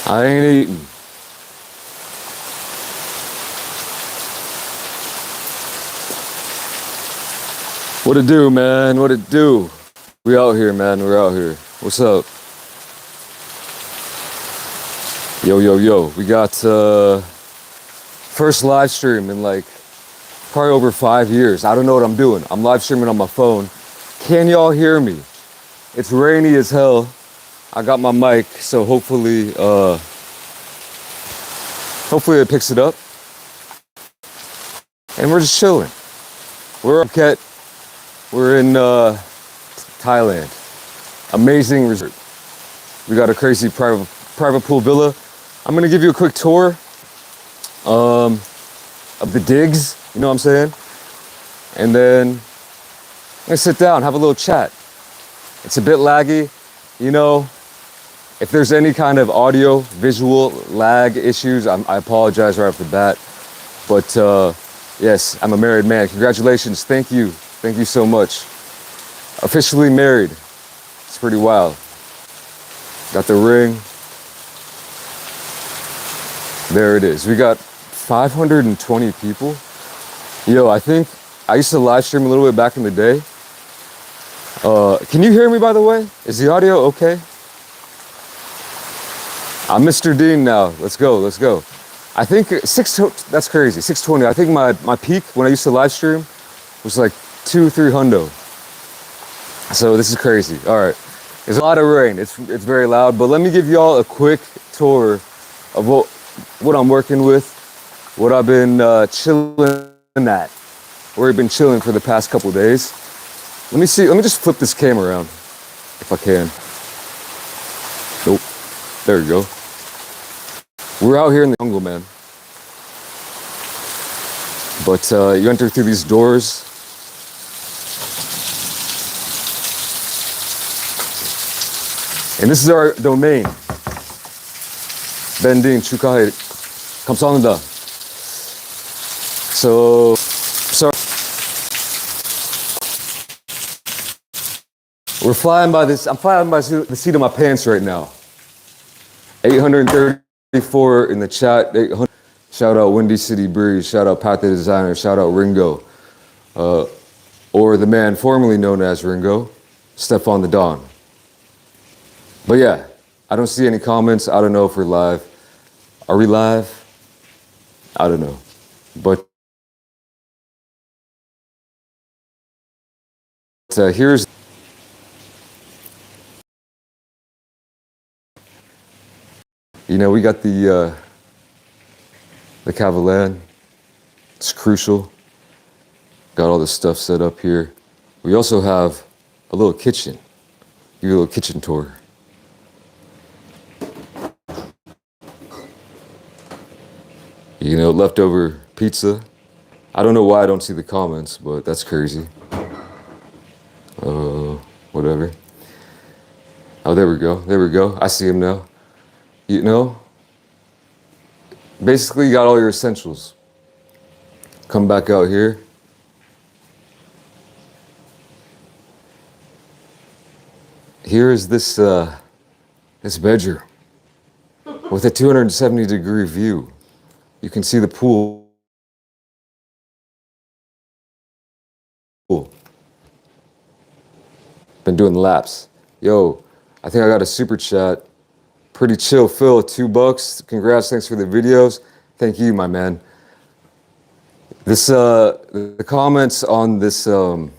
I ain't eating. What it do, man? What it do? We out here, man. We're out here. What's up? Yo, yo, yo. We got first live stream in like probably over 5 years. I don't know what I'm doing. I'm live streaming on my phone. Can y'all hear me? It's rainy as hell. I got my mic, so hopefully it picks it up. And we're just chilling. We're up Phuket. We're in Thailand. Amazing resort. We got a crazy private pool villa. I'm gonna give you a quick tour of the digs, you know what I'm saying? And then I'm gonna sit down, have a little chat. It's a bit laggy, you know. If there's any kind of audio, visual lag issues, I apologize right off the bat. But yes, I'm a married man. Congratulations, thank you so much. Officially married. It's pretty wild. Got the ring. There it is. We got 520 people. Yo, I think I used to live stream a little bit back in the day. Can you hear me, by the way? Is the audio okay? I'm Mr. Dean now. Let's go. I think that's crazy. 620. I think my peak when I used to live stream was like 200-300 hundo. So this is crazy. All right. There's a lot of rain. It's very loud, but let me give y'all a quick tour of what I'm working with, what I've been chilling at, where we've been chilling for the past couple days. Let me just flip this camera around if I can. Nope. There we go. We're out here in the jungle, man. But you enter through these doors. And this is our domain. BenDeen 축하해. 감사합니다. So, sorry. I'm flying by the seat of my pants right now. 834 in the chat. 800. Shout out Windy City Breeze. Shout out Pat the Designer. Shout out Ringo. Or the man formerly known as Ringo, Stefan the Don. But yeah, I don't see any comments. I don't know if we're live. Are we live? I don't know. But here's... You know, we got the Cavalan. It's crucial. Got all this stuff set up here. We also have a little kitchen. Give you a little kitchen tour. You know, leftover pizza. I don't know why I don't see the comments, but that's crazy. Whatever. Oh, there we go. I see him now. You know, basically you got all your essentials. Come back out here. Here is this bedroom with a 270-degree view. You can see the pool. Been doing laps. Yo, I think I got a super chat. Pretty chill, Phil, $2. Congrats, thanks for the videos. Thank you, my man. The comments on this phone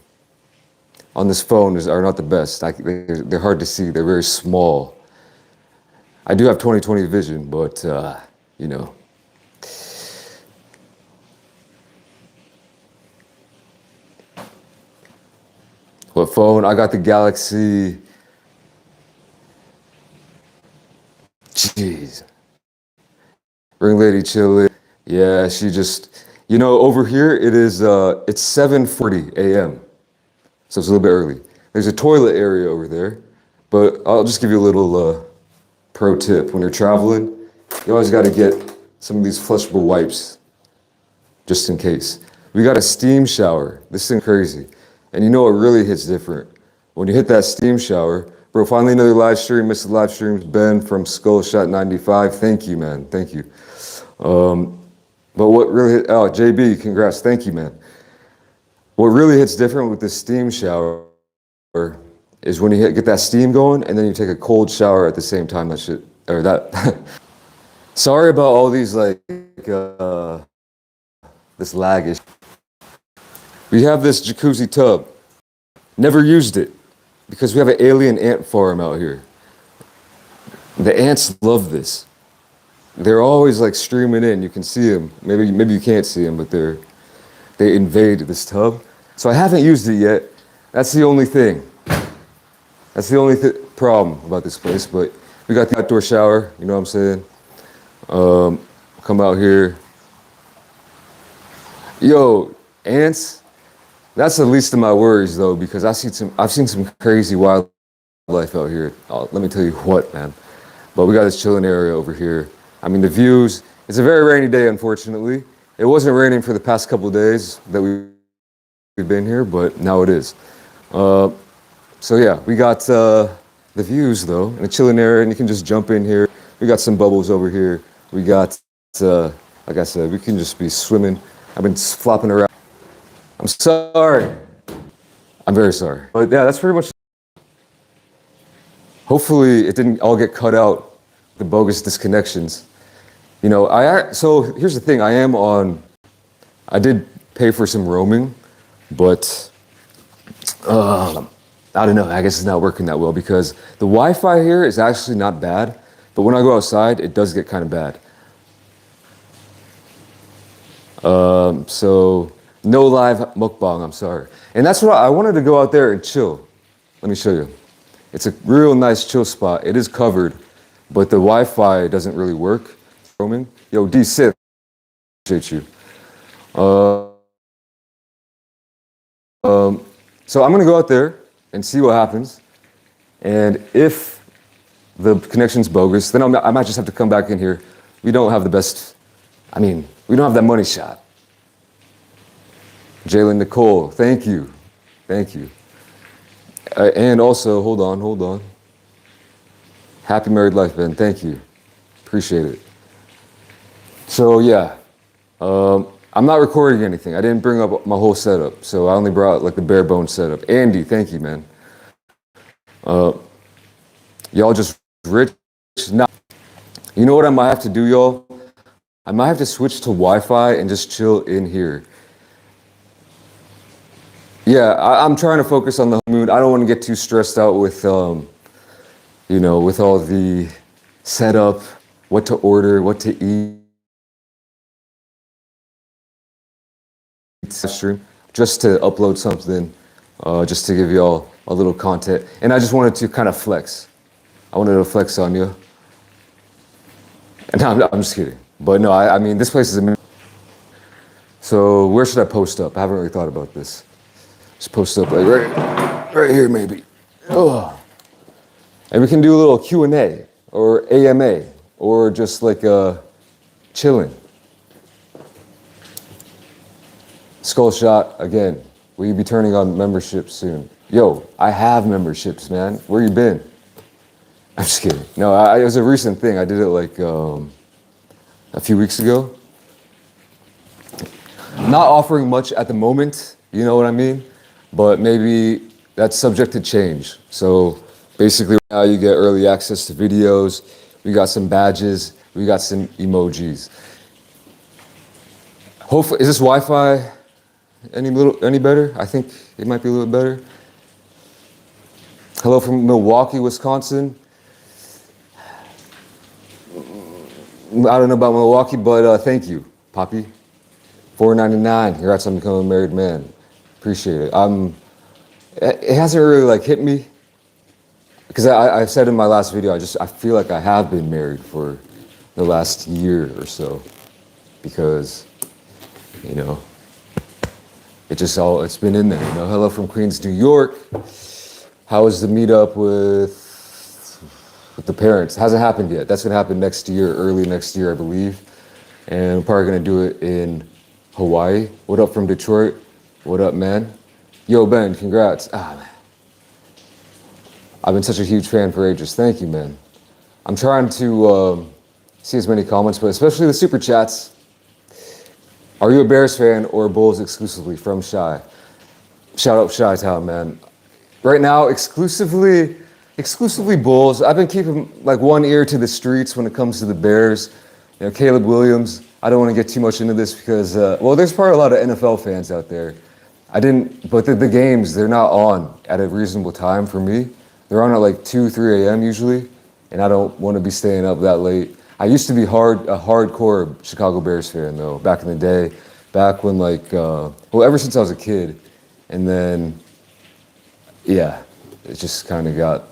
are not the best. They're hard to see. They're very small. I do have 20/20 vision, but you know. What phone? I got the Galaxy. Jeez. Ring lady chilling. Yeah, she just, you know, over here it is, it's 7:40 a.m. So it's a little bit early. There's a toilet area over there, but I'll just give you a little pro tip. When you're traveling, you always got to get some of these flushable wipes, just in case. We got a steam shower. This thing crazy. And you know what really hits different? When you hit that steam shower, Bro, finally another live stream. Missed the live streams. Ben from Skullshot95. Thank you, man. Thank you. But what really hit, oh, JB, congrats. Thank you, man. What really hits different with this steam shower is when you get that steam going and then you take a cold shower at the same time. That shit, or that. Sorry about all these, like, this lag issue. We have this jacuzzi tub. Never used it because we have an alien ant farm out here. The ants love this. They're always like streaming in. You can see them. Maybe you can't see them, but they invade this tub. So I haven't used it yet. That's the only thing. That's the only problem about this place. But we got the outdoor shower. You know what I'm saying? Come out here. Yo, ants. That's the least of my worries though, because I've seen some crazy wildlife out here. Oh, let me tell you what, man. But we got this chilling area over here. I mean, the views. It's a very rainy day, unfortunately. It wasn't raining for the past couple of days that we've been here, but now it is. So yeah, we got the views though, in a chilling area, and you can just jump in here. We got some bubbles over here. We got, like I said, we can just be swimming. I've been flopping around. I'm sorry. I'm very sorry. But yeah, that's pretty much. Hopefully it didn't all get cut out, the bogus disconnections. You know, so here's the thing, I did pay for some roaming, but I don't know, I guess it's not working that well because the Wi-Fi here is actually not bad, but when I go outside, it does get kind of bad. So no live mukbang, I'm sorry. And that's what I wanted to go out there and chill. Let me show you. It's a real nice chill spot. It is covered, but the Wi-Fi doesn't really work. Roaming. Yo, D-Sith, appreciate you. So I'm gonna go out there and see what happens. And if the connection's bogus, then I might just have to come back in here. We don't have the best, we don't have that money shot. Jalen Nicole, thank you. Thank you. And also, hold on. Happy married life, Ben. Thank you. Appreciate it. So yeah, I'm not recording anything. I didn't bring up my whole setup, so I only brought like the bare bones setup. Andy, thank you, man. Y'all just rich. Nah. You know what I might have to do, y'all? I might have to switch to Wi-Fi and just chill in here. Yeah, I'm trying to focus on the mood. I don't want to get too stressed out with, you know, with all the setup, what to order, what to eat. Stream just to upload something, just to give y'all a little content. And I just wanted to kind of flex. I wanted to flex on you. And I'm just kidding. But no, I mean, this place is amazing. So where should I post up? I haven't really thought about this. Just post up like right here maybe. Oh. And we can do a little Q&A or AMA or just like chilling. Skull Shot, again, will you be turning on membership soon? Yo, I have memberships, man. Where you been? I'm just kidding. No, it was a recent thing. I did it like a few weeks ago. Not offering much at the moment, you know what I mean? But maybe that's subject to change. So basically now you get early access to videos. We got some badges. We got some emojis. Hopefully, is this Wi-Fi any better? I think it might be a little better. Hello from Milwaukee, Wisconsin. I don't know about Milwaukee, but thank you, Poppy. $4.99. Congrats on becoming a married man. Appreciate it. It hasn't really like hit me because I said in my last video, I feel like I have been married for the last year or so because, you know, it's been in there, you know. Hello from Queens, New York. How is the meetup with the parents? Hasn't happened yet. That's gonna happen next year, early next year, I believe. And we're probably gonna do it in Hawaii. What up from Detroit? What up, man? Yo, Ben, congrats. Ah, man. I've been such a huge fan for ages. Thank you, man. I'm trying to see as many comments, but especially the super chats. Are you a Bears fan or Bulls exclusively? From Shy. Shout out Shy Town, man. Right now, exclusively Bulls. I've been keeping like one ear to the streets when it comes to the Bears. You know, Caleb Williams. I don't want to get too much into this because, well, there's probably a lot of NFL fans out there. But the games, they're not on at a reasonable time for me. They're on at like 2, 3 a.m. usually, and I don't want to be staying up that late. I used to be a hardcore Chicago Bears fan though, back in the day, back when ever since I was a kid. And then, yeah, it just kind of got,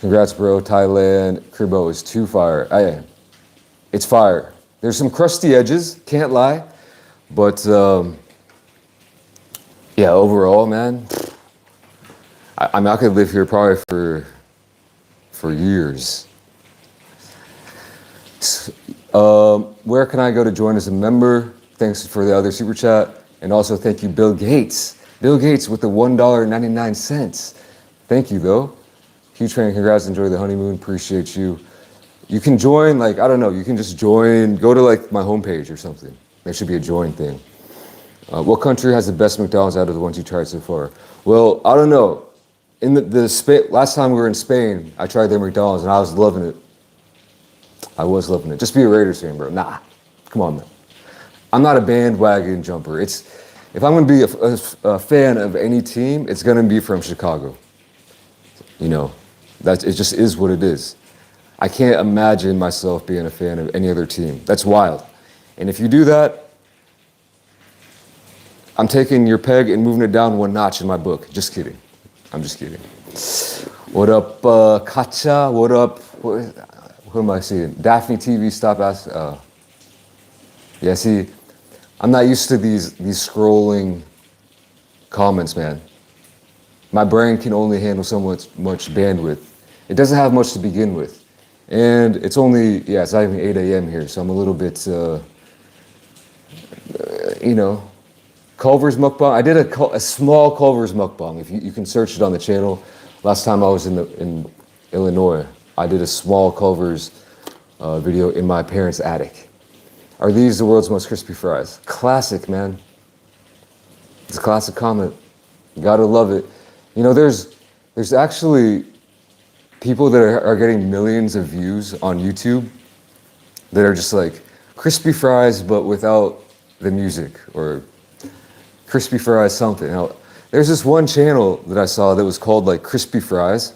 Congrats, bro. Thailand, Kribo is too fire. It's fire. There's some crusty edges, can't lie. But, yeah, overall, man, I'm not going to live here probably for years. Where can I go to join as a member? Thanks for the other super chat. And also thank you, Bill Gates. Bill Gates with the $1.99. Thank you, though. Huge fan, congrats, enjoy the honeymoon, appreciate you. You can join, I don't know, you can just join, go to my homepage or something. There should be a join thing. What country has the best McDonald's out of the ones you tried so far? Well, I don't know. In last time we were in Spain, I tried their McDonald's and I was loving it. Just be a Raiders fan, bro. Nah, come on, man. I'm not a bandwagon jumper. If I'm going to be a fan of any team, it's going to be from Chicago. You know, it just is what it is. I can't imagine myself being a fan of any other team. That's wild. And if you do that, I'm taking your peg and moving it down one notch in my book. Just kidding. I'm just kidding. What up, Kacha? What up? Who am I seeing? Daphne TV, stop asking. Yeah, see, I'm not used to these scrolling comments, man. My brain can only handle so much bandwidth. It doesn't have much to begin with. And it's only, it's not even 8 a.m. here, so I'm a little bit, Culver's mukbang. I did a small Culver's mukbang. If you can search it on the channel. Last time I was in Illinois, I did a small Culver's video in my parents' attic. Are these the world's most crispy fries? Classic, man. It's a classic comment. You gotta love it. You know, there's actually people that are getting millions of views on YouTube that are just like crispy fries, but without the music, or crispy fries something. Now, there's this one channel that I saw that was called Crispy Fries.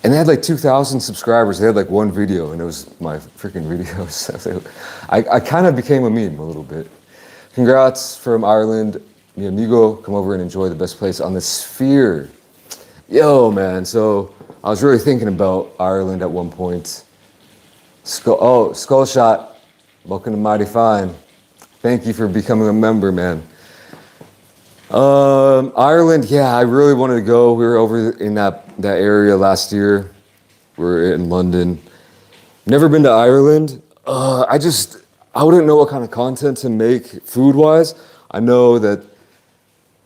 And they had 2,000 subscribers. They had one video, and it was my freaking video. So I kind of became a meme a little bit. Congrats from Ireland. Mi amigo, come over and enjoy the best place on the sphere. Yo, man, so I was really thinking about Ireland at one point. Skull Shot, welcome to Mighty Fine. Thank you for becoming a member, man. Ireland, yeah, I really wanted to go. We were over in that area last year. We were in London. Never been to Ireland. I wouldn't know what kind of content to make food-wise. I know that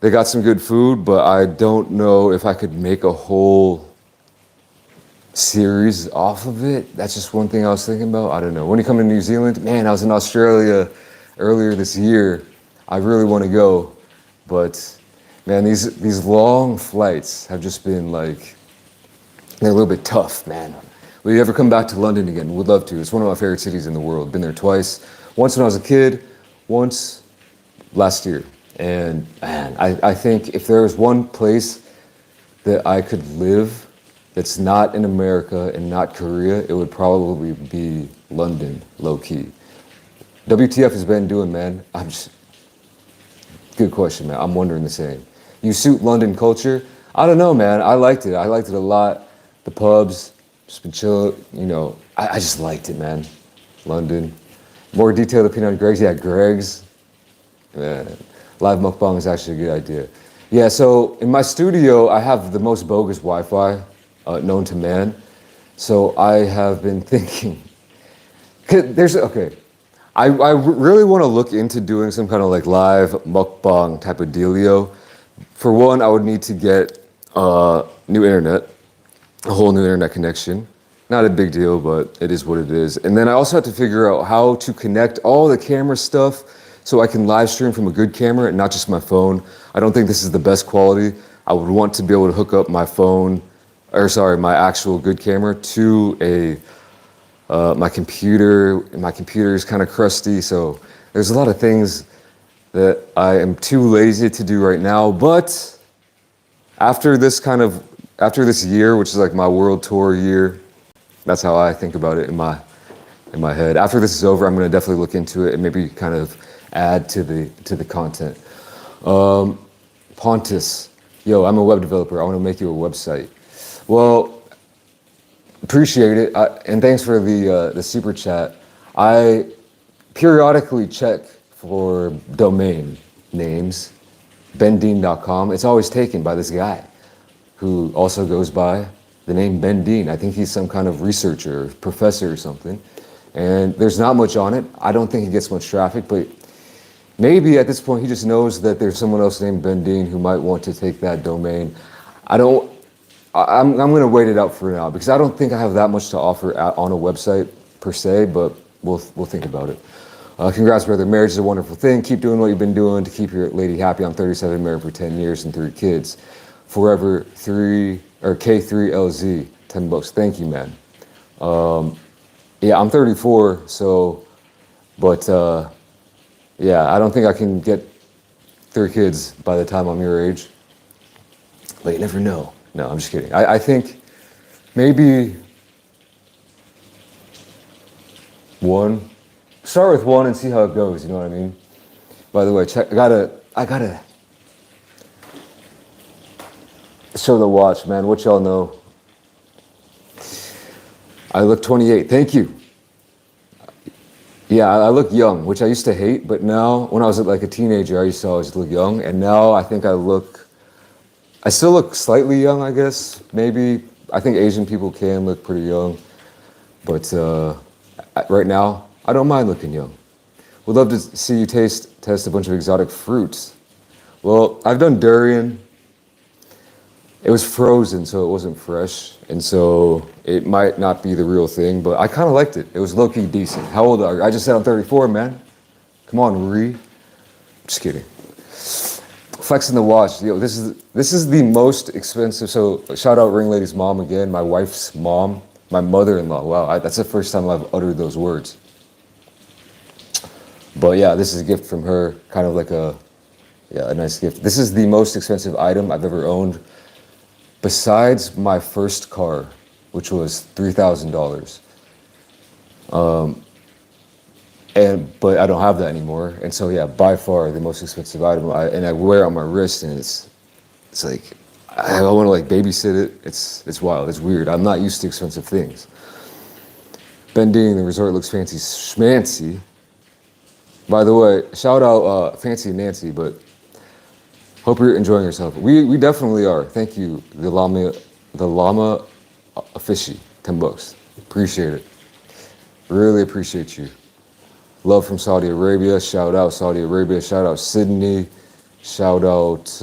they got some good food, but I don't know if I could make a whole series off of it. That's just one thing I was thinking about. I don't know. When you come to New Zealand, man, I was in Australia earlier this year. I really want to go, but man, these long flights have just been they're a little bit tough, man. Will you ever come back to London again? Would love to. It's one of my favorite cities in the world. Been there twice. Once when I was a kid, once last year. And man, I think if there was one place that I could live that's not in America and not Korea, it would probably be London, low key. WTF has been doing, man? Good question, man. I'm wondering the same. You suit London culture? I don't know, man. I liked it. I liked it a lot. The pubs, just been chill, I just liked it, man. London. More detailed opinion on Greg's? Yeah, Greg's. Man. Live mukbang is actually a good idea. Yeah, so in my studio, I have the most bogus Wi-Fi known to man. So I have been thinking, I really want to look into doing some kind of live mukbang type of dealio. For one, I would need to get New internet, a whole new internet connection. Not a big deal, but it is what it is. And then I also had to figure out how to connect all the camera stuff so I can live stream from a good camera and not just my phone. I don't think this is the best quality. I would want to be able to hook up my phone, or sorry, my actual good camera to my computer. And my computer is kind of crusty, so there's a lot of things that I am too lazy to do right now. But after this year, which is like my world tour year, that's how I think about it in my head. After this is over, I'm going to definitely look into it and maybe kind of add to the content. Pontus, yo, I'm a web developer. I want to make you a website. Well, appreciate it, and thanks for the super chat. I periodically check for domain names, BenDeen.com. It's always taken by this guy who also goes by the name BenDeen. I think he's some kind of researcher, professor or something. And there's not much on it. I don't think he gets much traffic, but maybe at this point he just knows that there's someone else named BenDeen who might want to take that domain. I'm going to wait it out for now because I don't think I have that much to offer on a website per se, but we'll think about it. Congrats, brother. Marriage is a wonderful thing. Keep doing what you've been doing to keep your lady happy. I'm 37, married for 10 years and 3 kids. Forever K3LZ, $10. Thank you, man. Yeah, I'm 34, so, but yeah, I don't think I can get 3 kids by the time I'm your age. But you never know. No, I'm just kidding. I think maybe 1. Start with 1 and see how it goes, you know what I mean? By the way, I gotta show the watch, man. What y'all know? I look 28. Thank you. Yeah, I look young, which I used to hate, but now, when I was like a teenager, I used to always look young, and now I think I still look slightly young, I guess, maybe. I think Asian people can look pretty young, but right now, I don't mind looking young. Would love to see you test a bunch of exotic fruits. Well, I've done durian. It was frozen, so it wasn't fresh, and so it might not be the real thing, but I kind of liked it. It was low-key decent. How old are you? I just said I'm 34, man. Come on, Ree. Just kidding. Flexing the watch. Yo, this is the most expensive. So shout out Ring Lady's mom again, my wife's mom, my mother-in-law. Wow, that's the first time I've uttered those words. But yeah, this is a gift from her, kind of like a nice gift. This is the most expensive item I've ever owned, besides my first car, which was $3,000. But I don't have that anymore. And so yeah, by far the most expensive item. I wear it on my wrist, and it's like I want to like babysit it. It's wild. It's weird. I'm not used to expensive things. BenDeen, the resort looks fancy schmancy. By the way, shout out Fancy Nancy, but hope you're enjoying yourself. We definitely are. Thank you, the llama fishy, $10. Appreciate it. Really appreciate you. Love from Saudi Arabia. Shout out Saudi Arabia. Shout out Sydney. Shout out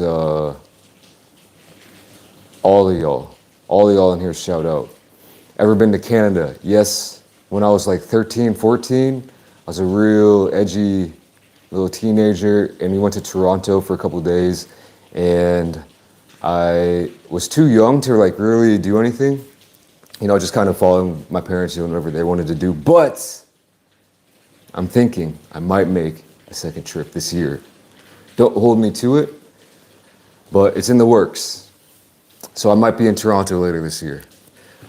all of y'all. All of y'all in here, shout out. Ever been to Canada? Yes. When I was like 13, 14, I was a real edgy little teenager, and we went to Toronto for a couple of days, and I was too young to like really do anything. You know, just kind of following my parents doing whatever they wanted to do. But I'm thinking I might make a second trip this year. Don't hold me to it, but it's in the works. So I might be in Toronto later this year.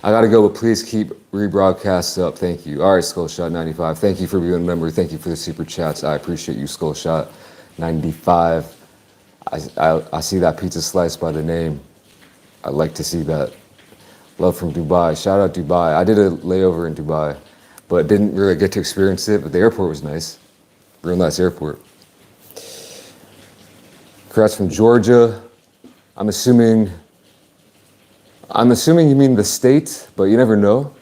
I gotta go, but please keep rebroadcasts up. Thank you. All right, Skullshot95. Thank you for being a member. Thank you for the super chats. I appreciate you, Skullshot95. I see that pizza slice by the name. I'd like to see that. Love from Dubai. Shout out Dubai. I did a layover in Dubai, but didn't really get to experience it. But the airport was nice. Real nice airport. Congrats from Georgia. I'm assuming you mean the state, but you never know.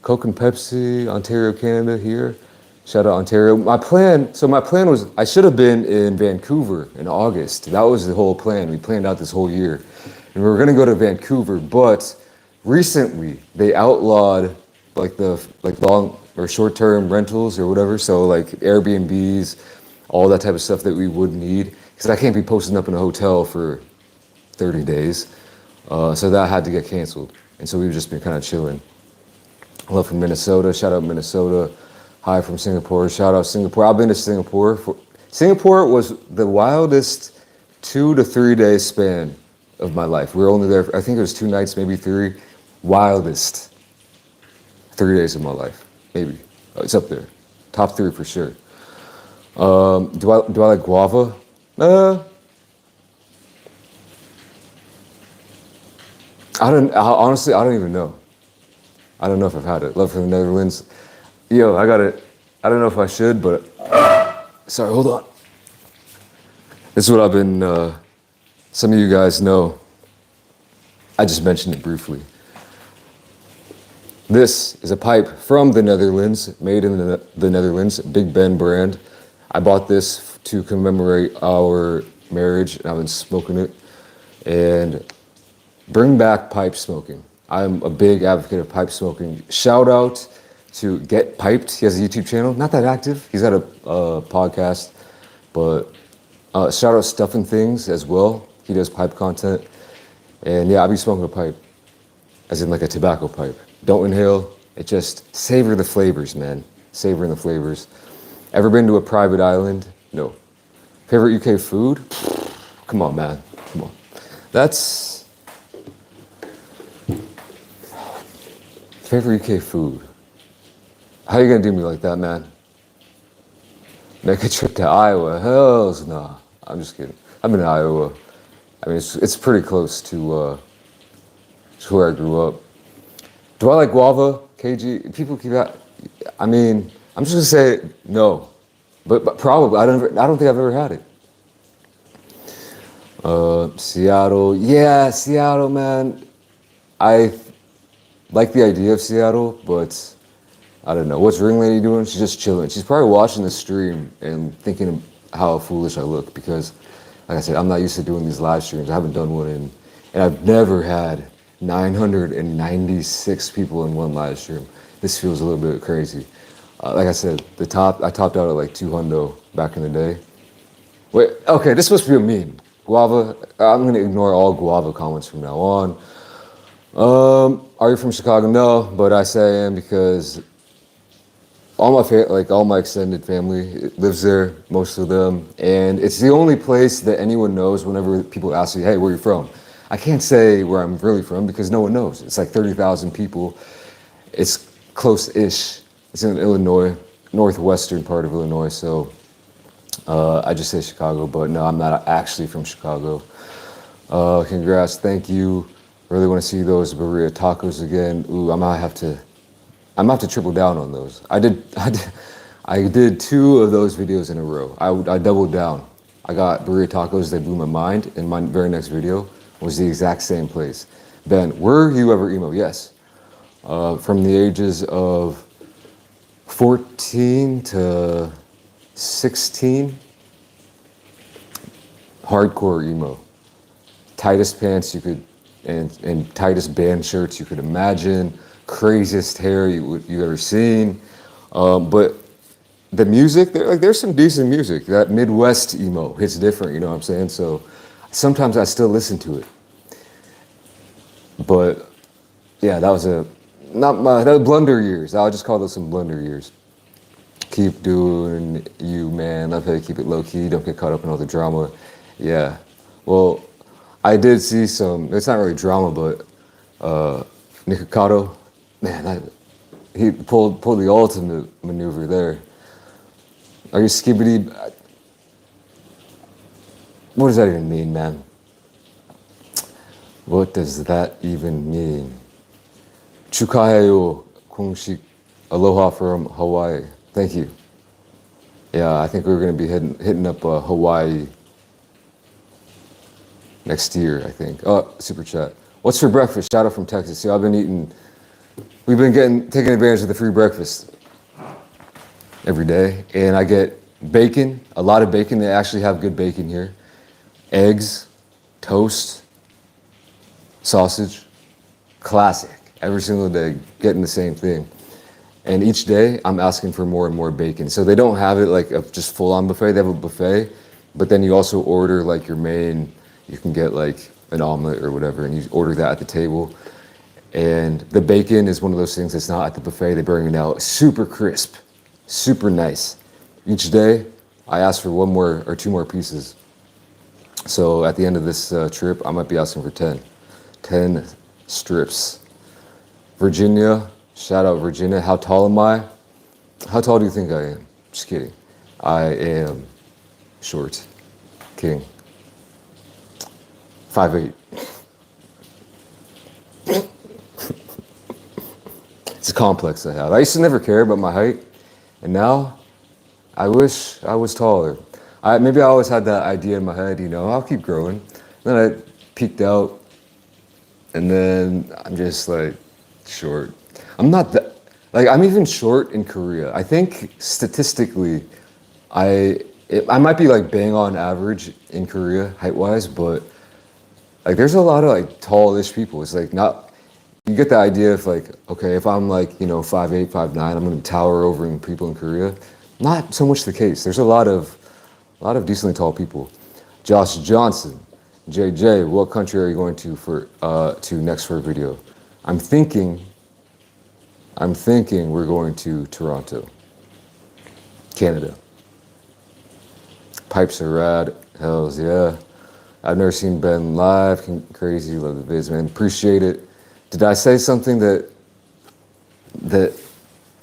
Coke and Pepsi, Ontario, Canada here. Shout out Ontario. My plan was I should have been in Vancouver in August. That was the whole plan. We planned out this whole year. And we were gonna go to Vancouver, but recently they outlawed like long or short-term rentals or whatever. So like Airbnbs, all that type of stuff that we would need, because I can't be posting up in a hotel for 30 days. So that had to get canceled. And so we've just been kind of chilling. Love from Minnesota. Shout out Minnesota. Hi from Singapore. Shout out Singapore. I've been to Singapore. Singapore was the wildest 2 to 3 day span of my life. We were only there, I think it was 2 nights, maybe 3. Wildest 3 days of my life, maybe. It's up there. Top 3 for sure. Do I like guava? Honestly, I don't even know. I don't know if I've had it. Love from the Netherlands. Yo, I got it. I don't know if I should, but sorry, hold on. This is what I've been, some of you guys know. I just mentioned it briefly. This is a pipe from the Netherlands, made in the Netherlands, BenDeen brand. I bought this to commemorate our marriage, and I've been smoking it. And bring back pipe smoking. I'm a big advocate of pipe smoking. Shout out to Get Piped. He has a YouTube channel, not that active. He's got a podcast, but shout out Stuffing Things as well. He does pipe content. And yeah, I be smoking a pipe, as in like a tobacco pipe. Don't inhale, it just savor the flavors, man. Savoring the flavors. Ever been to a private island? No. Favorite UK food? Come on, man, come on. That's, favorite UK food. How you gonna do me like that, man? Make a trip to Iowa? Hells no. I'm just kidding. I've been to Iowa. I mean, it's pretty close to where I grew up. Do I like guava, KG? People keep out. I mean, I'm just gonna say no, but probably I don't think I've ever had it. Seattle, yeah, Seattle, man. I like the idea of Seattle, but I don't know. What's Ring Lady doing? She's just chilling. She's probably watching the stream and thinking of how foolish I look because, like I said, I'm not used to doing these live streams. I haven't done one and I've never had 996 people in one live stream. This feels a little bit crazy. Like I said, I topped out at like 200 back in the day. Wait, okay, this supposed to be a meme. Guava, I'm gonna ignore all guava comments from now on. Are you from Chicago? No, but I say I am because all my extended family lives there, most of them, and it's the only place that anyone knows whenever people ask you, hey, where are you from? I can't say where I'm really from because no one knows. It's like 30,000 people. It's close-ish. It's in Illinois, northwestern part of Illinois, so I just say Chicago, but no, I'm not actually from Chicago. Congrats, thank you. Really want to see those burrito tacos again. Ooh, I'm gonna have to triple down on those. I did 2 of those videos in a row. I doubled down. I got burrito tacos that blew my mind, and my very next video was the exact same place. Ben, were you ever emo? Yes. From the ages of 14 to 16, hardcore emo. Tightest pants you could, and tightest band shirts you could imagine. Craziest hair you've ever seen. But the music, there's some decent music. That Midwest emo hits different, you know what I'm saying? So sometimes I still listen to it. But yeah, that was blunder years. I'll just call those some blunder years. Keep doing you, man. Love how you keep it low key. Don't get caught up in all the drama. Yeah. Well, I did see some, it's not really drama, but Nikocado, man, he pulled the ultimate maneuver there. Are you skibbity? What does that even mean, man? What does that even mean? Chukaheyo Kungshik, aloha from Hawaii. Thank you. Yeah, I think we're gonna be hitting up Hawaii next year, I think. Oh, super chat. What's for breakfast? Shout out from Texas. Yeah, we've been taking advantage of the free breakfast every day. And I get bacon, a lot of bacon. They actually have good bacon here. Eggs, toast, sausage, classic. Every single day, getting the same thing. And each day, I'm asking for more and more bacon. So they don't have it like a just full-on buffet. They have a buffet, but then you also order like your main. You can get like an omelet or whatever, and you order that at the table. And the bacon is one of those things that's not at the buffet. They bring it out super crisp, super nice. Each day, I ask for one more or two more pieces. So at the end of this trip, I might be asking for 10. 10 strips. Virginia, shout out Virginia. How tall am I? How tall do you think I am? Just kidding. I am short. Kidding. 5'8". It's a complex I have. I used to never care about my height, and now I wish I was taller. Maybe I always had that idea in my head, you know, I'll keep growing. Then I peaked out, and then I'm just like short. I'm not that, like I'm even short in Korea. I think statistically, I might be like bang on average in Korea height-wise, but like there's a lot of like tallish people. It's like not, you get the idea of like, okay, if I'm like, you know, 5'8", 5'9", I'm gonna tower over people in Korea. Not so much the case. There's a lot of decently tall people. Josh Johnson, JJ, what country are you going to next for a video? I'm thinking we're going to Toronto, Canada. Pipes are rad, hells yeah. I've never seen Ben live, crazy, love the vids, man, appreciate it. Did I say something that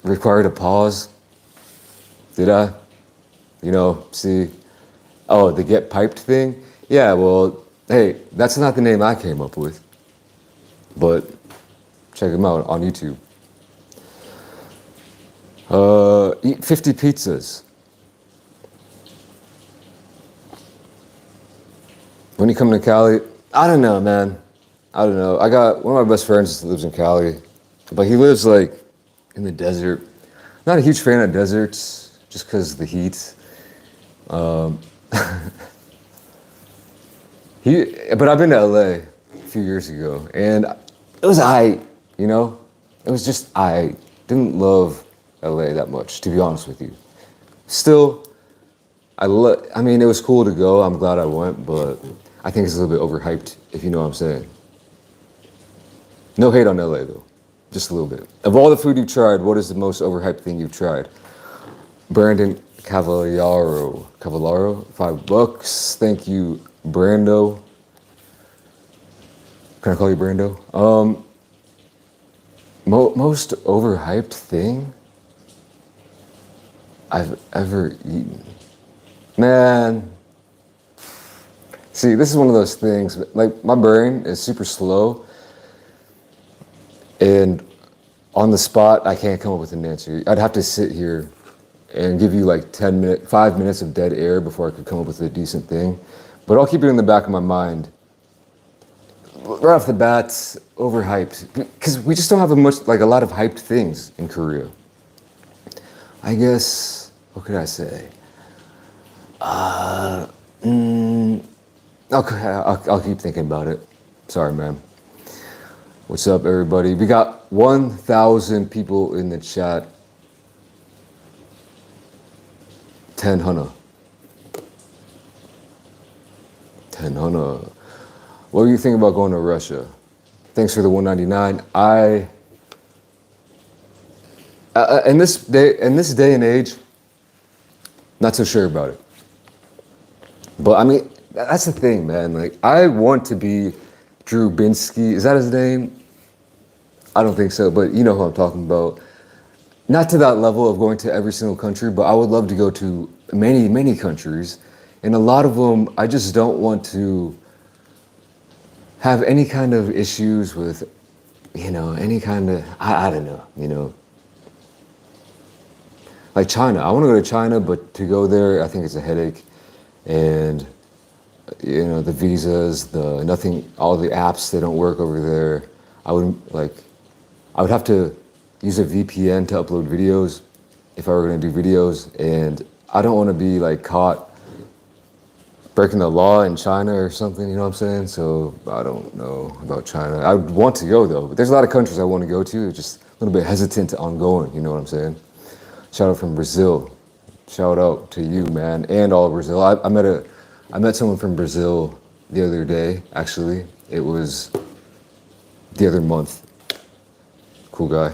required a pause? Did I? You know, see, oh, the get piped thing? Yeah, well, hey, that's not the name I came up with, but check them out on YouTube. Eat 50 pizzas. When you come to Cali, I don't know, man. I don't know. I got one of my best friends lives in Cali, but he lives like in the desert. Not a huge fan of deserts, just because of the heat. But I've been to LA a few years ago, and it was you know? It was just I didn't love LA that much, to be honest with you. Still, I mean, it was cool to go. I'm glad I went, but I think it's a little bit overhyped, if you know what I'm saying. No hate on LA, though. Just a little bit. Of all the food you've tried, what is the most overhyped thing you've tried? Brandon Cavallaro, $5. Thank you, Brando. Can I call you Brando? Most overhyped thing I've ever eaten. Man. See, this is one of those things, like my brain is super slow, and on the spot, I can't come up with an answer. I'd have to sit here and give you like 5 minutes of dead air before I could come up with a decent thing. But I'll keep it in the back of my mind. Right off the bat, overhyped, because we just don't have a lot of hyped things in Korea. I guess, what could I say? Okay, I'll keep thinking about it. Sorry, man. What's up, everybody? We got 1,000 people in the chat. 10 Hana. 10 Hana. What do you think about going to Russia? Thanks for the 199. In this day and age, not so sure about it. But I mean, that's the thing, man. Like, I want to be Drew Binsky. Is that his name? I don't think so, but you know who I'm talking about. Not to that level of going to every single country, but I would love to go to many, many countries. And a lot of them, I just don't want to have any kind of issues with, you know, any kind of, I don't know, you know. Like China, I want to go to China, but to go there, I think it's a headache. And, you know, the visas, all the apps, they don't work over there. I would have to use a VPN to upload videos if I were going to do videos. And I don't want to be like caught breaking the law in China or something, you know what I'm saying? So I don't know about China. I would want to go though, but there's a lot of countries I want to go to. Just a little bit hesitant on going, you know what I'm saying? Shout out from Brazil. Shout out to you, man, and all of Brazil. I met someone from Brazil the other day, actually. It was the other month. Cool guy.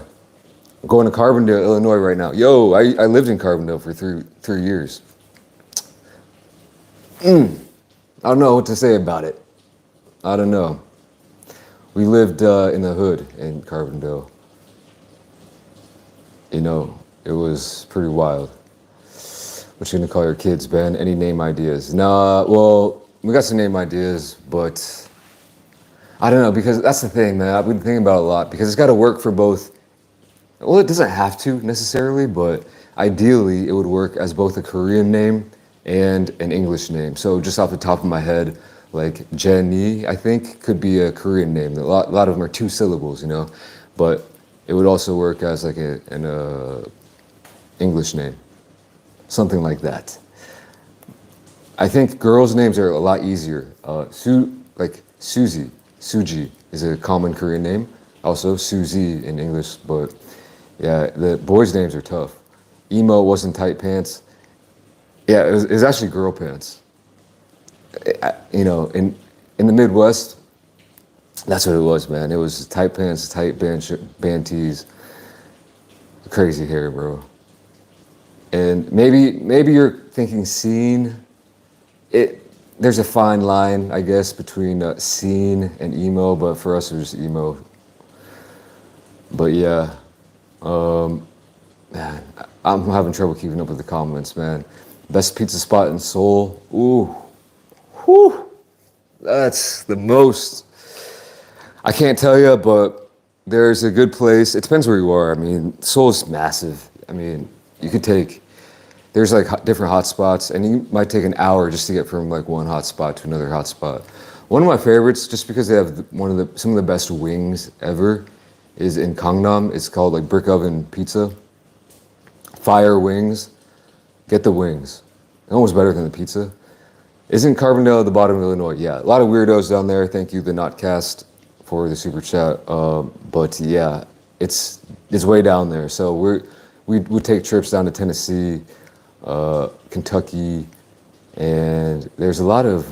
I'm going to Carbondale, Illinois right now. Yo, I lived in Carbondale for three years. I don't know what to say about it. I don't know. We lived in the hood in Carbondale. You know, it was pretty wild. What you gonna call your kids, Ben? Any name ideas? Nah, well, we got some name ideas, but I don't know, because that's the thing, man. I've been thinking about it a lot, because it's gotta work for both. Well, it doesn't have to necessarily, but ideally it would work as both a Korean name and an English name. So just off the top of my head, like Jenny, I think, could be a Korean name. A lot of them are 2 syllables, you know, but it would also work as like an English name, something like that. I think girls' names are a lot easier. Like Susie, Suji is a common Korean name. Also Susie in English, but yeah, the boys' names are tough. Emo wasn't tight pants. Yeah, it was actually girl pants. You know, in the Midwest, that's what it was, man. It was tight pants, tight band tees, crazy hair, bro. And maybe you're thinking scene. There's a fine line, I guess, between scene and emo, but for us it was emo. But yeah, man, I'm having trouble keeping up with the comments, man. Best pizza spot in Seoul. Ooh, whew, that's the most. I can't tell you, but there's a good place. It depends where you are. I mean, Seoul's massive. I mean, there's like different hot spots, and you might take an hour just to get from like one hot spot to another hot spot. One of my favorites, just because they have some of the best wings ever, is in Gangnam. It's called like Brick Oven Pizza. Fire wings. Get the wings. Almost better than the pizza. Isn't Carbondale at the bottom of Illinois? Yeah, a lot of weirdos down there. Thank you, the Notcast, for the super chat. But yeah, it's way down there. So we would take trips down to Tennessee, Kentucky, and there's a lot of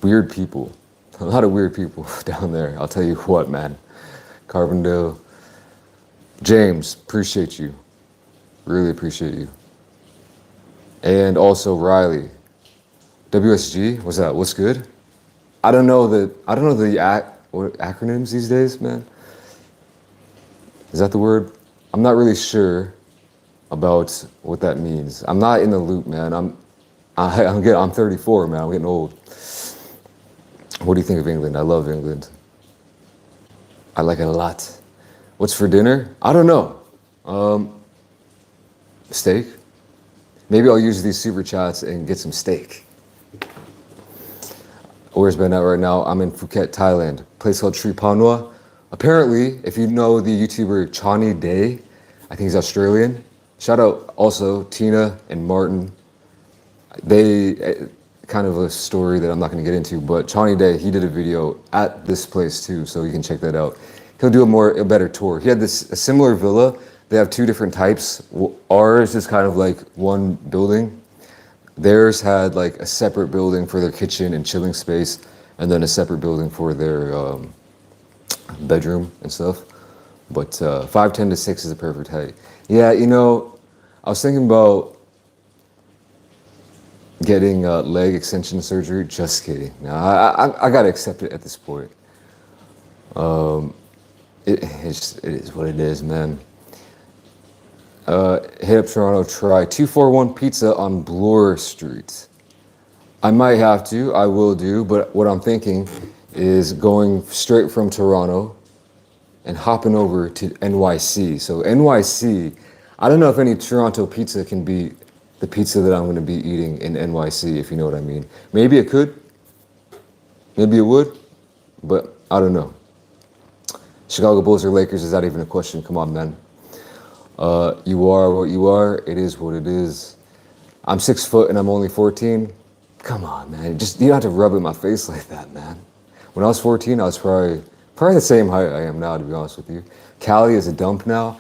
weird people. A lot of weird people down there. I'll tell you what, man. Carbondale. James, appreciate you. Really appreciate you. And also Riley. WSG, what's that? What's good? I don't know the acronyms these days, man. Is that the word? I'm not really sure about what that means. I'm not in the loop, man. I'm 34, man. I'm getting old. What do you think of England? I love England. I like it a lot. What's for dinner? I don't know. Steak. Maybe I'll use these super chats and get some steak. Where's Ben at right now? I'm in Phuket, Thailand. Place called Sri Panwa. Apparently, if you know the YouTuber Chani Day, I think he's Australian. Shout out also Tina and Martin. They kind of a story that I'm not going to get into, but Chani Day, he did a video at this place too, so you can check that out. He'll do a better tour. He had a similar villa. They have 2 different types. Ours is kind of like one building. Theirs had like a separate building for their kitchen and chilling space, and then a separate building for their bedroom and stuff. But 5'10" to 6 is a perfect height. Yeah, you know, I was thinking about getting leg extension surgery. Just kidding. No, I gotta accept it at this point. It is what it is, man. Hit up Toronto, try 241 Pizza on Bloor Street. I might have to, I will do, but what I'm thinking is going straight from Toronto and hopping over to NYC. So NYC, I don't know if any Toronto pizza can beat the pizza that I'm going to be eating in NYC, if you know what I mean. Maybe it could, maybe it would, but I don't know. Chicago Bulls or Lakers, is that even a question? Come on, man. You are what you are. It is what it is. I'm 6 foot and I'm only 14. Come on, man. Just you don't have to rub it in my face like that, man. When I was 14, I was probably the same height I am now, to be honest with you. Cali is a dump now.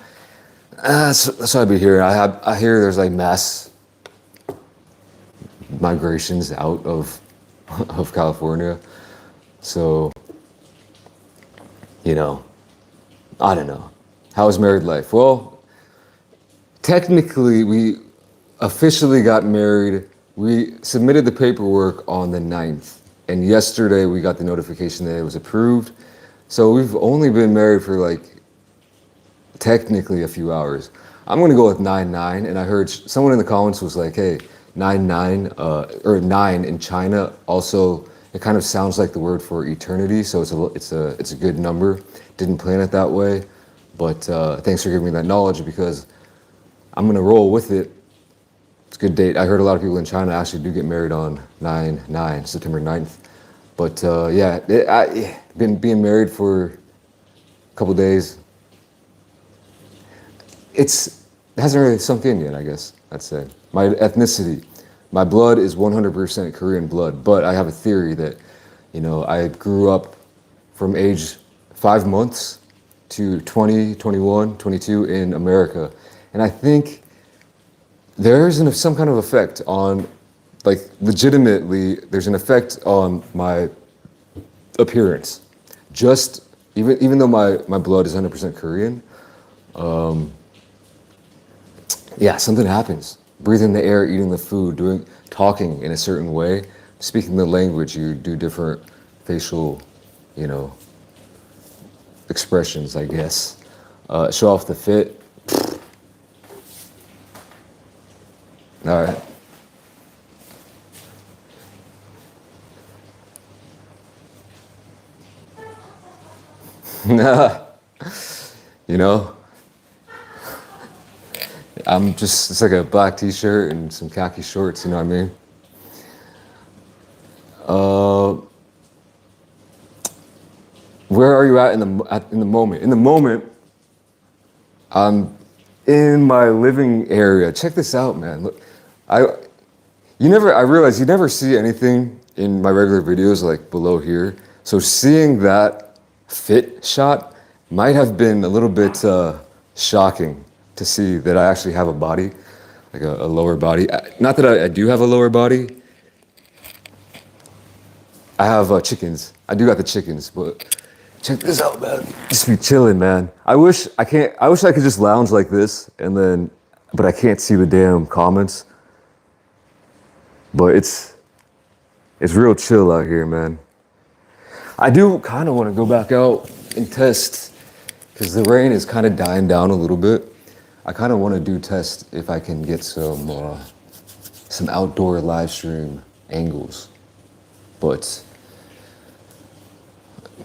That's what I'd be hearing. I hear there's like mass migrations out of of California. So, you know, I don't know. How is married life? Well, technically, we officially got married. We submitted the paperwork on the 9th, and yesterday we got the notification that it was approved. So we've only been married for like technically a few hours. I'm gonna go with 9/9, and I heard someone in the comments was like, "Hey, 9/9 or 9 in China also it kind of sounds like the word for eternity, so it's a good number." Didn't plan it that way, but thanks for giving me that knowledge because I'm gonna roll with it. It's a good date. I heard a lot of people in China actually do get married on 9/9, September 9th. But yeah, I've been being married for a couple days. It hasn't really sunk in yet, I guess, I'd say. My ethnicity, my blood is 100% Korean blood, but I have a theory that, you know, I grew up from age 5 months to 20, 21, 22 in America. And I think there's some kind of effect on, like, legitimately, there's an effect on my appearance. Just, even though my blood is 100% Korean, yeah, something happens. Breathing the air, eating the food, talking in a certain way, speaking the language, you do different facial, you know, expressions, I guess. Show off the fit. All right. You know, it's like a black t-shirt and some khaki shorts, you know what I mean? Where are you at in the moment? In the moment, I'm in my living area. Check this out, man. Look, I realize you never see anything in my regular videos like below here. So seeing that fit shot might have been a little bit shocking to see that I actually have a body, like a lower body. Not that I do have a lower body. I have chickens. I do got the chickens, but check this out, man. Just be chilling, man. I wish I could just lounge like this but I can't see the damn comments. But it's real chill out here, man. I do kind of want to go back out and test because the rain is kind of dying down a little bit. I kind of want to do test if I can get some outdoor live stream angles, but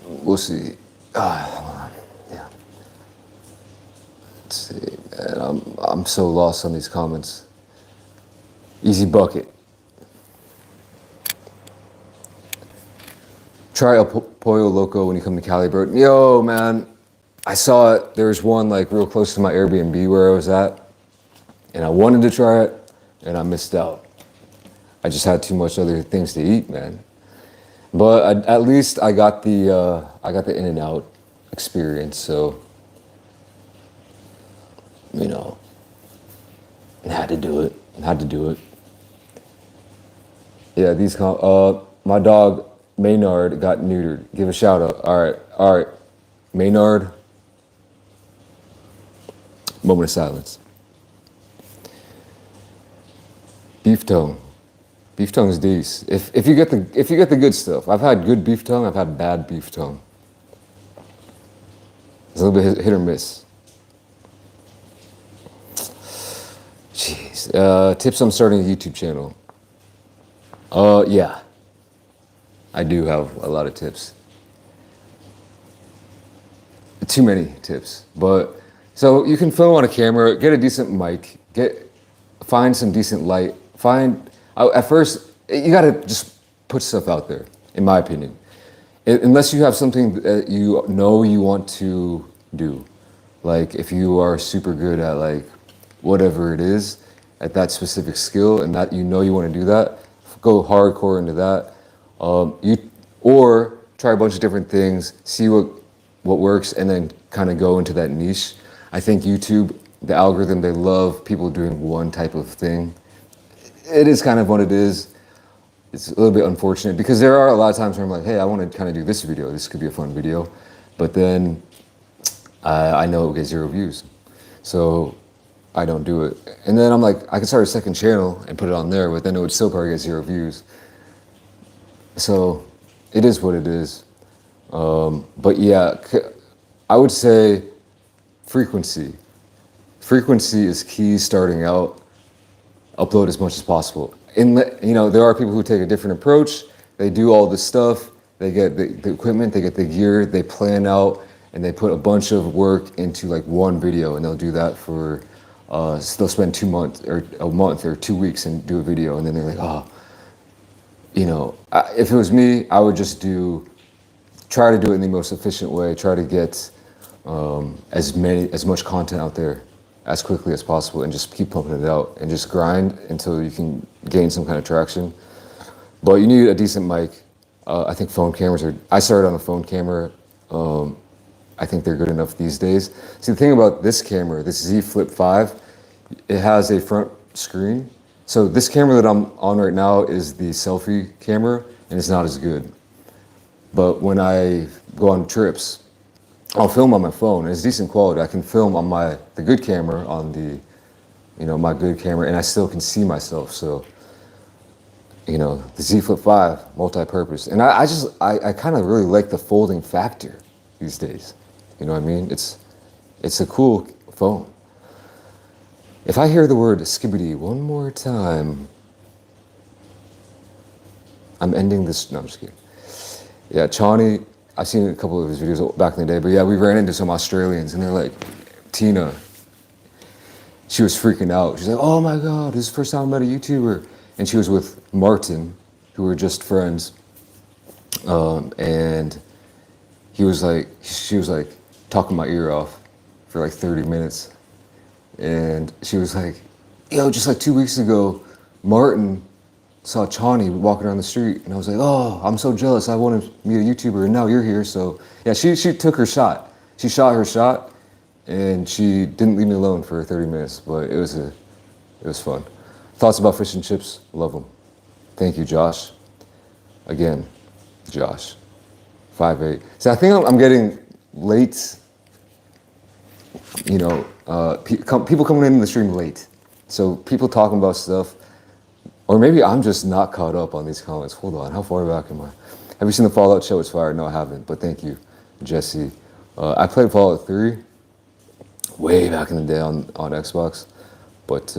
we'll see. Yeah. Let's see, man. I'm so lost on these comments. Easy bucket. Try El Pollo Loco when you come to Cali, bro. Yo, man. I saw it. There's one like real close to my Airbnb where I was at, and I wanted to try it, and I missed out. I just had too much other things to eat, man. But at least I got the In-N-Out experience, so you know, I had to do it. Yeah, my dog Maynard got neutered. Give a shout out. All right, Maynard. Moment of silence. Beef tongue. Beef tongue is decent. If you get the good stuff. I've had good beef tongue. I've had bad beef tongue. It's a little bit hit or miss. Jeez. Tips on starting a YouTube channel. Yeah. I do have a lot of tips. Too many tips, but so you can film on a camera, get a decent mic, find some decent light. At first you gotta just put stuff out there, in my opinion. Unless you have something that you know you want to do, like if you are super good at like whatever it is, at that specific skill and that you know you want to do that, go hardcore into that. Or try a bunch of different things, see what works, and then kind of go into that niche. I think YouTube, the algorithm, they love people doing one type of thing. It is kind of what it is. It's a little bit unfortunate because there are a lot of times where I'm like, hey, I want to kind of do this video. This could be a fun video. But then I know it will get 0 views. So I don't do it. And then I'm like, I could start a second channel and put it on there, but then it would still probably get 0 views. So it is what it is. But yeah, I would say frequency. Frequency is key starting out. Upload as much as possible. There are people who take a different approach. They do all this stuff. They get the equipment, they get the gear, they plan out, and they put a bunch of work into like one video, and they'll do that for, they'll spend 2 months or a month or 2 weeks and do a video, and then they're like, oh, if it was me, I would just try to do it in the most efficient way, try to get as much content out there as quickly as possible and just keep pumping it out and just grind until you can gain some kind of traction. But you need a decent mic. I think phone cameras I started on a phone camera. I think they're good enough these days. See, the thing about this camera, this Z Flip 5, it has a front screen. So this camera that I'm on right now is the selfie camera, and it's not as good. But when I go on trips, I'll film on my phone, and it's decent quality. I can film on the good camera, on my good camera, and I still can see myself. So, the Z Flip 5, multi-purpose. And I kind of really like the folding factor these days. You know what I mean? It's a cool phone. If I hear the word skibbity one more time, I'm ending this. No, I'm just kidding. Yeah, Chani, I've seen a couple of his videos back in the day, but yeah, we ran into some Australians, and they're like, Tina, she was freaking out. She's like, oh my God, this is the first time I met a YouTuber. And she was with Martin, who were just friends. And she was like talking my ear off for like 30 minutes. And she was like, yo, just like 2 weeks ago, Martin saw Chani walking around the street, and I was like, oh, I'm so jealous. I want to meet a YouTuber, and now you're here. So yeah, she took her shot. She shot her shot, and she didn't leave me alone for 30 minutes, but it was fun. Thoughts about fish and chips? Love them. Thank you, Josh. Again, Josh, 5'8". So I think I'm getting late, people coming in the stream late. So people talking about stuff. Or maybe I'm just not caught up on these comments. Hold on, how far back am I? Have you seen the Fallout show? It's fire. No, I haven't, but thank you, Jesse. I played Fallout 3 way back in the day on Xbox, but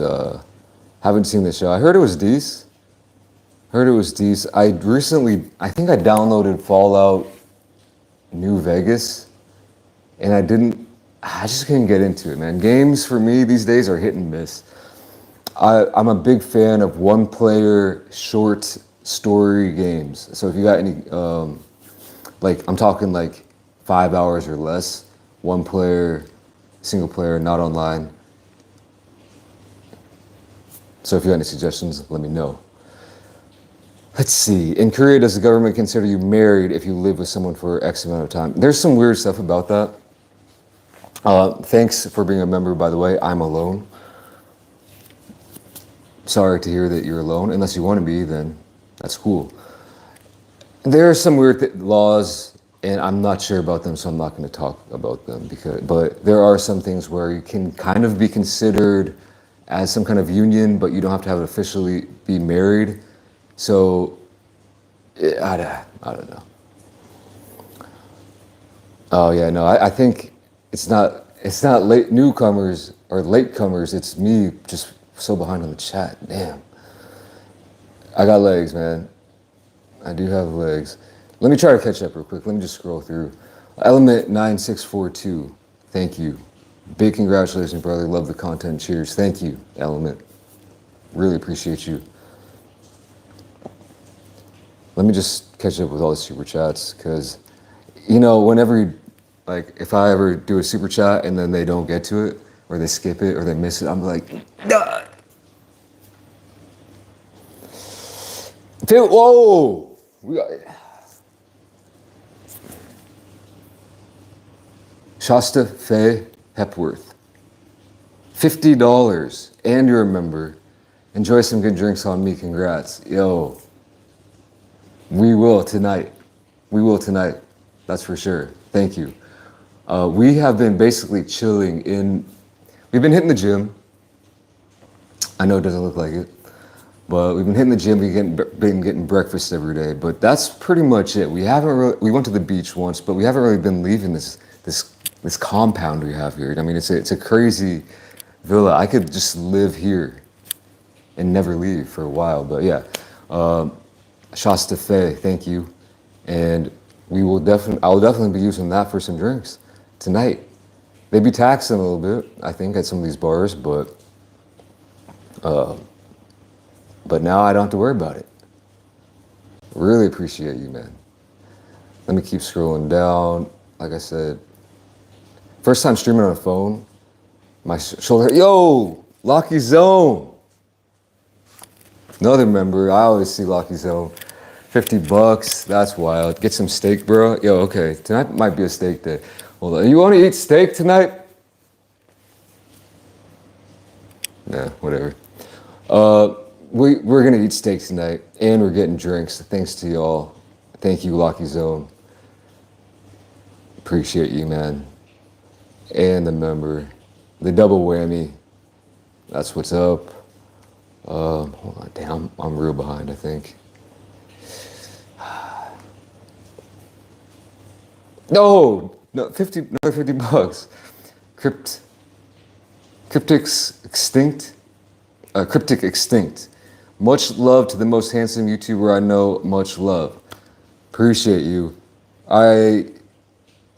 haven't seen the show. I heard it was decent. I think I downloaded Fallout New Vegas, and I just couldn't get into it, man. Games for me these days are hit and miss. I'm a big fan of one-player short story games. So if you got any, I'm talking like 5 hours or less, one player, single player, not online. So if you have any suggestions, let me know. Let's see. In Korea, does the government consider you married if you live with someone for X amount of time? There's some weird stuff about that. Thanks for being a member, by the way. I'm alone. Sorry to hear that you're alone. Unless you want to be, then that's cool. There are some weird laws, and I'm not sure about them, so I'm not going to talk about them. But there are some things where you can kind of be considered as some kind of union, but you don't have to have it officially be married. So, I don't know. Oh yeah, no, I think it's not late newcomers or latecomers. It's me just so behind on the chat. Damn. I got legs, man. I do have legs. Let me try to catch up real quick. Let me just scroll through. Element 9642. Thank you. Big congratulations, brother. Love the content. Cheers. Thank you, Element. Really appreciate you. Let me just catch up with all the super chats, because, whenever if I ever do a super chat and then they don't get to it, or they skip it, or they miss it, I'm like, nah. Whoa! We got Shasta Faye Hepworth. $50. And you're a member. Enjoy some good drinks on me. Congrats. Yo. We will tonight. We will tonight. That's for sure. Thank you. We have been basically chilling in... We've been hitting the gym. I know it doesn't look like it. But we've been hitting the gym, we've been getting breakfast every day. But that's pretty much it. We went to the beach once, but we haven't really been leaving this compound we have here. I mean, it's a crazy villa. I could just live here and never leave for a while. But yeah, Shasta Fe, thank you. And I'll definitely be using that for some drinks tonight. They'd be taxing a little bit, I think, at some of these bars, but now I don't have to worry about it. Really appreciate you, man. Let me keep scrolling down. Like I said, first time streaming on a phone. My shoulder, yo, Locky Zone. Another member, I always see Locky Zone. $50, that's wild. Get some steak, bro. Yo, okay, tonight might be a steak day. Hold on, you want to eat steak tonight? Nah, whatever. We're gonna eat steak tonight, and we're getting drinks. Thanks to y'all. Thank you, Locky Zone. Appreciate you, man. And the member, the double whammy. That's what's up. Hold on, damn, I'm real behind, I think. No, another $50. Cryptic Extinct. Much love to the most handsome YouTuber I know. Much love. Appreciate you. I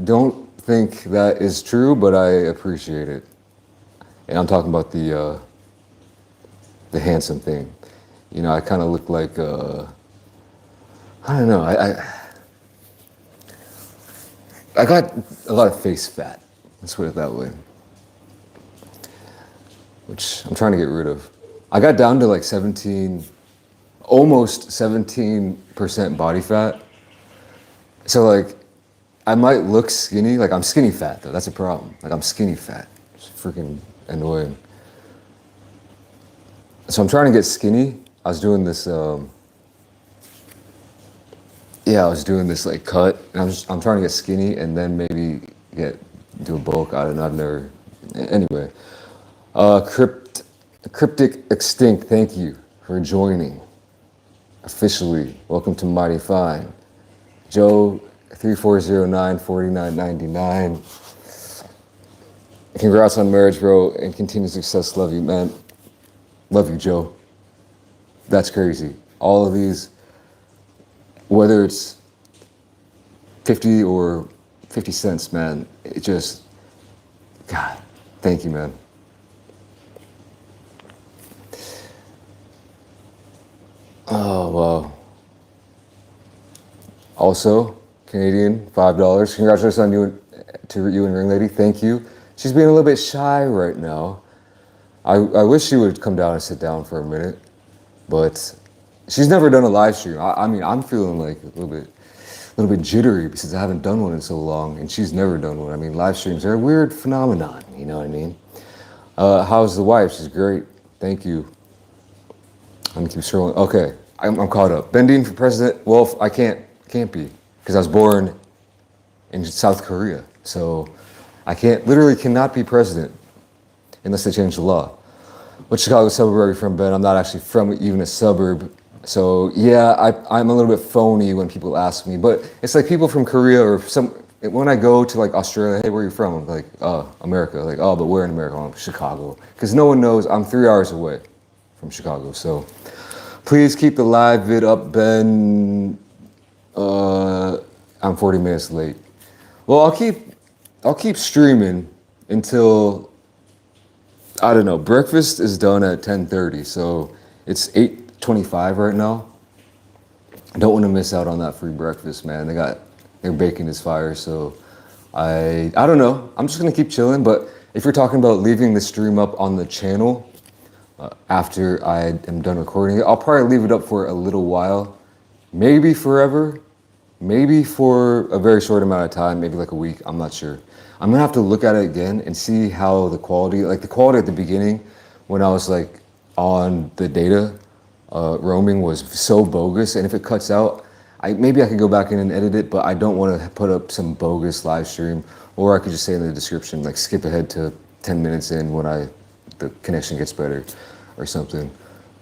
don't think that is true, but I appreciate it. And I'm talking about the handsome thing. You know, I kind of look like, I don't know, I got a lot of face fat. Let's put it that way. Which I'm trying to get rid of. I got down to like almost 17% body fat. So like, I might look skinny, like I'm skinny fat though, that's a problem. Like I'm skinny fat, it's freaking annoying. So I'm trying to get skinny. I was doing this, like cut, and I'm trying to get skinny and then maybe do a bulk. I don't know, I've never, anyway. Cryptic Extinct, thank you for joining. Officially, welcome to Mighty Fine. Joe, 3409-4999. Congrats on marriage, bro, and continued success. Love you, man. Love you, Joe. That's crazy. All of these, whether it's 50 or 50 cents, man, it just, God, thank you, man. Oh, wow. Also, Canadian, $5. Congratulations on you and Ring Lady. Thank you. She's being a little bit shy right now. I wish she would come down and sit down for a minute, but she's never done a live stream. I mean, I'm feeling like a little bit jittery because I haven't done one in so long, and she's never done one. I mean, live streams are a weird phenomenon, you know what I mean? How's the wife? She's great. Thank you. Let me keep scrolling. Okay, I'm caught up. BenDeen for president? Well, I can't be, because I was born in South Korea. So I literally cannot be president unless they change the law. What Chicago suburb are you from, Ben? I'm not actually from even a suburb. So yeah, I'm a little bit phony when people ask me, but it's like people from Korea or when I go to like Australia, hey, where are you from? I'm like, America. Like, oh, but where in America? I'm Chicago. Because no one knows I'm 3 hours away from Chicago. So please keep the live vid up, Ben. I'm 40 minutes late. Well, I'll keep streaming until, I don't know, breakfast is done at 10:30, so it's 8:25 right now. I don't want to miss out on that free breakfast, man. Their bacon is fire, so I don't know. I'm just gonna keep chilling, but if you're talking about leaving the stream up on the channel after I am done recording it, I'll probably leave it up for a little while. maybe forever, maybe for a very short amount of time, maybe like a week. I'm not sure. I'm gonna have to look at it again and see how the quality, like the quality at the beginning, when I was like on the data roaming was so bogus. And if it cuts out, maybe I could go back in and edit it, but I don't want to put up some bogus live stream. Or I could just say in the description, like skip ahead to 10 minutes in when the connection gets better or something.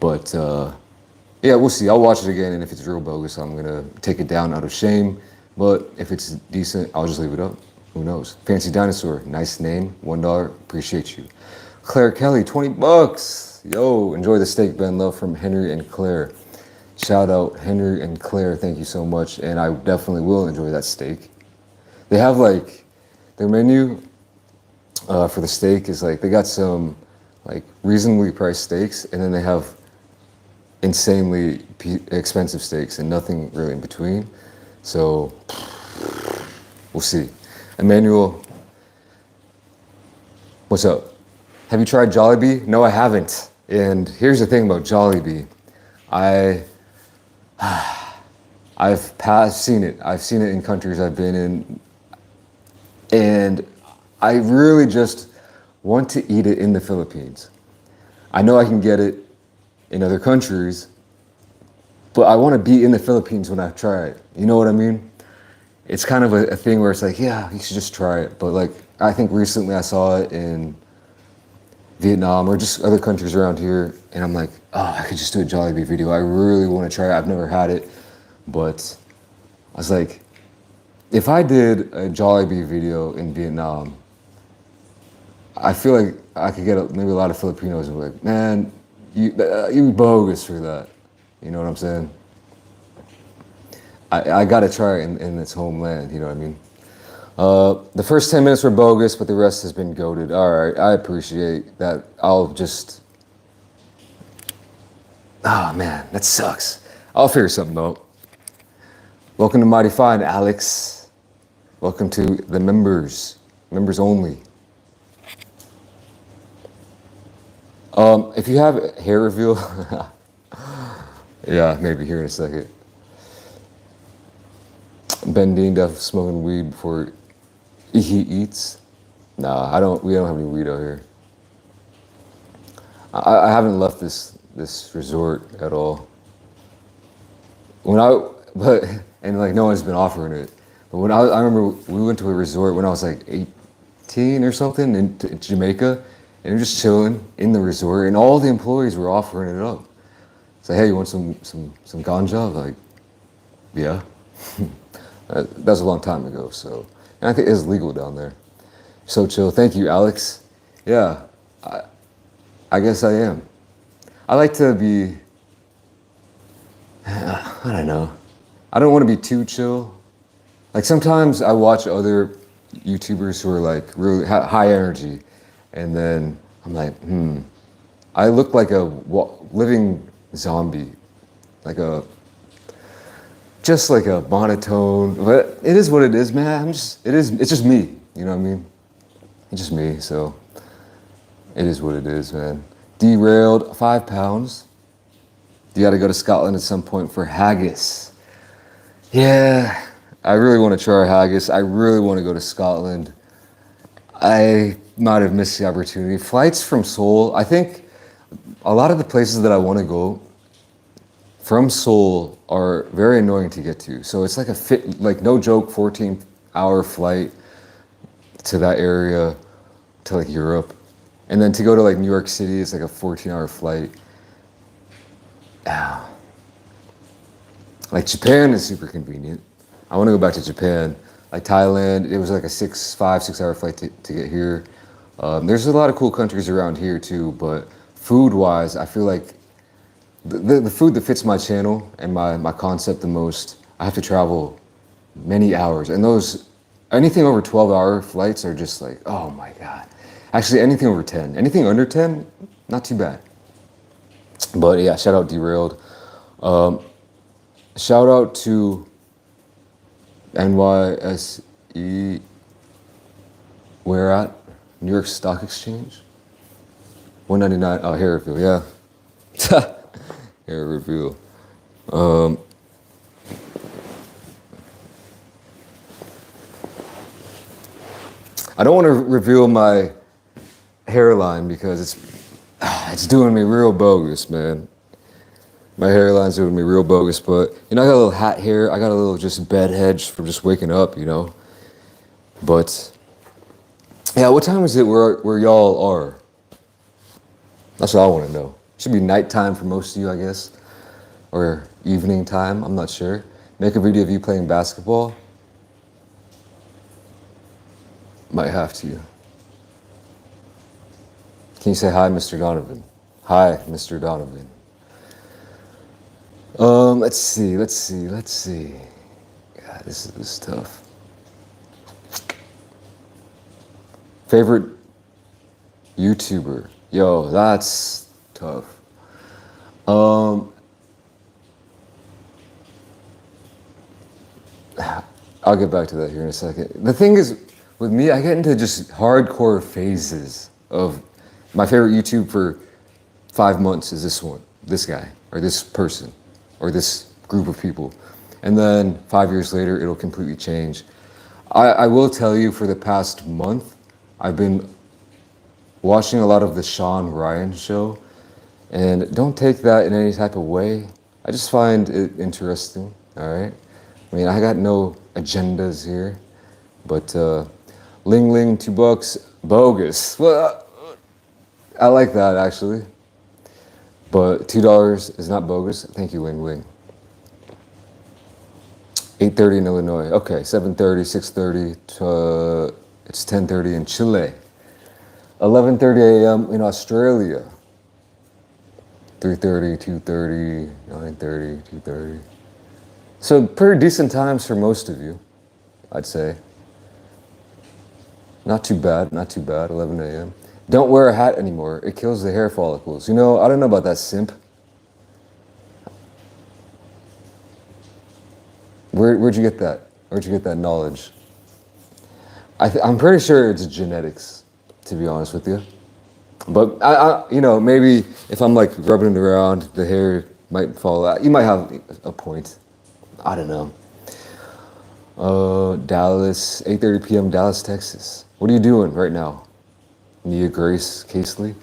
But yeah, we'll see. I'll watch it again, and if it's real bogus, I'm gonna take it down out of shame. But if it's decent, I'll just leave it up. Who knows? Fancy Dinosaur, nice name, $1. Appreciate you. Claire Kelly, $20. Yo, enjoy the steak, Ben. Love from Henry and Claire. Shout out Henry and Claire. Thank you so much, and I definitely will enjoy that steak. They have like their menu for the steak is like they got some like reasonably priced steaks, and then they have insanely expensive steaks and nothing really in between. So we'll see. Emmanuel, what's up? Have you tried Jollibee? No, I haven't. And here's the thing about Jollibee. I've seen it. I've seen it in countries I've been in. And I really just want to eat it in the Philippines. I know I can get it in other countries, but I want to be in the Philippines when I try it. You know what I mean? It's kind of a thing where it's like, yeah, you should just try it. But like, I think recently I saw it in Vietnam or just other countries around here, and I'm like, oh, I could just do a Jollibee video. I really want to try it. I've never had it, but I was like, if I did a Jollibee video in Vietnam, I feel like I could get maybe a lot of Filipinos who are like, man, you bogus for that. You know what I'm saying? I gotta try it in its homeland, you know what I mean? The first 10 minutes were bogus, but the rest has been goated. All right, I appreciate that. I'll just, oh man, that sucks. I'll figure something out. Welcome to Mighty Fine, Alex. Welcome to the members only. If you have hair reveal, yeah, maybe here in a second. BenDeen definitely smoking weed before he eats. Nah, we don't have any weed out here. I haven't left this resort at all. And like no one's been offering it. But I remember we went to a resort when I was like 18 or something in Jamaica, and we were just chilling in the resort, and all the employees were offering it up. It's like, hey, you want some ganja? Like, yeah. That was a long time ago, so. And I think it's legal down there. So chill. Thank you, Alex. Yeah, I guess I am. I like to be, I don't know. I don't want to be too chill. Like sometimes I watch other YouTubers who are like really high energy, and then I'm like, I look like a living zombie, just like a monotone, but it is what it is, man. It's just me, you know what I mean? It's just me, so it is what it is, man. Derailed, 5 pounds. You gotta go to Scotland at some point for haggis. Yeah, I really wanna try haggis. I really wanna go to Scotland. I might have missed the opportunity. Flights from Seoul, I think a lot of the places that I wanna go from Seoul are very annoying to get to. So it's like no joke, 14-hour flight to that area, to like Europe. And then to go to like New York City, it's like a 14-hour flight. Like Japan is super convenient. I want to go back to Japan. Like Thailand, it was like a 5-6 hour flight to get here. There's a lot of cool countries around here too, but food-wise, I feel like the food that fits my channel and my concept the most, I have to travel many hours. And anything over 12-hour flights are just like, oh my God. Actually, anything over 10. Anything under 10, not too bad. But yeah, shout out Derailed. Shout out to NYSE, where at? New York Stock Exchange? 199, oh, hair reveal, yeah. Hair reveal. I don't want to reveal my hairline because it's doing me real bogus, man. My hairline's doing me real bogus, but you know, I got a little hat hair. I got a little just bed hedge from just waking up, you know. But yeah, what time is it where y'all are? That's what I want to know. Should be nighttime for most of you, I guess, or evening time. I'm not sure. Make a video of you playing basketball. Might have to. Can you say hi, Mr. Donovan? Hi, Mr. Donovan. Let's see. God, this is tough. Favorite YouTuber? Yo, that's tough. I'll get back to that here in a second. The thing is, with me, I get into just hardcore phases of my favorite YouTube for 5 months is this guy, or this person, or this group of people. And then 5 years later, it'll completely change. I will tell you, for the past month, I've been watching a lot of the Sean Ryan show, and don't take that in any type of way. I just find it interesting, all right? I mean, I got no agendas here, but Ling Ling, $2, bogus. Well, I like that, actually. But $2 is not bogus. Thank you, Ling Ling. 8:30 in Illinois. Okay, 7:30, 6:30, it's 10:30 in Chile. 11:30 a.m. in Australia. 3:30, 2:30, 9:30, 2:30. So pretty decent times for most of you, I'd say. Not too bad, 11 a.m. Don't wear a hat anymore. It kills the hair follicles. You know, I don't know about that, simp. Where'd you get that? Where'd you get that knowledge? I'm pretty sure it's genetics, to be honest with you. But you know, maybe if I'm like rubbing it around, the hair might fall out. You might have a point. I don't know. Dallas, 8:30 p.m. Dallas, Texas. What are you doing right now? Nia Grace Casely?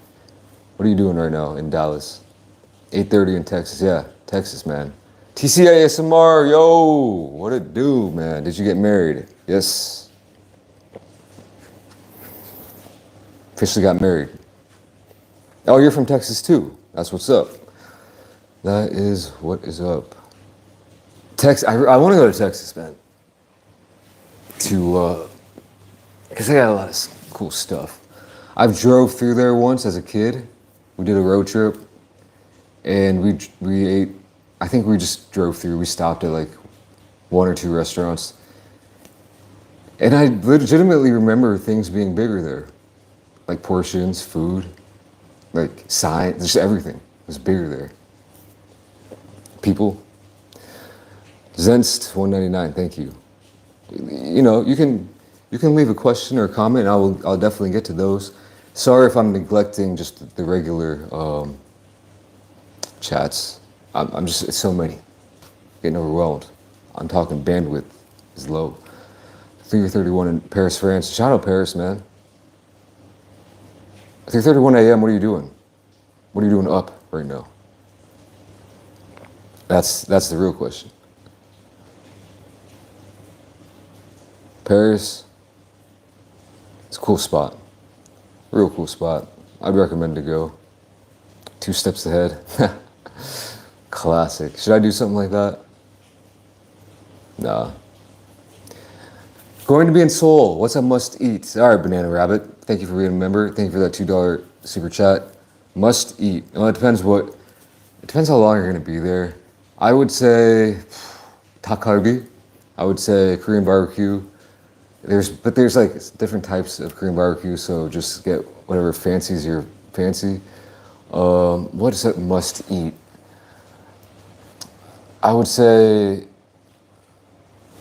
What are you doing right now in Dallas? 8:30 in Texas. Yeah, Texas, man. TCASMR, yo, what it do, man? Did you get married? Yes. Officially got married. Oh, you're from Texas too. That's what's up. That is what is up. I want to go to Texas, man. Because they got a lot of cool stuff. I've drove through there once as a kid. We did a road trip, and we ate. I think we just drove through. We stopped at like 1 or 2 restaurants, and I legitimately remember things being bigger there, like portions, food, like signs, just everything was bigger there. People. Zenst 199, thank you. You know, you can leave a question or a comment, and I'll definitely get to those. Sorry if I'm neglecting just the regular chats. I'm just, it's so many. Getting overwhelmed. I'm talking bandwidth is low. 3:31 in Paris, France. Shout out Paris, man. 3:31 a.m. What are you doing? What are you doing up right now? That's the real question. Paris, it's a cool spot. Real cool spot. I'd recommend to go. 2 steps ahead. Classic. Should I do something like that? Nah. Going to be in Seoul. What's a must eat? All right, Banana Rabbit. Thank you for being a member. Thank you for that $2 super chat. Must eat. Well, it depends how long you're going to be there. I would say 닭갈비. I would say Korean barbecue. There's like different types of Korean barbecue, so just get whatever fancies your fancy. What is a must eat? I would say,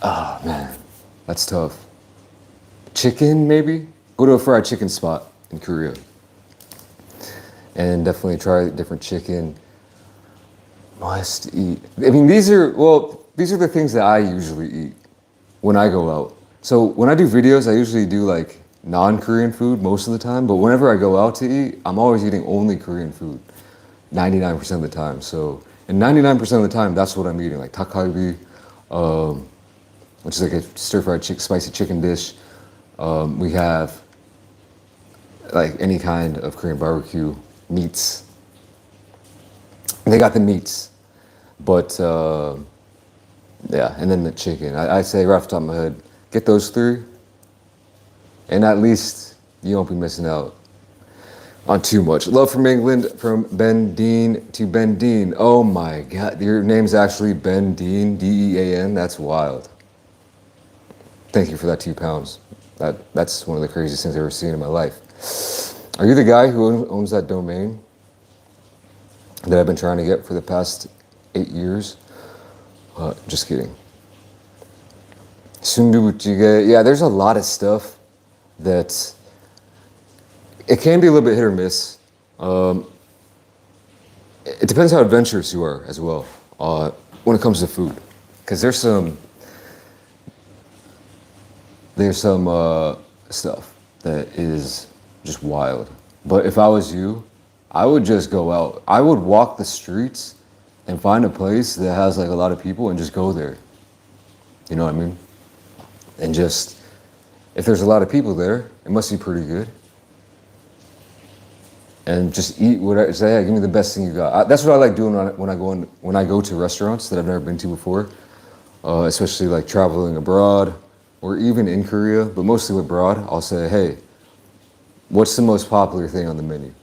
oh man, that's tough. Chicken, maybe? Go to a fried chicken spot in Korea. And definitely try different chicken. Must eat. I mean, these are the things that I usually eat when I go out. So when I do videos, I usually do like non-Korean food most of the time, but whenever I go out to eat, I'm always eating only Korean food, 99% of the time. So, and 99% of the time, that's what I'm eating, like takgalbi, which is like a stir-fried spicy chicken dish. We have like any kind of Korean barbecue meats. They got the meats, but yeah, and then the chicken. I say right off the top of my head, get those three, and at least you won't be missing out on too much. Love from England, from BenDeen to BenDeen. Oh my God, your name's actually BenDeen, D-E-A-N. That's wild. Thank you for that 2 pounds. That's one of the craziest things I've ever seen in my life. Are you the guy who owns that domain that I've been trying to get for the past 8 years? Just kidding. Sundubujigae. Yeah, there's a lot of stuff that it can be a little bit hit or miss. It depends how adventurous you are as well when it comes to food, because there's some stuff that is just wild. But if I was you, I would just go out. I would walk the streets and find a place that has like a lot of people and just go there. You know what I mean? And just, if there's a lot of people there, it must be pretty good. And just eat whatever. Say, hey, give me the best thing you got. That's what I like doing when I go to restaurants that I've never been to before, especially like traveling abroad or even in Korea, but mostly abroad. I'll say, hey, what's the most popular thing on the menu?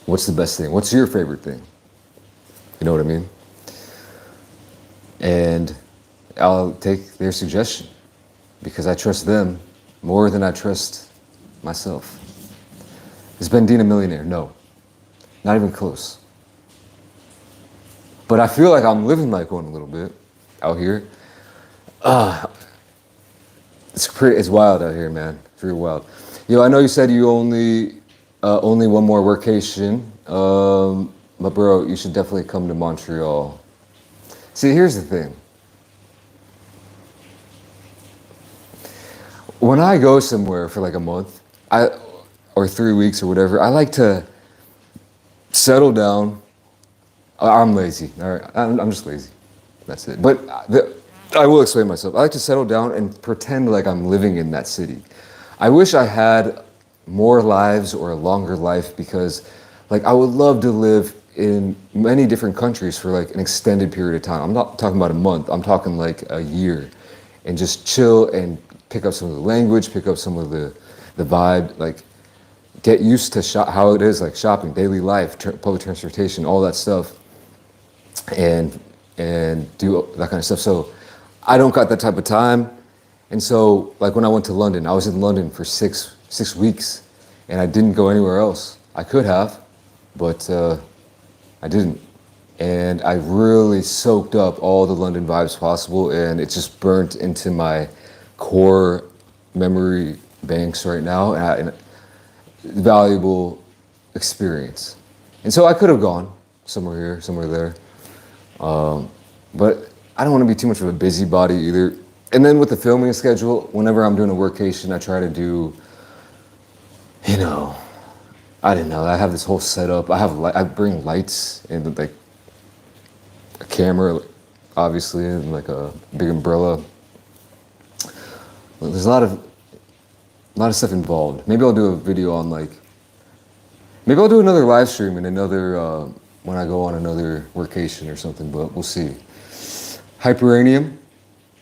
What's the best thing? What's your favorite thing? You know what I mean? And I'll take their suggestion because I trust them more than I trust myself. Is BenDeen a millionaire? No, not even close. But I feel like I'm living like one a little bit out here. It's wild out here, man. It's real wild. Yo, I know you said you only one more workation, but bro, you should definitely come to Montreal. See, here's the thing. When I go somewhere for like a month, or 3 weeks or whatever, I like to settle down. I'm lazy. All right, I'm just lazy. That's it. But I will explain myself. I like to settle down and pretend like I'm living in that city. I wish I had more lives or a longer life because, like, I would love to live in many different countries for like an extended period of time. I'm not talking about a month. I'm talking like a year, and just chill and pick up some of the language, pick up some of the vibe, like get used to how it is, like shopping, daily life, public transportation, all that stuff, and do that kind of stuff. So I don't got that type of time. And so like when I went to London, I was in London for six weeks and I didn't go anywhere else. I could have, but I didn't. And I really soaked up all the London vibes possible, and it just burnt into my core memory banks right now, and valuable experience. And so I could have gone somewhere here, somewhere there. But I don't want to be too much of a busybody either. And then with the filming schedule, whenever I'm doing a workation, I try to do, you know, I don't know. I have this whole setup. I bring lights and like a camera, obviously, and like a big umbrella. There's a lot of stuff involved. Maybe I'll do a video on maybe I'll do another live stream and another when I go on another workation or something. But we'll see. Hyperanium,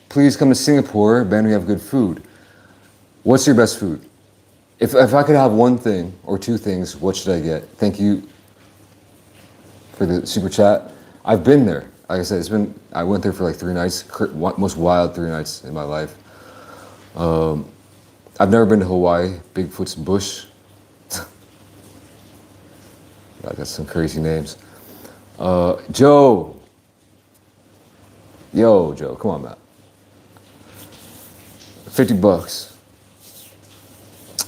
please come to Singapore. Ben, we have good food. What's your best food? If I could have one thing or two things, what should I get? Thank you for the super chat. I've been there. Like I said, I went there for like 3 nights, most wild 3 nights in my life. I've never been to Hawaii, Bigfoot's Bush. I got some crazy names. Joe. Yo, Joe, come on, man. $50.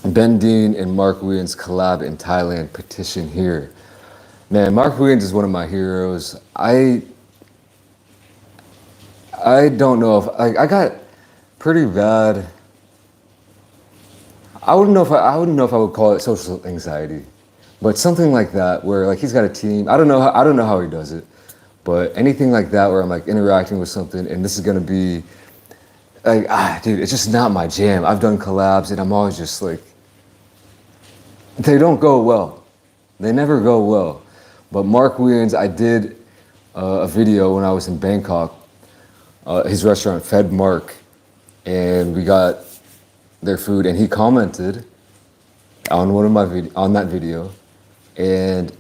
BenDeen and Mark Williams collab in Thailand, petition here. Man, Mark Williams is one of my heroes. I don't know if I got pretty bad I wouldn't know if I would call it social anxiety, but something like that where like he's got a team. I don't know how he does it, but anything like that where I'm like interacting with something and this is gonna be like dude, it's just not my jam. I've done collabs and I'm always just like they don't go well. They never go well. But Mark Whelan's, I did a video when I was in Bangkok. His restaurant fed Mark, and we got their food, and he commented on one of my on that video, and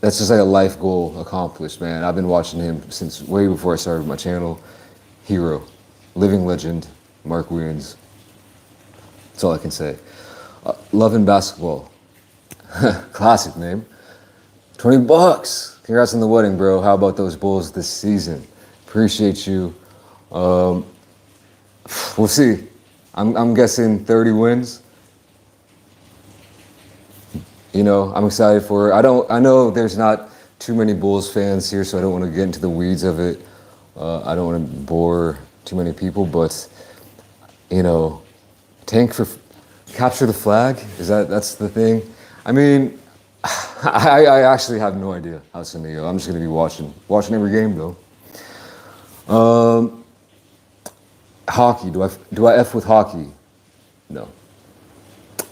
that's just like a life goal accomplished, man. I've been watching him since way before I started my channel. Hero, living legend, Mark Whelan's. That's all I can say. Loving basketball, classic name. $20. Congrats on the wedding, bro. How about those Bulls this season? Appreciate you. We'll see. I'm guessing 30 wins. You know, I'm excited for it. I know there's not too many Bulls fans here, so I don't want to get into the weeds of it. I don't want to bore too many people, but you know, capture the flag. That's the thing? I mean, I actually have no idea how it's gonna go. I'm just gonna be watching every game though. Hockey. Do I F with hockey? No.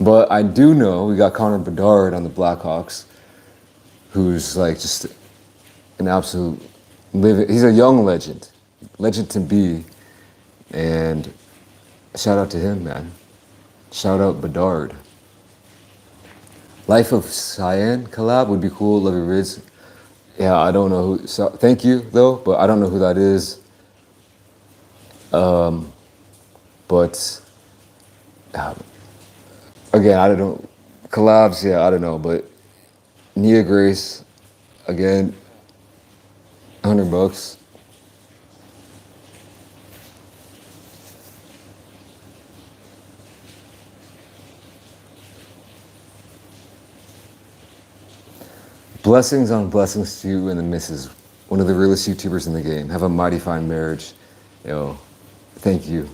But I do know we got Connor Bedard on the Blackhawks, who's like just an absolute he's a young legend to be, and shout out to him, man. Shout out Bedard. Life of Cyan collab would be cool. Love your vids. Yeah, I don't know who. So, thank you though, but I don't know who that is. But again, I don't know. Collabs, yeah, I don't know. But Nia Grace, again, $100. Blessings on blessings to you and the missus. One of the realest YouTubers in the game. Have a mighty fine marriage. Yo, thank you.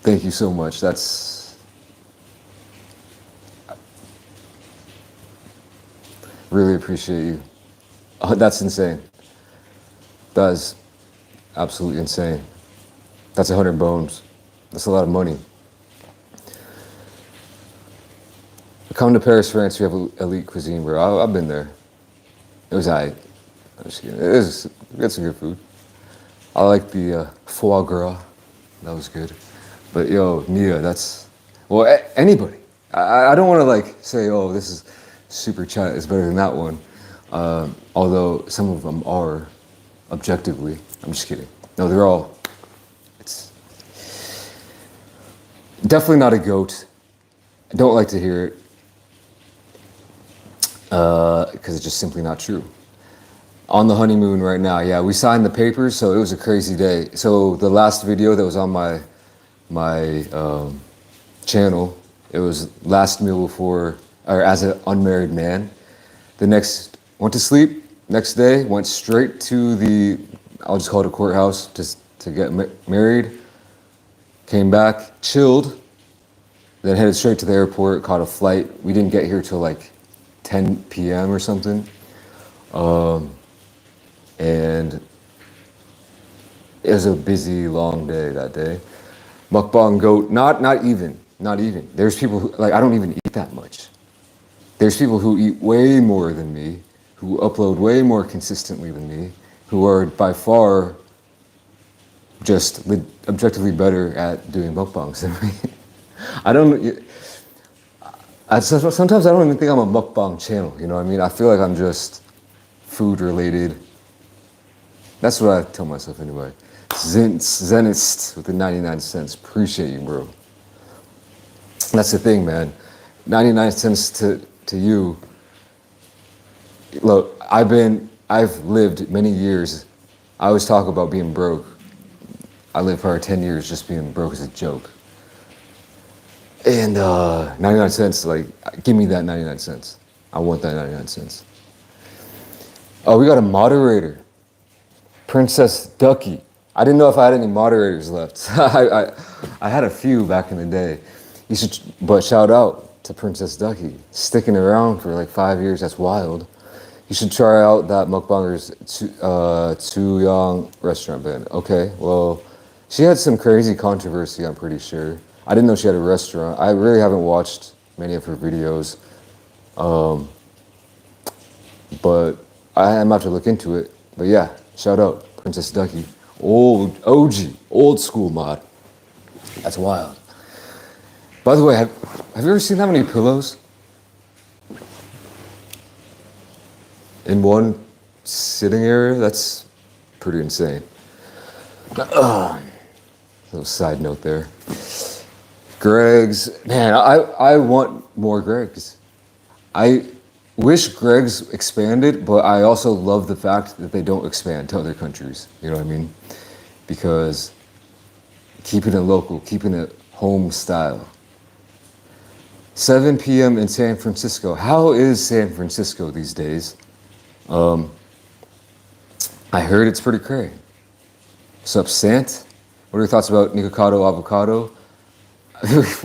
Thank you so much. That's really appreciate you. Oh, that's insane. That is absolutely insane. That's 100 bones. That's a lot of money. Come to Paris, France. We have elite cuisine, bro. I've been there. It was aight. I'm just kidding. We had some good food. I like the foie gras. That was good. But yo, Nia, that's anybody. I don't want to like say, oh, this is super chat is better than that one. Although some of them are objectively. I'm just kidding. No, they're all. It's definitely not a goat. I don't like to hear it. Because it's just simply not true. On the honeymoon right now, yeah, we signed the papers, so it was a crazy day. So the last video that was on my channel, it was last meal before, or as an unmarried man. Went to sleep, next day, went straight to I'll just call it a courthouse to get married. Came back, chilled, then headed straight to the airport, caught a flight. We didn't get here till like 10 p.m. or something. And it was a busy, long day that day. Mukbang goat, not even. There's people who, like, I don't even eat that much. There's people who eat way more than me, who upload way more consistently than me, who are by far just objectively better at doing mukbangs than me. Sometimes I don't even think I'm a mukbang channel, you know what I mean? I feel like I'm just food related. That's what I tell myself anyway. Zenist with the 99 cents. Appreciate you, bro. That's the thing, man. 99 cents to you. Look, I've lived many years. I always talk about being broke. I lived for 10 years just being broke as a joke. And 99 cents, like, give me that 99 cents. I want that 99 cents. Oh, we got a moderator. Princess Ducky. I didn't know if I had any moderators left. I had a few back in the day. You should, but shout out to Princess Ducky, sticking around for like 5 years. That's wild. You should try out that mukbanger's too young restaurant band. Okay, well, she had some crazy controversy. I'm pretty sure. I didn't know she had a restaurant. I really haven't watched many of her videos, but I am about to look into it. But yeah, shout out Princess Ducky, old OG, old school mod. That's wild. By the way, have you ever seen that many pillows in one sitting area? That's pretty insane. Little side note there. Greg's, man, I want more Greg's. I wish Greg's expanded, but I also love the fact that they don't expand to other countries. You know what I mean? Because keeping it local, keeping it home style. 7 p.m. in San Francisco. How is San Francisco these days? I heard it's pretty crazy. What's up, Sant? What are your thoughts about Nikocado Avocado?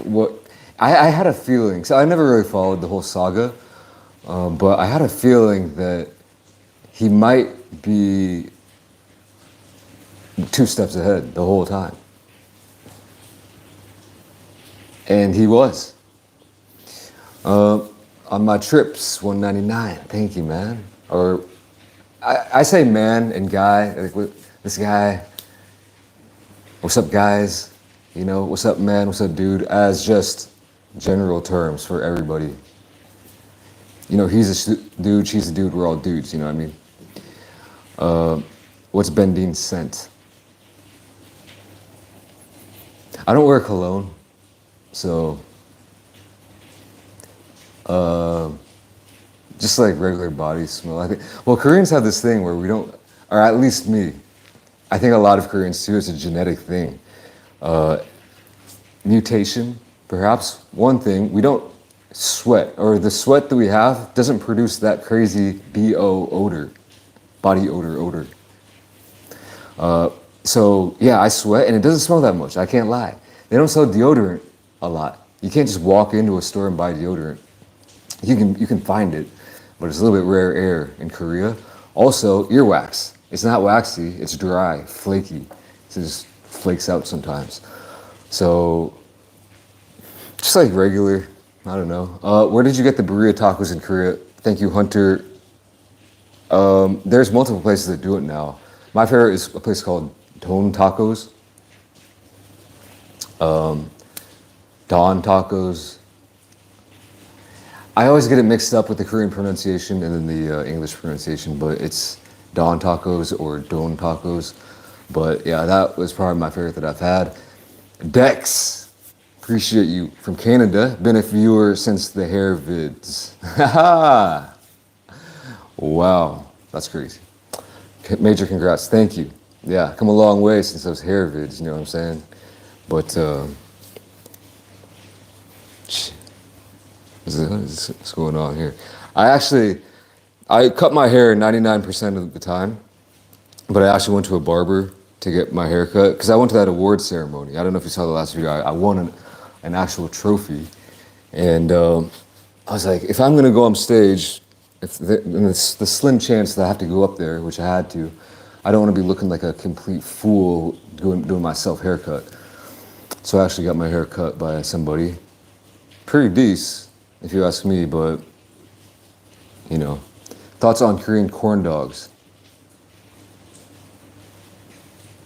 What? I had a feeling, so I never really followed the whole saga, but I had a feeling that he might be 2 steps ahead the whole time. And he was. On my trips, 199. Thank you, man. Or I say man and guy, like this guy. What's up, guys? You know, what's up, man? What's up, dude? As just general terms for everybody. You know, he's a dude, she's a dude, we're all dudes, you know what I mean? What's BenDeen's scent? I don't wear cologne, so just like regular body smell. I think. Well, Koreans have this thing where we don't, or at least me. I think a lot of Koreans too. It's a genetic thing. Mutation, perhaps. One thing, we don't sweat, or the sweat that we have doesn't produce that crazy BO odor, body odor. So yeah, I sweat and it doesn't smell that much. I can't lie. They don't sell deodorant a lot. You can't just walk into a store and buy deodorant. You can find it, but it's a little bit rare air in Korea. Also, earwax. It's not waxy, it's dry, flaky. It just flakes out sometimes. So, just like regular, I don't know. Where did you get the burrito tacos in Korea? Thank you, Hunter. There's multiple places that do it now. My favorite is a place called Don Tacos. Don Tacos. I always get it mixed up with the Korean pronunciation and then the English pronunciation, but it's Don Tacos or Don Tacos. But yeah, that was probably my favorite that I've had. Dex, appreciate you from Canada. Been a viewer since the hair vids. Wow, that's crazy. Major congrats, thank you. Yeah, come a long way since those hair vids, you know what I'm saying? But, what's going on here? I cut my hair 99% of the time, but I actually went to a barber to get my hair cut because I went to that award ceremony. I don't know if you saw the last video. I won an actual trophy, and I was like, if I'm gonna go on stage, and it's the slim chance that I have to go up there, which I had to, I don't want to be looking like a complete fool doing my self haircut. So I actually got my hair cut by somebody, pretty decent, if you ask me, but you know. Thoughts on Korean corn dogs?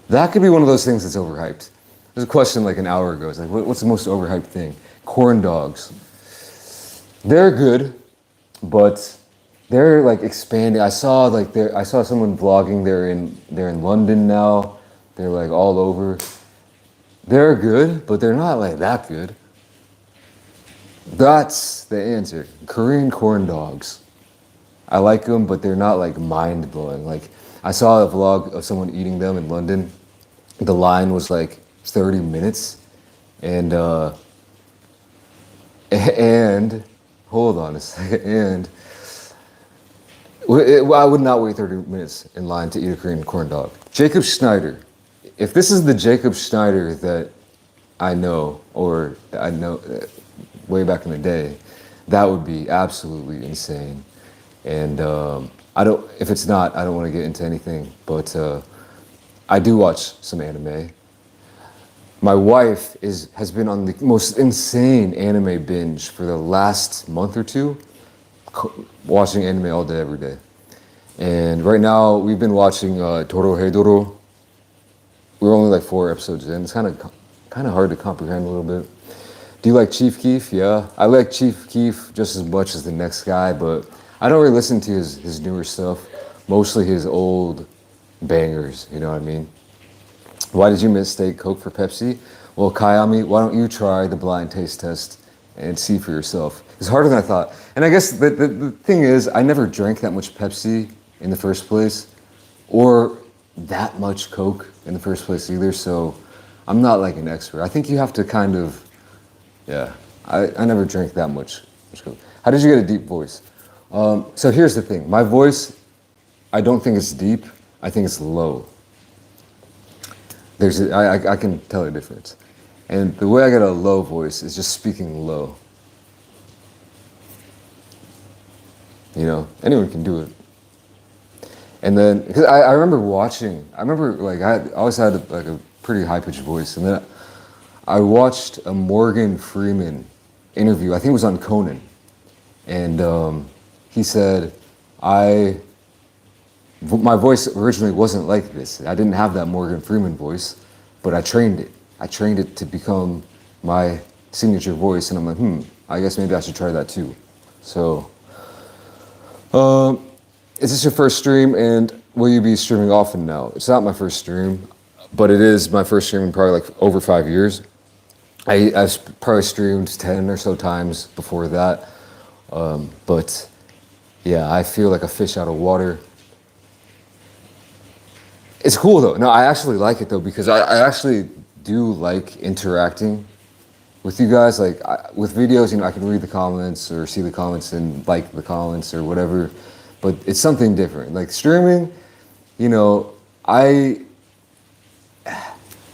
That could be one of those things that's overhyped. There's a question like an hour ago. It's like, what's the most overhyped thing? Corn dogs. They're good, but they're like expanding. I saw someone vlogging. They're in London now. They're like all over. They're good, but they're not like that good. That's the answer. Korean corn dogs. I like them, but they're not like mind-blowing. Like, I saw a vlog of someone eating them in London. The line was like 30 minutes. And hold on a second, and I would not wait 30 minutes in line to eat a Korean corn dog. Jacob Schneider. If this is the Jacob Schneider that I know, or I know way back in the day, that would be absolutely insane. And I don't, if it's not, I don't want to get into anything, but I do watch some anime. My wife has been on the most insane anime binge for the last month or two, watching anime all day, every day. And right now, we've been watching Torohedoro. We're only like 4 episodes in. It's kind of hard to comprehend a little bit. Do you like Chief Keef? Yeah, I like Chief Keef just as much as the next guy, but I don't really listen to his newer stuff. Mostly his old bangers. You know what I mean? Why did you mistake Coke for Pepsi? Well, Kayami, why don't you try the blind taste test and see for yourself? It's harder than I thought. And I guess the thing is, I never drank that much Pepsi in the first place, or that much Coke in the first place either, so I'm not like an expert. I think you have to kind of, yeah, I never drank that much Coke. How did you get a deep voice? So here's the thing. My voice, I don't think it's deep. I think it's low. I can tell the difference. And the way I get a low voice is just speaking low. You know, anyone can do it. And then, because I remember like, I always had like a pretty high-pitched voice. And then I watched a Morgan Freeman interview, I think it was on Conan. And he said, my voice originally wasn't like this. I didn't have that Morgan Freeman voice, but I trained it. I trained it to become my signature voice, and I'm like, I guess maybe I should try that too. So, is this your first stream, and will you be streaming often now? It's not my first stream, but it is my first stream in probably like over 5 years. I've probably streamed 10 or so times before that, but yeah, I feel like a fish out of water. It's cool though. No, I actually like it though, because I actually do like interacting with you guys. Like with videos, you know, I can read the comments or see the comments and like the comments or whatever, but it's something different. Like streaming, you know, I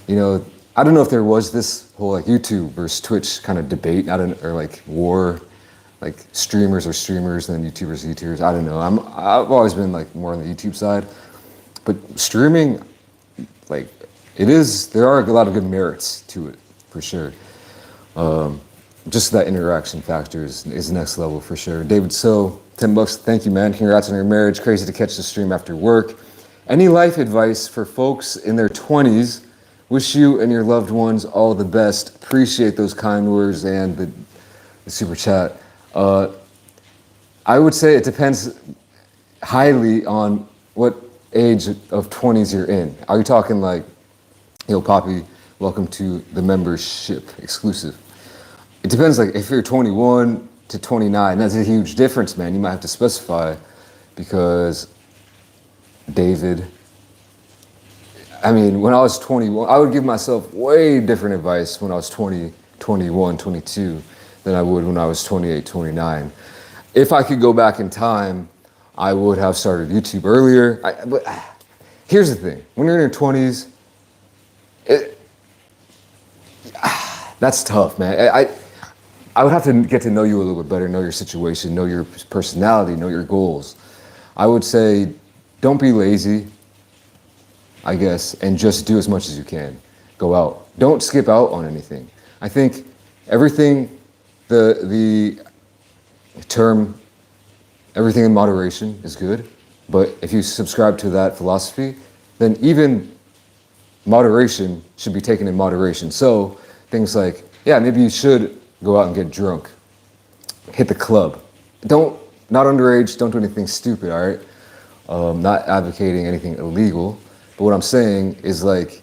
don't know if there was this whole like YouTube versus Twitch kind of debate, or like war, like streamers are streamers and then YouTubers are YouTubers. I don't know. I've always been like more on the YouTube side. But streaming, like, there are a lot of good merits to it, for sure. Just that interaction factor is next level, for sure. David So, $10, thank you, man. Congrats on your marriage. Crazy to catch the stream after work. Any life advice for folks in their 20s? Wish you and your loved ones all the best. Appreciate those kind words and the super chat. I would say it depends highly on what age of 20s you're in. Are you talking like, yo, Poppy, welcome to the membership exclusive? It depends, like if you're 21 to 29, that's a huge difference, man. You might have to specify, because David, I mean, when I was 21, I would give myself way different advice when I was 20, 21, 22 than I would when I was 28, 29. If I could go back in time, I would have started YouTube earlier. But here's the thing. When you're in your 20s, that's tough, man. I would have to get to know you a little bit better, know your situation, know your personality, know your goals. I would say don't be lazy, I guess, and just do as much as you can. Go out. Don't skip out on anything. I think everything, the term everything in moderation is good, but if you subscribe to that philosophy, then even moderation should be taken in moderation. So things like, yeah, maybe you should go out and get drunk, hit the club. Not underage, don't do anything stupid, all right? Not advocating anything illegal, but what I'm saying is like,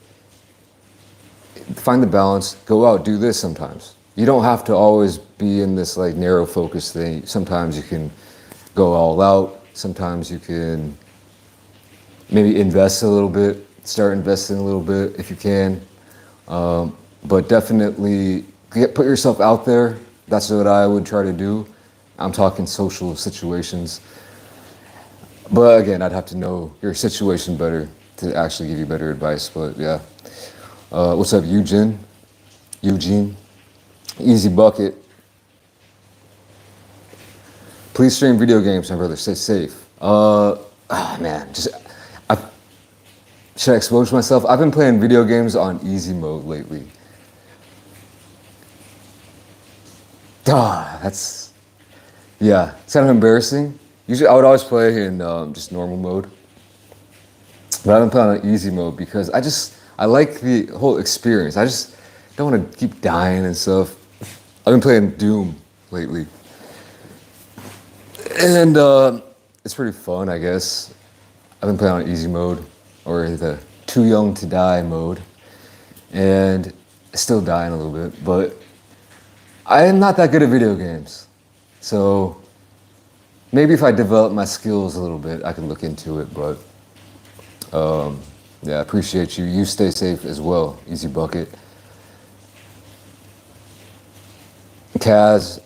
find the balance, go out, do this sometimes. You don't have to always be in this like narrow focus thing. Sometimes you can go all out. Sometimes you can maybe invest a little bit, start investing a little bit if you can. But definitely put yourself out there. That's what I would try to do. I'm talking social situations. But again, I'd have to know your situation better to actually give you better advice. But yeah. What's up, Eugen? Eugene, Easy Bucket. Please stream video games, my brother. Stay safe. Man, I, should I expose myself? I've been playing video games on easy mode lately. That's, yeah, it's kind of embarrassing. Usually I would always play in just normal mode. But I've been playing on easy mode because I like the whole experience. I just don't want to keep dying and stuff. I've been playing Doom lately. And it's pretty fun, I guess. I've been playing on easy mode, or the too young to die mode. And still dying a little bit, but I am not that good at video games. So maybe if I develop my skills a little bit, I can look into it, but yeah, I appreciate you. You stay safe as well, Easy Bucket. Kaz,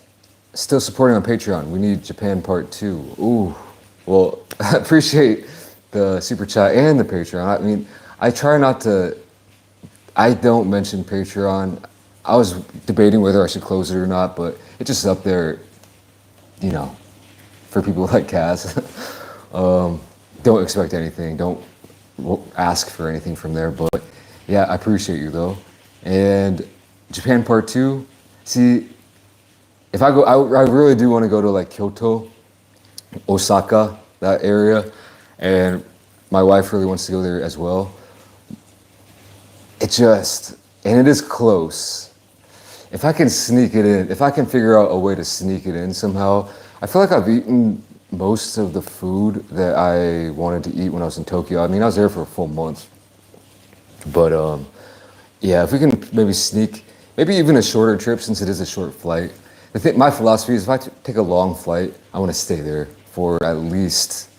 still supporting on Patreon. We need Japan Part 2. Ooh, well, I appreciate the super chat and the Patreon. I mean, I don't mention Patreon. I was debating whether I should close it or not, but it's just up there, you know, for people like Kaz. Don't expect anything. Don't ask for anything from there. But yeah, I appreciate you though. And Japan Part 2, see, if I go, I really do want to go to like Kyoto, Osaka, that area. And my wife really wants to go there as well. And it is close. If I can sneak it in, if I can figure out a way to sneak it in somehow, I feel like I've eaten most of the food that I wanted to eat when I was in Tokyo. I mean, I was there for a full month. But yeah, if we can maybe sneak, maybe even a shorter trip since it is a short flight. My philosophy is if I take a long flight, I want to stay there for at least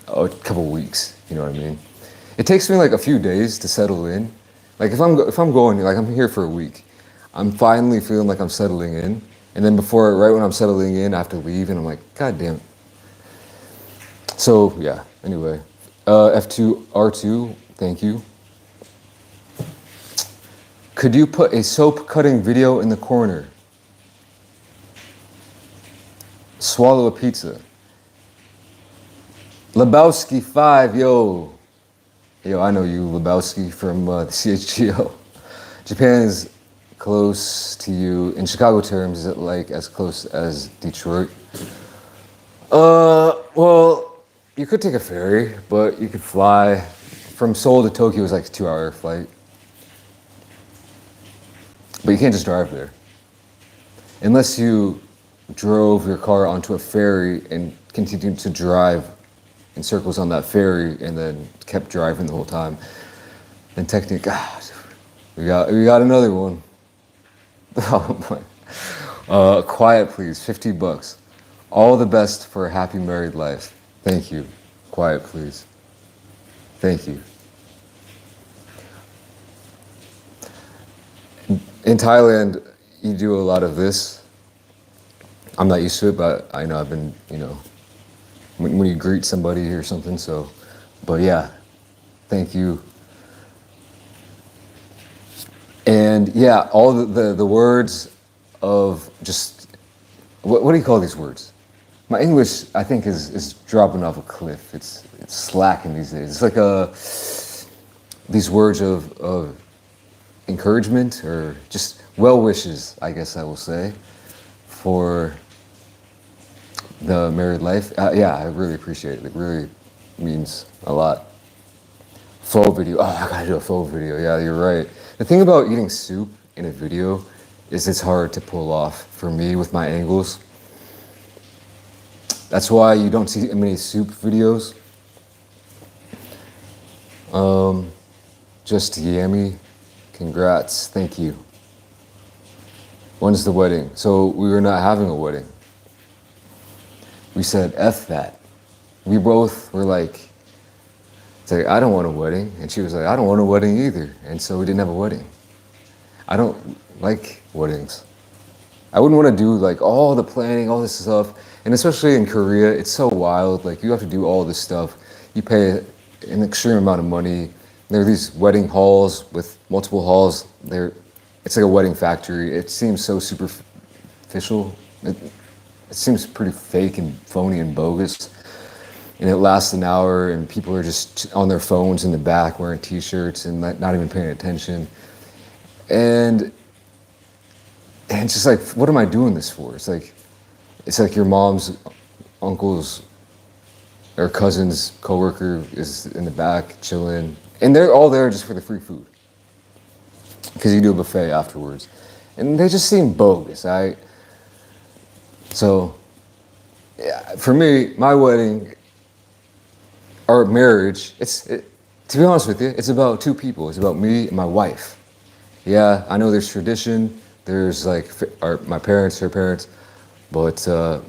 a couple weeks, you know what I mean? It takes me like a few days to settle in. Like if I'm going, like I'm here for a week, I'm finally feeling like I'm settling in. And then right when I'm settling in, I have to leave and I'm like, God damn it. So yeah, anyway, F2, R2, thank you. Could you put a soap cutting video in the corner? Swallow a pizza. Lebowski 5, yo, I know you, Lebowski from the CHGO. Japan is close to you. In Chicago terms, is it like as close as Detroit? Well, you could take a ferry, but you could fly. From Seoul to Tokyo is like a 2-hour flight. But you can't just drive there. Unless you drove your car onto a ferry and continued to drive in circles on that ferry and then kept driving the whole time. Then technically, God, we got another one. Oh my. Quiet please, $50. All the best for a happy married life. Thank you. Quiet please. Thank you. In Thailand, you do a lot of this. I'm not used to it, but I know I've been, when you greet somebody or something, so, but yeah, thank you. And yeah, all the words of just, what do you call these words? My English, I think, is dropping off a cliff. It's slacking these days. It's like these words of encouragement or just well wishes, I guess I will say, for the married life. Yeah, I really appreciate it. It really means a lot. Pho video. Oh, I gotta do a pho video. Yeah, you're right. The thing about eating soup in a video is it's hard to pull off for me with my angles. That's why you don't see many soup videos. Just Yammy, congrats, thank you. When's the wedding? So we were not having a wedding. We said, F that. We both were like, I don't want a wedding. And she was like, I don't want a wedding either. And so we didn't have a wedding. I don't like weddings. I wouldn't want to do like all the planning, all this stuff. And especially in Korea, it's so wild. Like you have to do all this stuff. You pay an extreme amount of money. There are these wedding halls with multiple halls. They're it's like a wedding factory. It seems so superficial. It seems pretty fake and phony and bogus. And it lasts an hour, and people are just on their phones in the back wearing t-shirts and not even paying attention. And it's just like, what am I doing this for? It's like your mom's uncle's or cousin's coworker is in the back chilling, and they're all there just for the free food because you do a buffet afterwards, and they just seem bogus. So yeah, for me, my wedding or marriage, to be honest with you, it's about two people. It's about me and my wife. Yeah, I know there's tradition. There's like my parents, her parents, but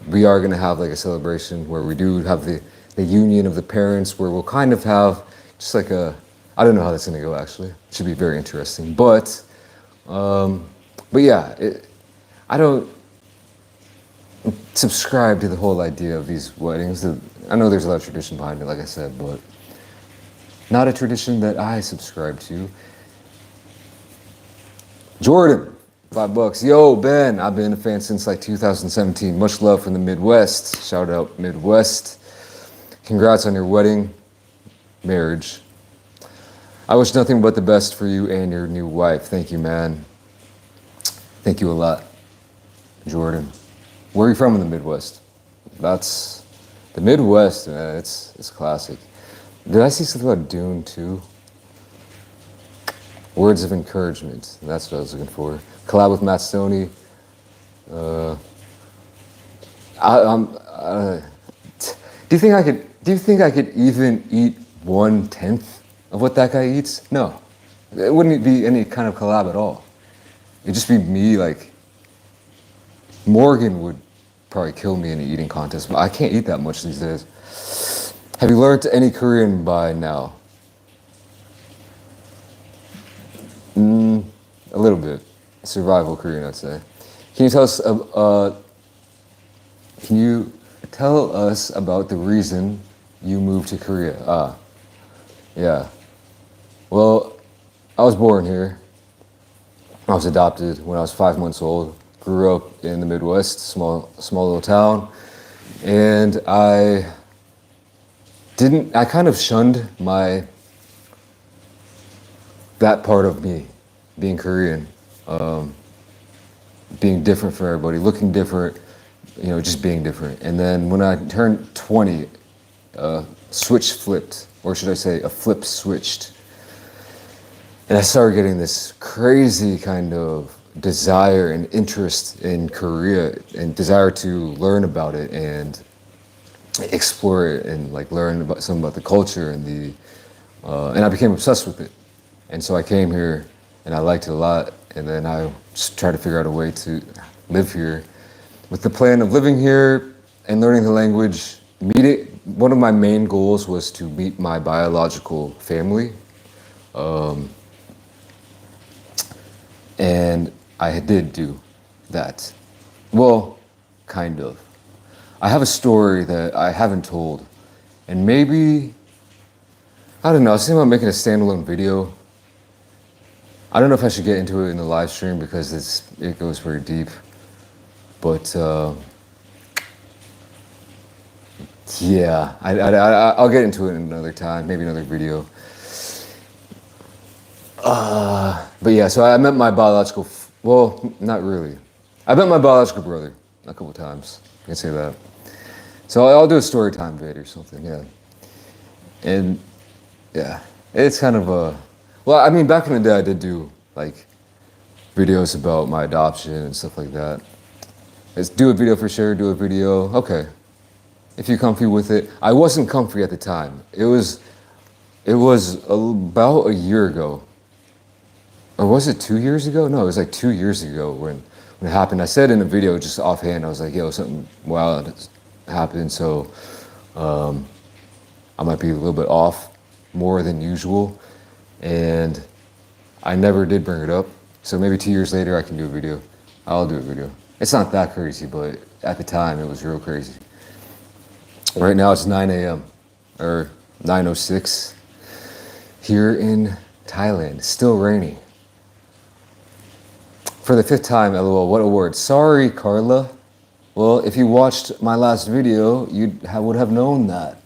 we are gonna have like a celebration where we do have the union of the parents, where we'll kind of have just like I don't know how that's gonna go actually. It should be very interesting. But yeah, I don't subscribe to the whole idea of these weddings. I know there's a lot of tradition behind it, like I said, but not a tradition that I subscribe to. Jordan, $5. Yo, Ben, I've been a fan since like 2017. Much love from the Midwest. Shout out Midwest. Congrats on your wedding, marriage. I wish nothing but the best for you and your new wife. Thank you, man. Thank you a lot, Jordan. Where are you from in the Midwest? That's the Midwest, man. It's classic. Did I see something about Dune too? Words of encouragement. That's what I was looking for. Collab with Matt Stoney. Do you think I could even eat 1/10 of what that guy eats? No, it wouldn't be any kind of collab at all. It'd just be me. Like Morgan would probably kill me in an eating contest, but I can't eat that much these days. Have you learned any Korean by now? A little bit. Survival Korean, I'd say. Can you tell us about the reason you moved to Korea? Yeah. Well, I was born here. I was adopted when I was 5 months old. Grew up in the Midwest, small little town, and I kind of shunned that part of me, being Korean, being different from everybody, looking different, just being different. And then when I turned 20, switch flipped, or should I say a flip switched. And I started getting this crazy kind of desire and interest in Korea and desire to learn about it and explore it and like learn something about the culture and and I became obsessed with it. And so I came here and I liked it a lot. And then I just tried to figure out a way to live here with the plan of living here and learning the language. One of my main goals was to meet my biological family. And I did do that. Well, kind of. I have a story that I haven't told. And maybe, I don't know, I was thinking about making a standalone video. I don't know if I should get into it in the live stream because it goes very deep. But yeah, I'll get into it another time, maybe another video. But yeah, so I met my biological, well, not really. I met my biological brother a couple times, I can say that. So I'll do a story time vid or something, yeah. And yeah, it's kind of well, I mean, back in the day I did do like videos about my adoption and stuff like that. Let's do a video for sure, do a video, okay. If you're comfy with it. I wasn't comfy at the time. It was about a year ago. Or was it 2 years ago? No, it was like 2 years ago when it happened. I said in a video just offhand, I was like, yo, something wild happened, so I might be a little bit off more than usual. And I never did bring it up. So maybe 2 years later I can do a video. I'll do a video. It's not that crazy, but at the time it was real crazy. Right now it's 9 a.m. or 9:06 here in Thailand. Still raining. For the 5th time, LOL, what award? Sorry, Carla. Well, if you watched my last video, you would have known that.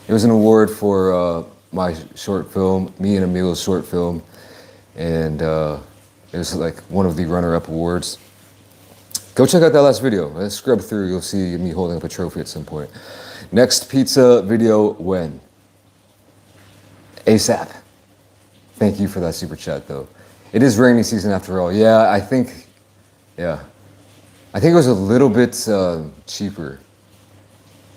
It was an award for my short film, me and Emil's short film, and it was like one of the runner-up awards. Go check out that last video. Let's scrub through, you'll see me holding up a trophy at some point. Next pizza video, when? ASAP. Thank you for that super chat, though. It is rainy season after all. Yeah, I think it was a little bit cheaper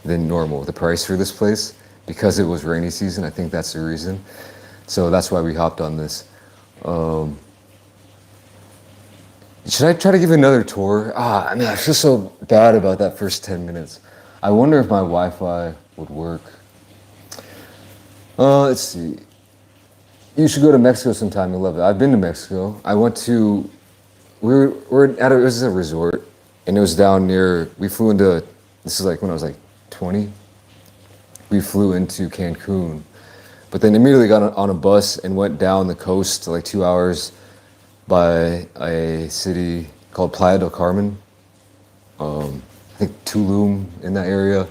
than normal, the price for this place, because it was rainy season. I think that's the reason. So that's why we hopped on this. Should I try to give another tour? I mean, I feel so bad about that first 10 minutes. I wonder if my Wi-Fi would work. Let's see. You should go to Mexico sometime. You'll love it. I've been to Mexico. I went to, it was a resort, and it was down near, we flew into, this is like when I was like 20. We flew into Cancun, but then immediately got on a bus and went down the coast like 2 hours by a city called Playa del Carmen. I think Tulum in that area.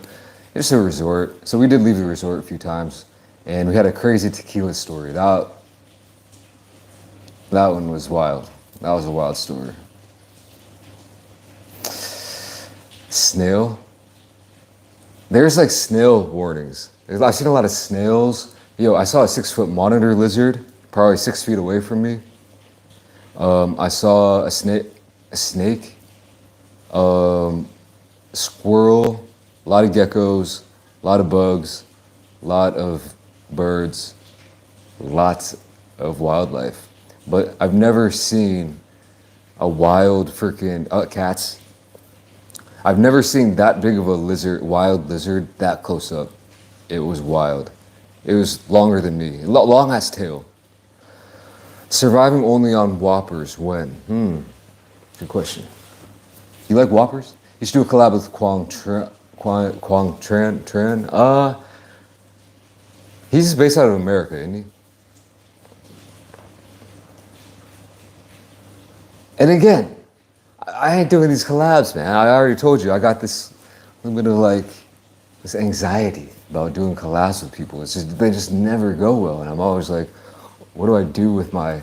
It's a resort. So we did leave the resort a few times. And we had a crazy tequila story. That one was wild. That was a wild story. Snail. There's like snail warnings. I've seen a lot of snails. Yo, I saw a 6-foot monitor lizard, probably 6 feet away from me. I saw a snake, squirrel, a lot of geckos, a lot of bugs, a lot of birds, lots of wildlife. But I've never seen a wild freaking cats. I've never seen that big of a wild lizard that close up. It was wild. It was longer than me, long ass tail. Surviving only on Whoppers, when? Good question. You like Whoppers? You should do a collab with Quang Tran. He's based out of America, isn't he? And again, I ain't doing these collabs, man. I already told you, I got this little bit of like, this anxiety about doing collabs with people. It's just, they just never go well. And I'm always like, what do I do with my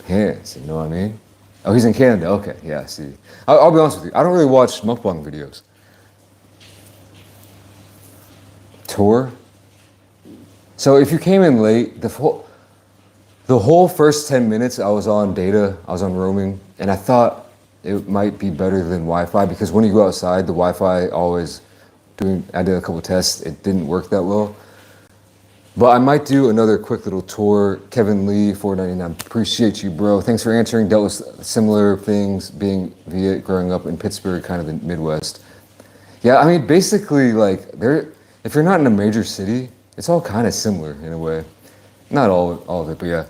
hands? You know what I mean? Oh, he's in Canada. Okay, yeah, see. I'll be honest with you. I don't really watch mukbang videos. Tour. So if you came in late, the whole first 10 minutes I was on data, I was on roaming, and I thought it might be better than Wi-Fi because when you go outside, the Wi-Fi I did a couple tests, it didn't work that well. But I might do another quick little tour. Kevin Lee, $4.99. Appreciate you, bro. Thanks for answering. Dealt with similar things being growing up in Pittsburgh, kind of the Midwest. Yeah, I mean, basically, like, if you're not in a major city, it's all kind of similar in a way. Not all of it, but yeah.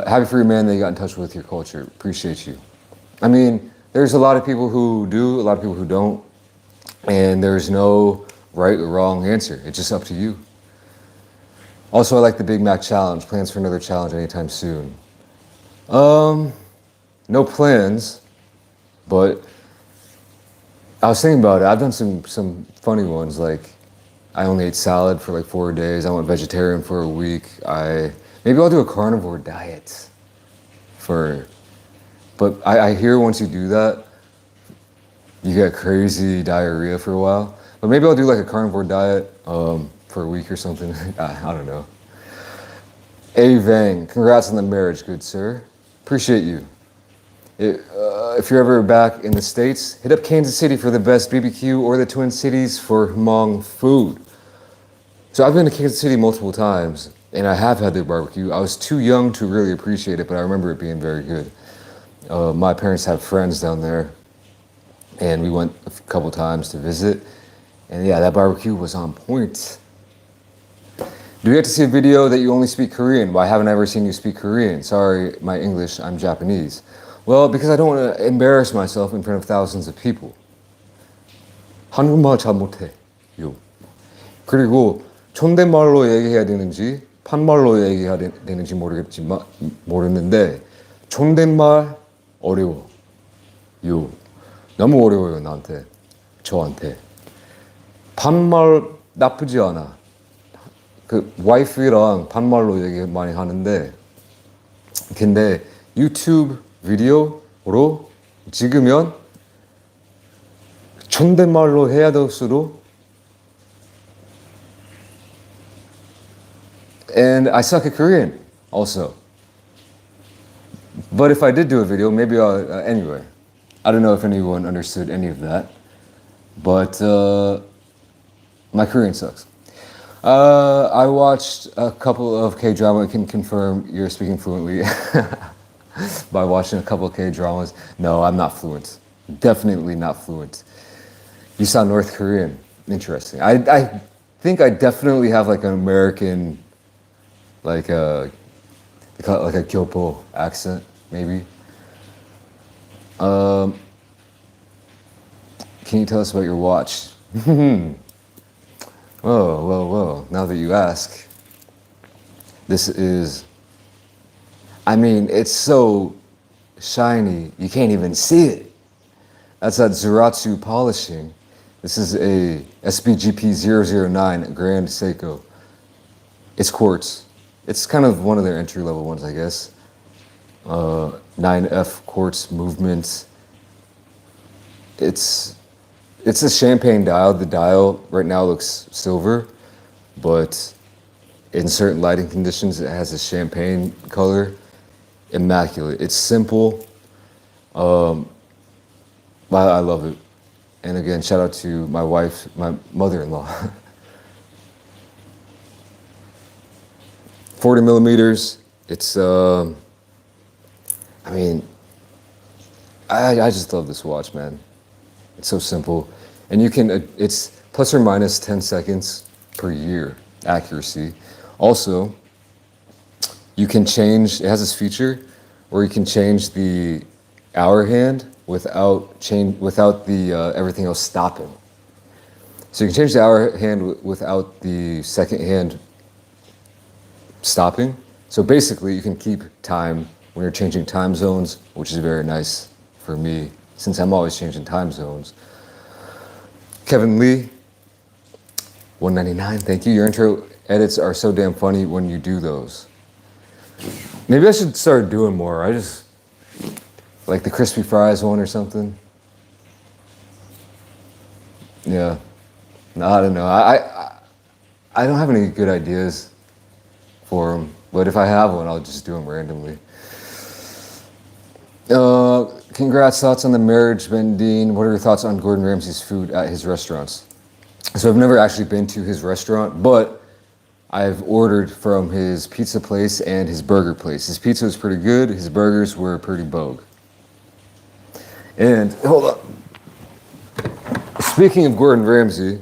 Happy for you, man, that you got in touch with your culture. Appreciate you. I mean, there's a lot of people who do, a lot of people who don't, and there's no right or wrong answer. It's just up to you. Also, I like the Big Mac challenge. Plans for another challenge anytime soon? No plans, but I was thinking about it. I've done some funny ones, like I only ate salad for like 4 days. I went vegetarian for a week. Maybe I'll do a carnivore diet but I hear once you do that, you get crazy diarrhea for a while. But maybe I'll do like a carnivore diet for a week or something. I don't know. A Vang, congrats on the marriage, good sir. Appreciate you. If you're ever back in the States, hit up Kansas City for the best BBQ or the Twin Cities for Hmong food. So I've been to Kansas City multiple times, and I have had their barbecue. I was too young to really appreciate it, but I remember it being very good. My parents have friends down there, and we went a couple times to visit. And yeah, that barbecue was on point. Do we get to see a video that you only speak Korean? Why haven't I ever seen you speak Korean? Sorry, my English, I'm Japanese. Well, because I don't want to embarrass myself in front of thousands of people. 한국말 잘 못해요. 그리고 존댓말로 얘기해야 되는지 판말로 얘기해야 되는지 모르는데 존댓말 어려워. 요. 너무 어려워요, 나한테. 저한테. 반말 나쁘지 않아. 그 와이프랑 반말로 얘기 많이 하는데 근데 유튜브 비디오로 찍으면 존댓말로 해야 될수록 And I suck at Korean also. But if I did do a video, maybe I'll, anyway. I don't know if anyone understood any of that. But my Korean sucks. I watched a couple of K-drama. I can confirm you're speaking fluently by watching a couple of K-dramas. No, I'm not fluent. Definitely not fluent. You sound North Korean. Interesting. I think I definitely have like an American, like a Kyopo accent, maybe. Can you tell us about your watch? Well, now that you ask, this is, I mean, it's so shiny, you can't even see it. That's that Zuratsu polishing. This is a SBGP 009 Grand Seiko. It's quartz. It's kind of one of their entry-level ones, I guess. 9F quartz movement. It's a champagne dial. The dial right now looks silver, but in certain lighting conditions, it has a champagne color. Immaculate. It's simple. I love it. And again, shout out to my wife, my mother-in-law. 40 millimeters. It's, I mean, I just love this watch, man. It's so simple. And you can, it's plus or minus 10 seconds per year accuracy. Also, you can change, it has this feature where you can change the hour hand without the everything else stopping. So you can change the hour hand without the second hand stopping. So basically you can keep time when you're changing time zones, which is very nice for me since I'm always changing time zones. Kevin Lee, 199, thank you. Your intro edits are so damn funny when you do those. Maybe I should start doing more. I just, like the crispy fries one or something. Yeah, no, I don't know. I don't have any good ideas for them, but if I have one, I'll just do them randomly. Congrats, thoughts on the marriage, BenDeen. What are your thoughts on Gordon Ramsay's food at his restaurants? So I've never actually been to his restaurant, but I've ordered from his pizza place and his burger place. His pizza was pretty good. His burgers were pretty bogue. And hold up. Speaking of Gordon Ramsay,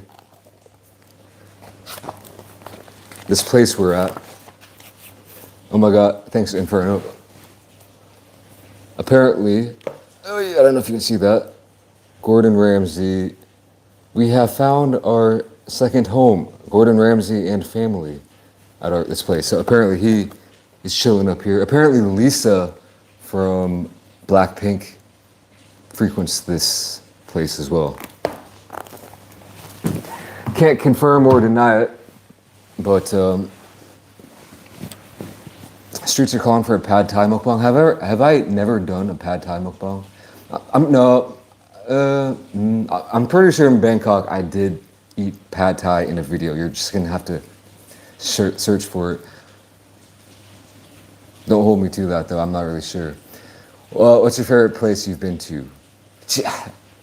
this place we're at. Oh my God, thanks Inferno. Apparently, oh yeah, I don't know if you can see that. Gordon Ramsay, we have found our second home, Gordon Ramsay and family at this place. So apparently he is chilling up here. Apparently Lisa from Blackpink frequents this place as well. Can't confirm or deny it, but streets are calling for a pad thai mukbang. Have I never done a pad thai mukbang? I'm pretty sure in Bangkok I did eat pad thai in a video. You're just gonna have to search for it. Don't hold me to that though. I'm not really sure. Well, what's your favorite place you've been to?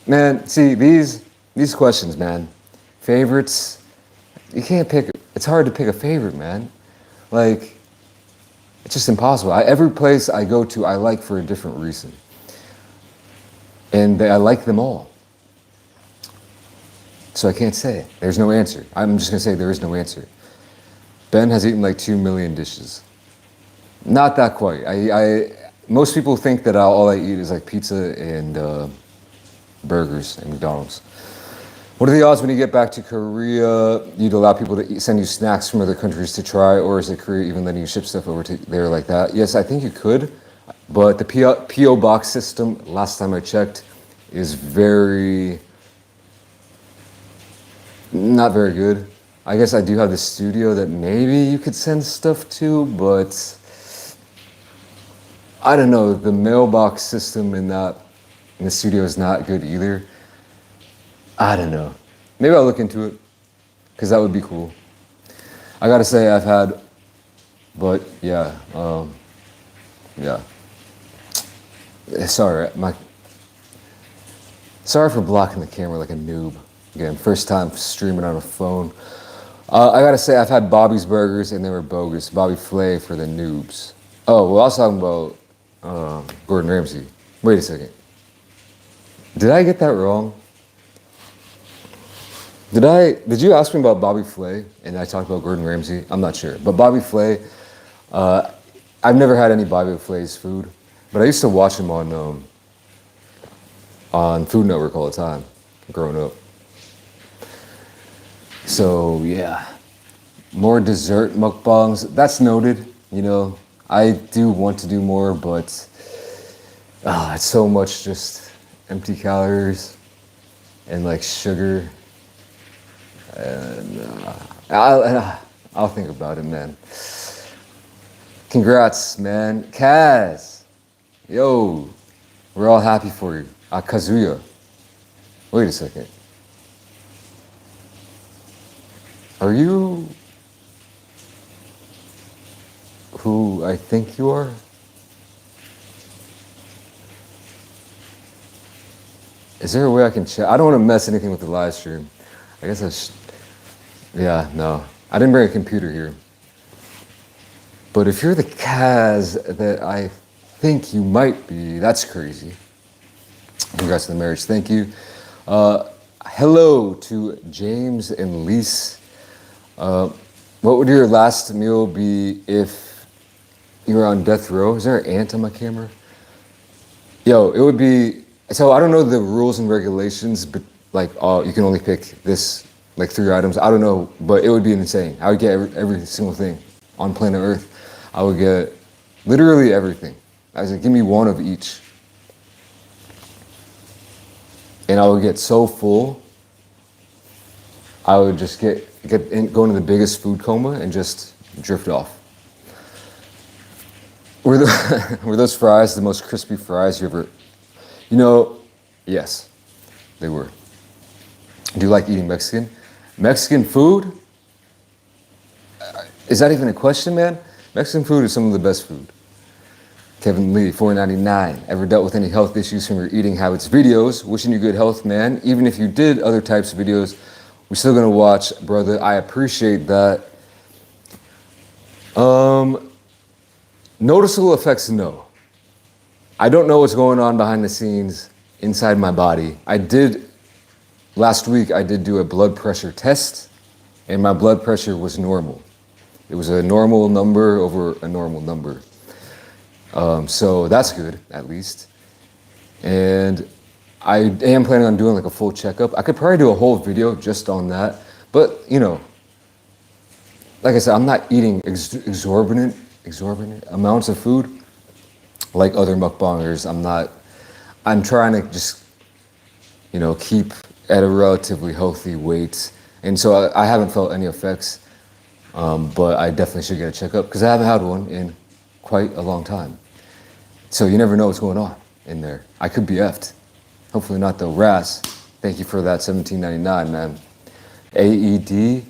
Man, see these questions, man. Favorites, you can't pick. It's hard to pick a favorite, man. Like, it's just impossible. Every place I go to, I like for a different reason. And I like them all. So I can't say. There's no answer. I'm just gonna say there is no answer. Ben has eaten like 2 million dishes. Not that quite. Most people think that all I eat is like pizza and burgers and McDonald's. What are the odds when you get back to Korea, you'd allow people to send you snacks from other countries to try, or is it Korea even letting you ship stuff over to there like that? Yes, I think you could. But the PO box system, last time I checked, is not very good. I guess I do have the studio that maybe you could send stuff to, but I don't know. The mailbox system in the studio is not good either. I don't know. Maybe I'll look into it, because that would be cool. I gotta say, but yeah, yeah. Sorry for blocking the camera like a noob. Again, first time streaming on a phone. I gotta say, I've had Bobby's Burgers and they were bogus. Bobby Flay for the noobs. Oh, well, I was talking about Gordon Ramsay. Wait a second. Did I get that wrong? Did you ask me about Bobby Flay and I talked about Gordon Ramsay? I'm not sure. But Bobby Flay, I've never had any Bobby Flay's food, but I used to watch him on Food Network all the time, growing up. So yeah, more dessert mukbangs. That's noted. You know, I do want to do more, but it's so much just empty calories and like sugar. And I'll think about it, man. Congrats, man. Kaz. Yo, we're all happy for you. Kazuya. Wait a second. Are you who I think you are? Is there a way I can check? I don't want to mess anything with the live stream. I guess I should. Yeah, no. I didn't bring a computer here. But if you're the Kaz that I think you might be, that's crazy. Congrats on the marriage. Thank you. Hello to James and Lise. What would your last meal be if you were on death row? Is there an ant on my camera? Yo, it would be, so I don't know the rules and regulations, but like, you can only pick this, like 3 items. I don't know, but it would be insane. I would get every single thing on planet Earth. I would get literally everything. I was like, give me one of each. And I would get so full, I would just go into the biggest food coma and just drift off. Were those fries the most crispy fries you ever? You know, yes, they were. Do you like eating Mexican? Mexican food? Is that even a question, man? Mexican food is some of the best food. Kevin Lee, $4.99. Ever dealt with any health issues from your eating habits videos? Wishing you good health, man. Even if you did other types of videos, we're still gonna watch, brother. I appreciate that. Noticeable effects, no. I don't know what's going on behind the scenes inside my body. Last week I did do a blood pressure test and my blood pressure was normal. It was a normal number over a normal number. So that's good, at least. And I am planning on doing like a full checkup. I could probably do a whole video just on that. But, you know, like I said, I'm not eating exorbitant amounts of food like other mukbangers. I'm trying to just, you know, keep at a relatively healthy weight. And so I haven't felt any effects, but I definitely should get a checkup because I haven't had one in quite a long time. So you never know what's going on in there. I could be effed. Hopefully not though. Ras, thank you for that $17.99, man. AED?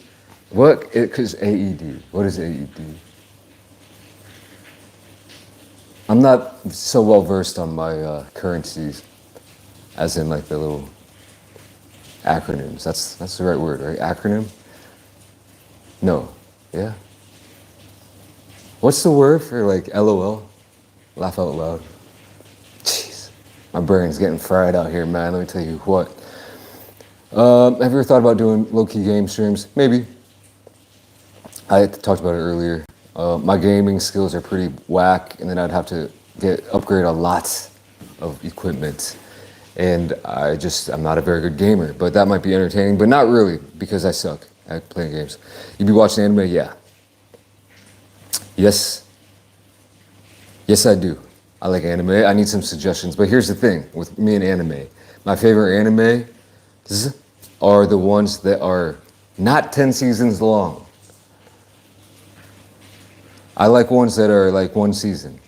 What? Because AED. What is AED? I'm not so well versed on my currencies, as in like the little acronyms. That's the right word, right? Acronym? No. Yeah? What's the word for like LOL? Laugh out loud. Jeez. My brain's getting fried out here, man. Let me tell you what. Have you ever thought about doing low-key game streams? Maybe. I talked about it earlier. My gaming skills are pretty whack, and then I'd have to upgrade a lot of equipment. And I'm not a very good gamer, but that might be entertaining, but not really, because I suck at playing games. You be watching anime? Yeah. Yes, I do. I like anime. I need some suggestions. But here's the thing with me and anime. My favorite anime are the ones that are not 10 seasons long. I like ones that are like one season,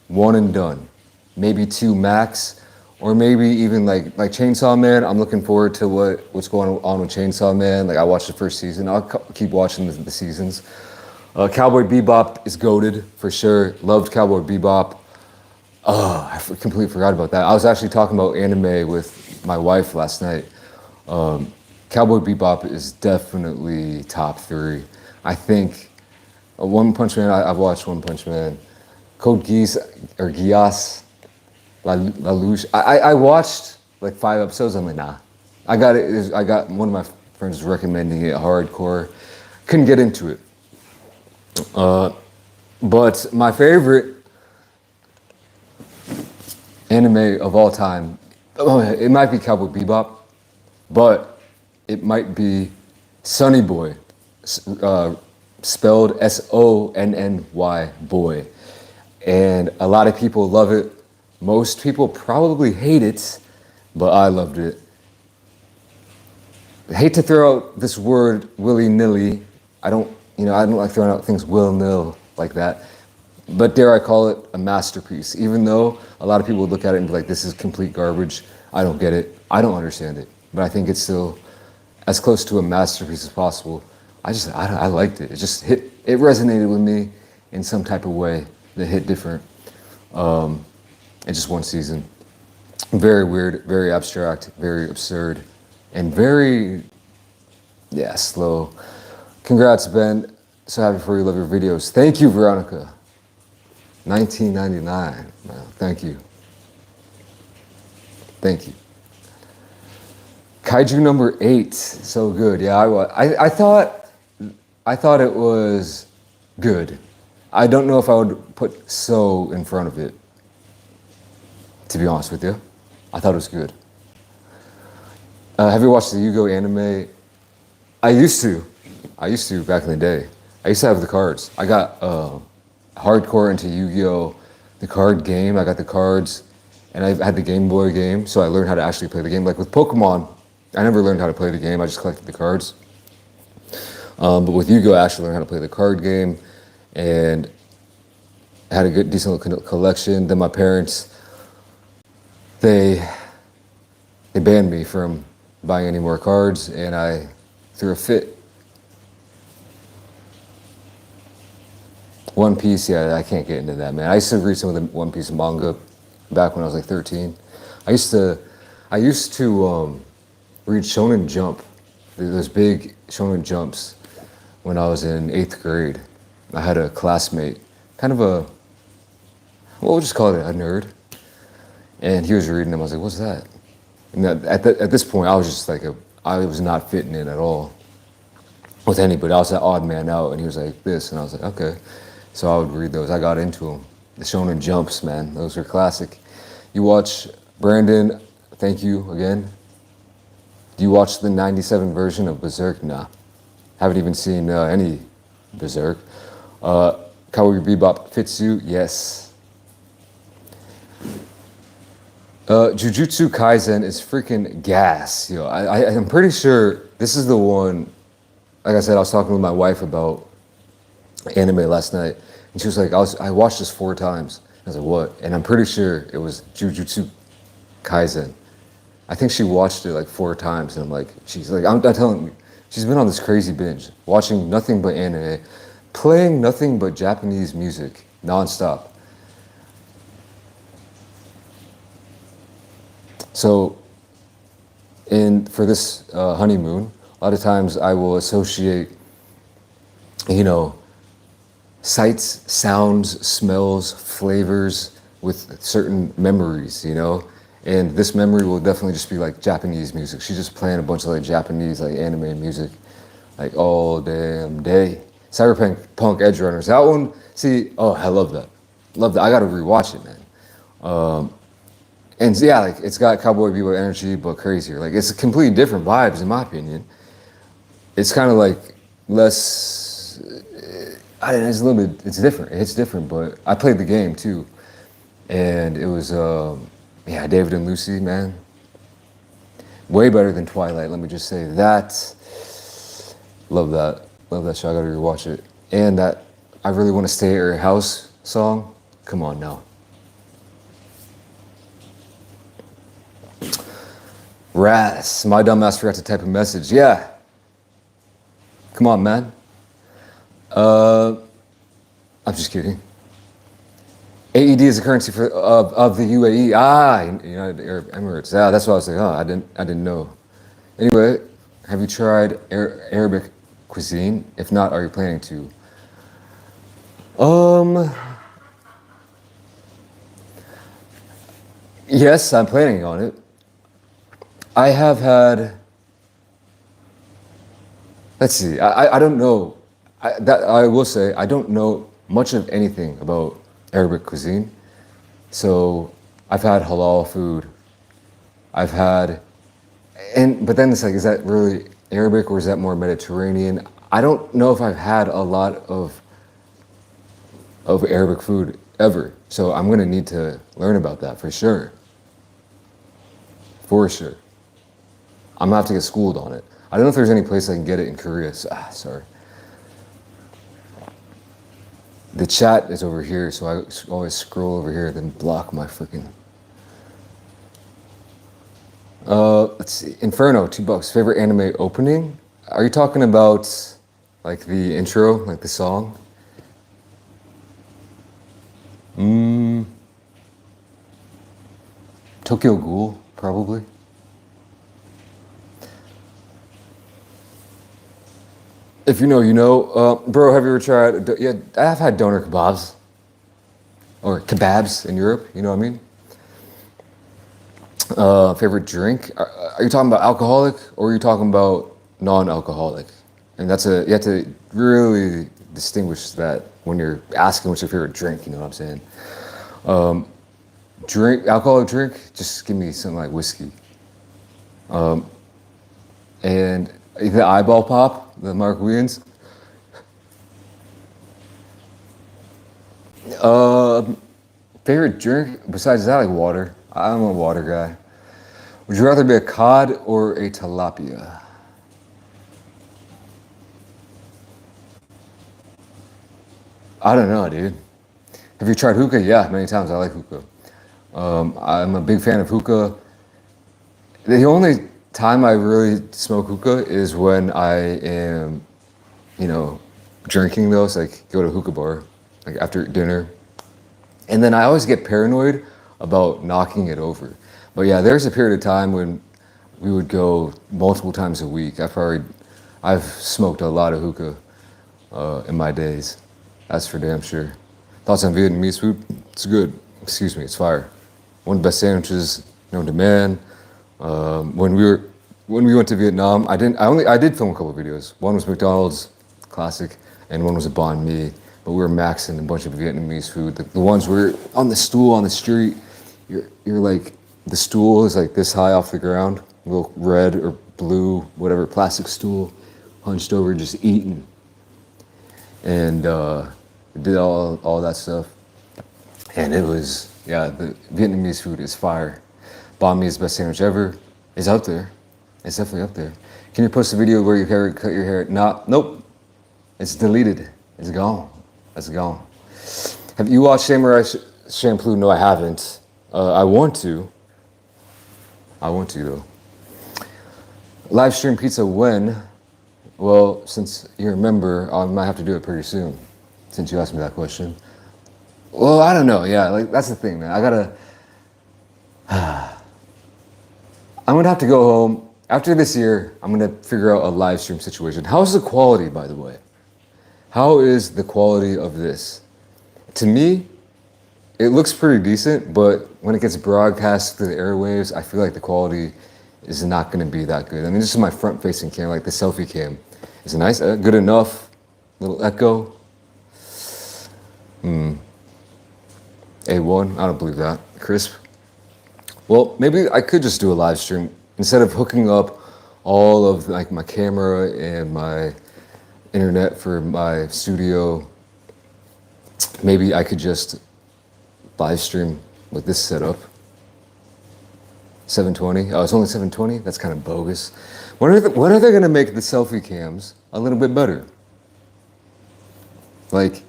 one and done, maybe two max, or maybe even like Chainsaw Man. I'm looking forward to what's going on with Chainsaw Man. Like I watched the first season. I'll keep watching the seasons. Cowboy Bebop is goated for sure. Loved Cowboy Bebop. Oh, completely forgot about that. I was actually talking about anime with my wife last night. Cowboy Bebop is definitely top 3. I think One Punch Man, I've watched One Punch Man. Code Geass, or Geass, La Luge. I watched like 5 episodes. I'm like, nah. I got it. I got one of my friends recommending it hardcore. Couldn't get into it. But my favorite anime of all time, it might be Cowboy Bebop, but it might be Sonny Boy, spelled Sonny boy. And a lot of people love it. Most people probably hate it, but I loved it. I hate to throw out this word willy-nilly. I don't like throwing out things will-nil like that. But dare I call it a masterpiece, even though a lot of people would look at it and be like, this is complete garbage. I don't get it. I don't understand it. But I think it's still as close to a masterpiece as possible. I liked it. It just it resonated with me in some type of way that hit different. In just one season. Very weird, very abstract, very absurd, and very, slow. Congrats, Ben. So happy for you. Love your videos. Thank you, Veronica. 1999. Man, thank you. Thank you. Kaiju number 8. So good. Yeah, I thought it was good. I don't know if I would put so in front of it, to be honest with you. I thought it was good. Have you watched the Yu-Gi-Oh anime? I used to back in the day. I used to have the cards. I got hardcore into Yu-Gi-Oh, the card game. I got the cards, and I had the Game Boy game, so I learned how to actually play the game. Like with Pokemon, I never learned how to play the game. I just collected the cards. But with Yu-Gi-Oh, I actually learned how to play the card game, and I had a good, decent collection. Then my parents, they banned me from buying any more cards, and I threw a fit. One Piece, yeah, I can't get into that, man. I used to read some of the One Piece manga back when I was like 13. I used to read Shonen Jump, those big Shonen Jumps, when I was in 8th grade. I had a classmate, kind of a, well, we'll just call it a nerd. And he was reading them. I was like, what's that? And at this point, I was just like, I was not fitting in at all with anybody. I was that odd man out, and he was like this, and I was like, okay. So I would read those. I got into them. The Shonen Jumps, man, those are classic. You watch, Brandon, thank you again. Do you watch the 97 version of Berserk? Nah. Haven't even seen any Berserk. Cowboy Bebop fits you? Yes. Jujutsu Kaisen is freaking gas. Yo, I'm pretty sure this is the one, like I said, I was talking with my wife about anime last night, and she was like, I watched this 4 times. I was like, what? And I'm pretty sure it was Jujutsu Kaisen. I think she watched it like 4 times, and I'm like, she's like, I'm telling you, she's been on this crazy binge, watching nothing but anime, playing nothing but Japanese music, nonstop. So, for this honeymoon, a lot of times I will associate, sights, sounds, smells, flavors with certain memories, And this memory will definitely just be like Japanese music. She's just playing a bunch of like Japanese like anime music, like all damn day. Cyberpunk Edge Runners. That one, I love that. Love that. I gotta rewatch it, man. And yeah, like it's got Cowboy Bebop energy, but crazier. Like it's completely different vibes, in my opinion. It's kind of like less. It's a little bit. It's different. It's different, but I played the game too. and it was yeah, David and Lucy, man, way better than Twilight. Let me just say that. Love that show. I gotta rewatch it. And that I really want to stay at your house song. Come on now. Ras, my dumbass forgot to type a message. Yeah. Come on, man. I'm just kidding. AED is the currency of the UAE. Ah, United Arab Emirates. Yeah, that's what I was saying. Oh, I didn't know. Anyway, have you tried Arabic cuisine? If not, are you planning to? Yes, I'm planning on it. I have had. Let's see. I don't know. I will say I don't know much of anything about Arabic cuisine. So I've had halal food. I've had, but then it's like, is that really Arabic or is that more Mediterranean? I don't know if I've had a lot of Arabic food ever. So I'm gonna need to learn about that for sure. For sure. I'm gonna have to get schooled on it. I don't know if there's any place I can get it in Korea. So, sorry. The chat is over here, so I always scroll over here, then block my freaking. Let's see. Inferno, $2. Favorite anime opening? Are you talking about like the intro, like the song? Tokyo Ghoul, probably. If you know, you know. Bro, have you ever tried? Yeah, I've had doner kebabs. Or kebabs in Europe, you know what I mean? Favorite drink? Are you talking about alcoholic or are you talking about non-alcoholic? And you have to really distinguish that when you're asking what's your favorite drink, you know what I'm saying? Alcoholic drink, just give me something like whiskey. And the eyeball pop, the Mark Williams. Favorite drink besides that, like water. I'm a water guy. Would you rather be a cod or a tilapia? I don't know, dude. Have you tried hookah? Yeah, many times. I like hookah. I'm a big fan of hookah. The only time I really smoke hookah is when I am, drinking those, like go to a hookah bar, like after dinner. And then I always get paranoid about knocking it over. But yeah, there's a period of time when we would go multiple times a week. I've smoked a lot of hookah in my days. That's for damn sure. Thoughts on Vietnamese food? It's good. Excuse me, it's fire. One of the best sandwiches known to man. When we went to Vietnam, I did film a couple of videos. One was McDonald's, classic, and one was a banh mi. But we were maxing a bunch of Vietnamese food. The ones where you're on the stool on the street, you're like, the stool is like this high off the ground, a little red or blue, whatever, plastic stool, hunched over, just eating. And did all that stuff. And it was, yeah, the Vietnamese food is fire. Banh mi is the best sandwich ever. It's up there. It's definitely up there. Can you post a video where you cut your hair? Nope. It's deleted. It's gone. It's gone. Have you watched Samurai Champloo? No, I haven't. I want to though. Live stream pizza when? Well, since you're a member, I might have to do it pretty soon. Since you asked me that question. Well, I don't know. Yeah, like that's the thing, man. I'm gonna have to go home after this year. I'm gonna figure out a live stream situation. How's the quality, by the way? How is the quality of this? To me, it looks pretty decent, but when it gets broadcast through the airwaves, I feel like the quality is not going to be that good. I mean, this is my front-facing camera, like the selfie cam. Is it nice? Good enough? Little echo? A1? I don't believe that. Crisp? Well, maybe I could just do a live stream instead of hooking up all of like my camera and my internet for my studio. Maybe I could just live stream with this setup. 720. Oh, it's only 720? That's kind of bogus. When are they going to make the selfie cams a little bit better? Like,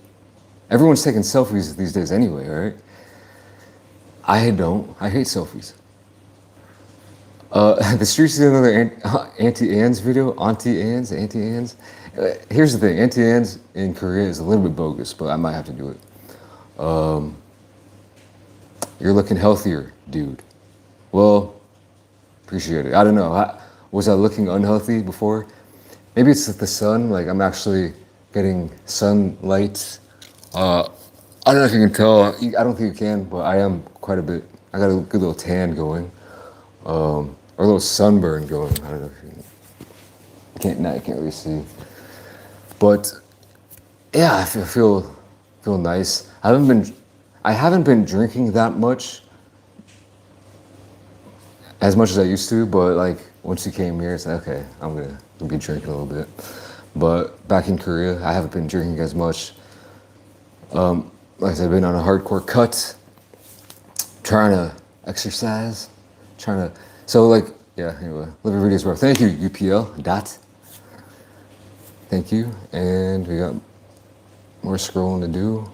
everyone's taking selfies these days anyway, right? I don't. I hate selfies. The streets is another Auntie Anne's video. Auntie Anne's. Here's the thing. Auntie Anne's in Korea is a little bit bogus, but I might have to do it. You're looking healthier, dude. Well, appreciate it. I don't know. Was I looking unhealthy before? Maybe it's the sun. Like, I'm actually getting sunlight. I don't know if you can tell. I don't think you can, but I am quite a bit. I got a good little tan going. Or a little sunburn going. I don't know if you can't really see. But yeah, I feel nice. I haven't been drinking that much, as much as I used to, but like once you came here, it's like, okay, I'm gonna be drinking a little bit. But back in Korea, I haven't been drinking as much. Like I said, I've been on a hardcore cut, trying to exercise, so like, yeah, anyway, love your videos, bro. Thank you, UPL, dot. Thank you, and we got more scrolling to do.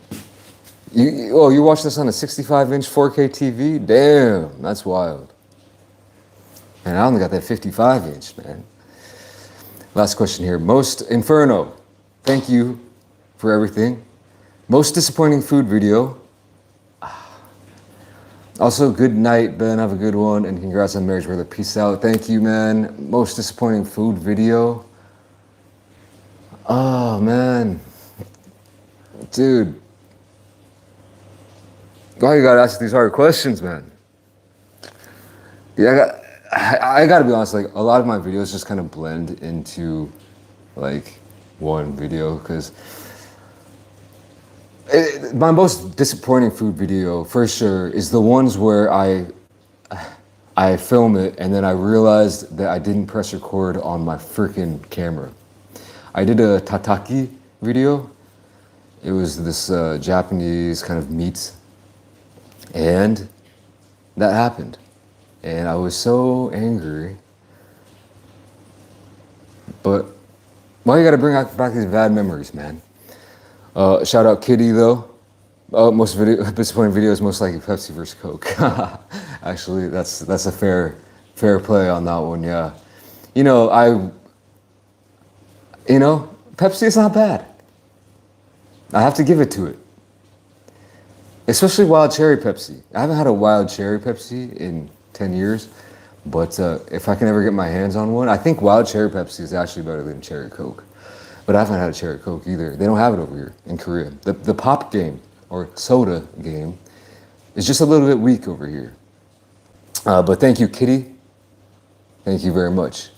You watching this on a 65-inch 4K TV? Damn, that's wild. And I only got that 55-inch, man. Last question here. Most Inferno, thank you for everything. Most disappointing food video. Also, good night, Ben. Have a good one, and congrats on marriage, brother. Peace out. Thank you, man. Most disappointing food video. Oh, man. Dude. Why you gotta ask these hard questions, man? Yeah, I gotta be honest, like, a lot of my videos just kind of blend into, like, one video, because my most disappointing food video, for sure, is the ones where I film it and then I realized that I didn't press record on my freaking camera. I did a tataki video. It was this Japanese kind of meat, and that happened. And I was so angry. But why you gotta bring back these bad memories, man? Shout out Kitty though. Most disappointing videos most likely Pepsi versus Coke. Actually, that's a fair play on that one. Yeah, Pepsi is not bad. I have to give it to it. Especially wild cherry Pepsi. I haven't had a wild cherry Pepsi in 10 years, but if I can ever get my hands on one, I think wild cherry Pepsi is actually better than cherry Coke. But I haven't had a cherry Coke either. They don't have it over here in Korea. The pop game, or soda game, is just a little bit weak over here. But thank you, Kitty. Thank you very much.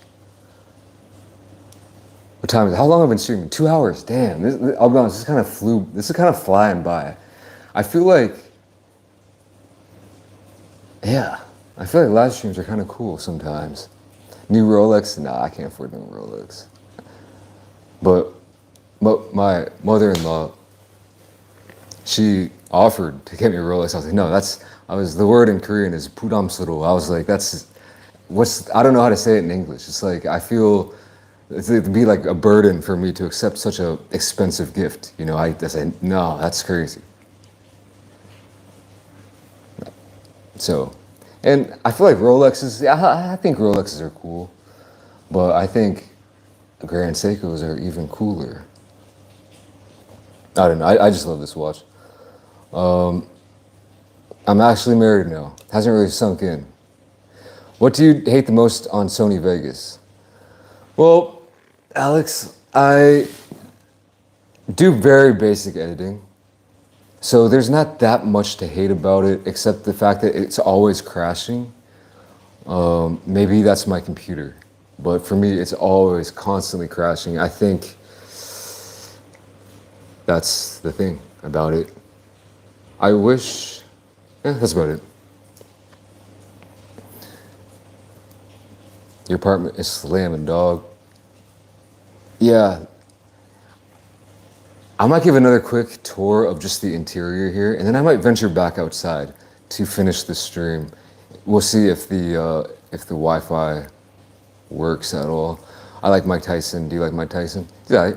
What time is it? How long have I been streaming? 2 hours. Damn. I'll be honest, this is kind of flying by. I feel like live streams are kind of cool sometimes. New Rolex? Nah, I can't afford new Rolex. But my mother-in-law, she offered to get me a Rolex. I was like, no, the word in Korean is 부담스러워. I was like, I don't know how to say it in English. It's like, I feel it'd be like a burden for me to accept such a expensive gift. I said, no, that's crazy. So, and I feel like Rolexes, I think Rolexes are cool, but I think Grand Seikos are even cooler. I don't know, I just love this watch. I'm actually married now. Hasn't really sunk in. What do you hate the most on Sony Vegas? Well, Alex, I do very basic editing. So there's not that much to hate about it, except the fact that it's always crashing. Maybe that's my computer, but for me, it's always constantly crashing. I think that's the thing about it. That's about it. Your apartment is slamming, dog. Yeah. I might give another quick tour of just the interior here, and then I might venture back outside to finish the stream. We'll see if the Wi-Fi works at all. I like Mike Tyson. Do you like Mike Tyson? Yeah.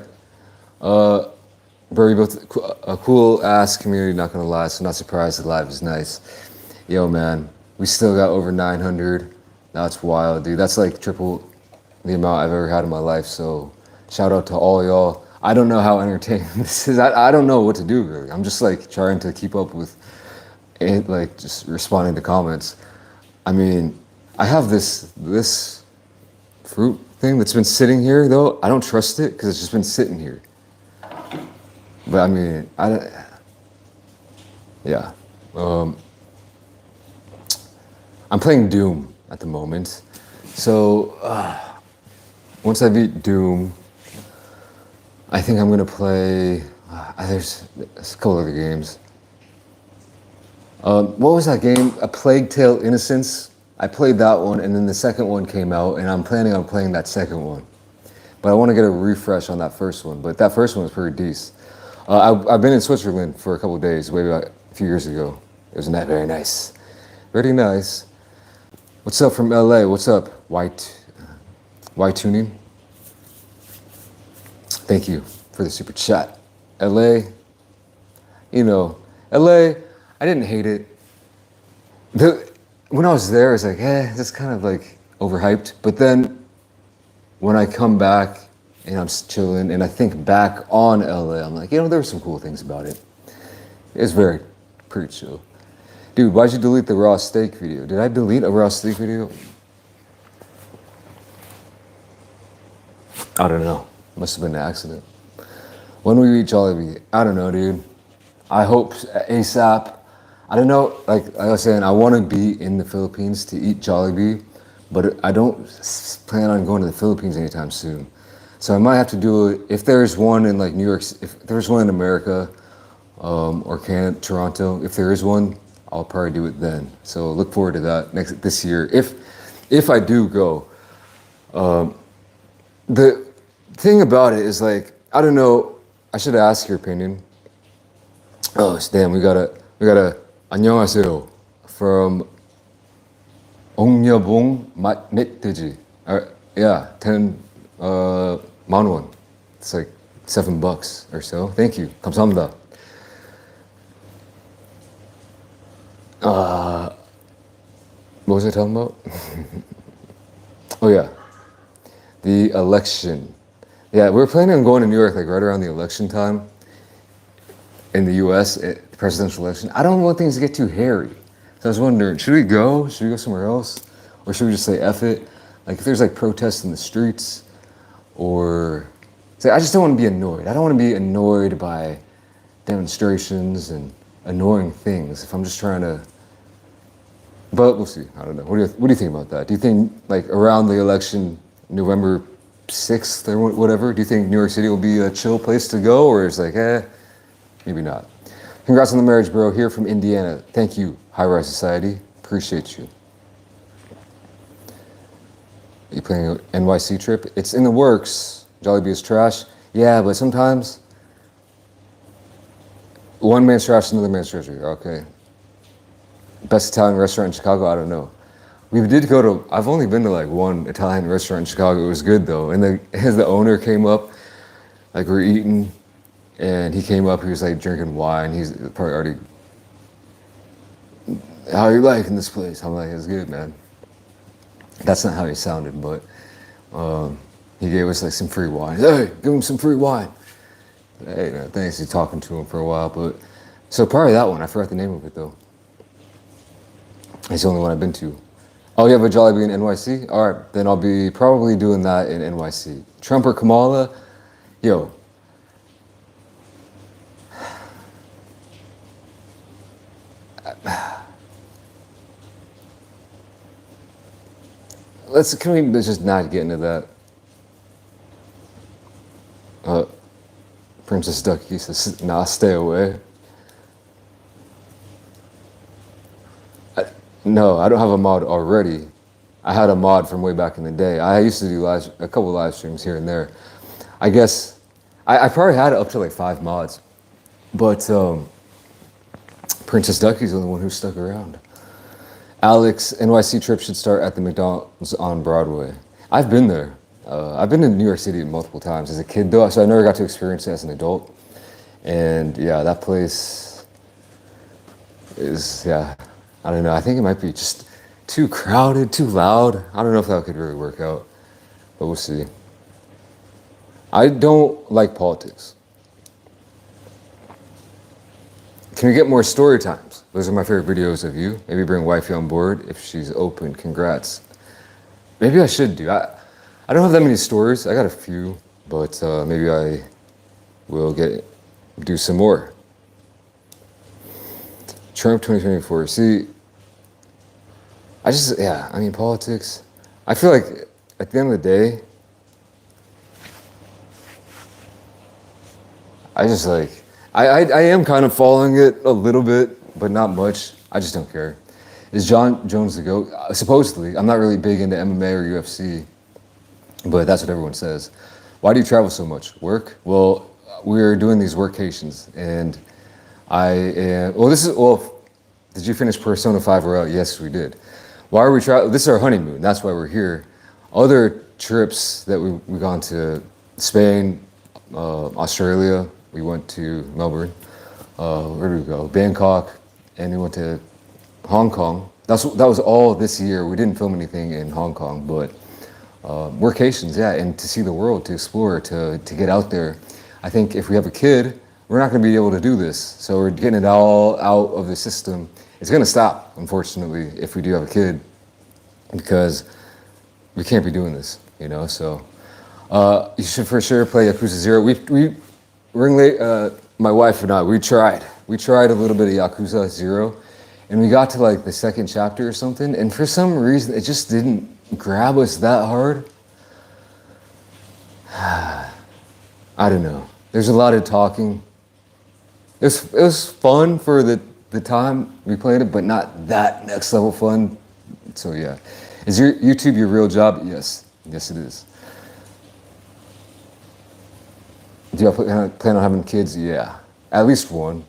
Bro, you built a cool ass community, not gonna lie, so not surprised the live is nice. Yo, man, we still got over 900. That's wild, dude. That's like triple the amount I've ever had in my life, so shout out to all y'all. I don't know how entertaining this is. I don't know what to do, really. I'm just like trying to keep up with it, like just responding to comments. I mean, I have this fruit thing that's been sitting here, though. I don't trust it because it's just been sitting here. But I mean, yeah. I'm playing Doom at the moment. So once I beat Doom, I think I'm gonna play, there's a couple other games. What was that game? A Plague Tale Innocence. I played that one, and then the second one came out, and I'm planning on playing that second one. But I want to get a refresh on that first one. But that first one was pretty decent. I've been in Switzerland for a couple of days, way back a few years ago. It was not very nice. Very nice. What's up from LA? What's up? White tuning? Thank you for the super chat. LA, LA, I didn't hate it. When I was there, I was like, that's kind of like overhyped. But then when I come back and I'm chilling and I think back on LA, I'm like, there were some cool things about it. It's pretty chill. Dude, why'd you delete the raw steak video? Did I delete a raw steak video? I don't know. Must have been an accident. When we reach Jollibee, I don't know, dude. I hope ASAP. I don't know, like I was saying, I want to be in the Philippines to eat Jollibee, but I don't plan on going to the Philippines anytime soon. So I might have to do it, if there's one in like New York, if there's one in America, or Canada, Toronto, if there is one, I'll probably do it then. So look forward to that this year, if I do go. The thing about it is like, I don't know, I should ask your opinion. Oh, damn, we got a 안녕하세요 from 옹여봉 맛넷돼지. Yeah, 10,000원. It's like $7 or so. Thank you. 감사합니다. What was I talking about? Oh yeah, the election. Yeah, we're planning on going to New York like right around the election time in the U.S. Presidential election. I don't want things to get too hairy. So I was wondering, should we go? Should we go somewhere else? Or should we just say F it? Like if there's like protests in the streets or... I just don't want to be annoyed. I don't want to be annoyed by demonstrations and annoying things if I'm just trying to... But we'll see. I don't know. What do you think about that? Do you think like around the election, November 6th or whatever, do you think New York City will be a chill place to go? Or it's like, maybe not. Congrats on the marriage, bro. Here from Indiana. Thank you, High Rise Society. Appreciate you. You planning an NYC trip? It's in the works. Jollibee is trash. Yeah, but sometimes one man's trash, another man's treasure. Okay. Best Italian restaurant in Chicago? I don't know. We did go to, I've only been to like one Italian restaurant in Chicago. It was good though. And the owner came up, like we're eating, and he came up, he was like drinking wine. He's probably already, how are you liking this place? I'm like, it's good, man. That's not how he sounded, but he gave us like some free wine. Hey, give him some free wine. Hey, man, thanks. He's talking to him for a while, but so probably that one. I forgot the name of it though. It's the only one I've been to. Oh, you have a Jollibee in NYC? All right, then I'll be probably doing that in NYC. Trump or Kamala? Yo. Can we just not get into that? Princess Ducky says, nah, stay away. No, I don't have a mod already. I had a mod from way back in the day. I used to do a couple live streams here and there. I guess, I probably had up to like 5 mods. But Princess Ducky's the only one who stuck around. Alex, NYC trip should start at the McDonald's on Broadway. I've been there. I've been in New York City multiple times as a kid, though, so I never got to experience it as an adult. And yeah, that place is, yeah, I don't know. I think it might be just too crowded, too loud. I don't know if that could really work out, but we'll see. I don't like politics. Can we get more story times? Those are my favorite videos of you. Maybe bring wifey on board if she's open. Congrats. Maybe I should do. I don't have that many stories. I got a few, but maybe I will do some more. Trump 2024. See, I mean, politics. I feel like at the end of the day, I am kind of following it a little bit, but not much. I just don't care. Is John Jones the GOAT? Supposedly. I'm not really big into MMA or UFC, but that's what everyone says. Why do you travel so much? Work? Well, we're doing these workations, and did you finish Persona 5 Royale? Yes, we did. Why are we traveling? This is our honeymoon. That's why we're here. Other trips that we've gone to Spain, Australia. We went to Melbourne. Where did we go? Bangkok, and we went to Hong Kong. That was all this year. We didn't film anything in Hong Kong, but workations, yeah, and to see the world, to explore, to get out there. I think if we have a kid, we're not going to be able to do this. So we're getting it all out of the system. It's going to stop, unfortunately, if we do have a kid, because we can't be doing this, you know. So you should for sure play Yakuza 0. My wife and I, we tried a little bit of Yakuza 0, and we got to like the second chapter or something, and for some reason it just didn't grab us that hard. I don't know. There's a lot of talking. It was fun for the time we played it, but not that next level fun. So yeah. Is your YouTube your real job? Yes. Yes, it is. Do you plan on having kids? Yeah. At least one.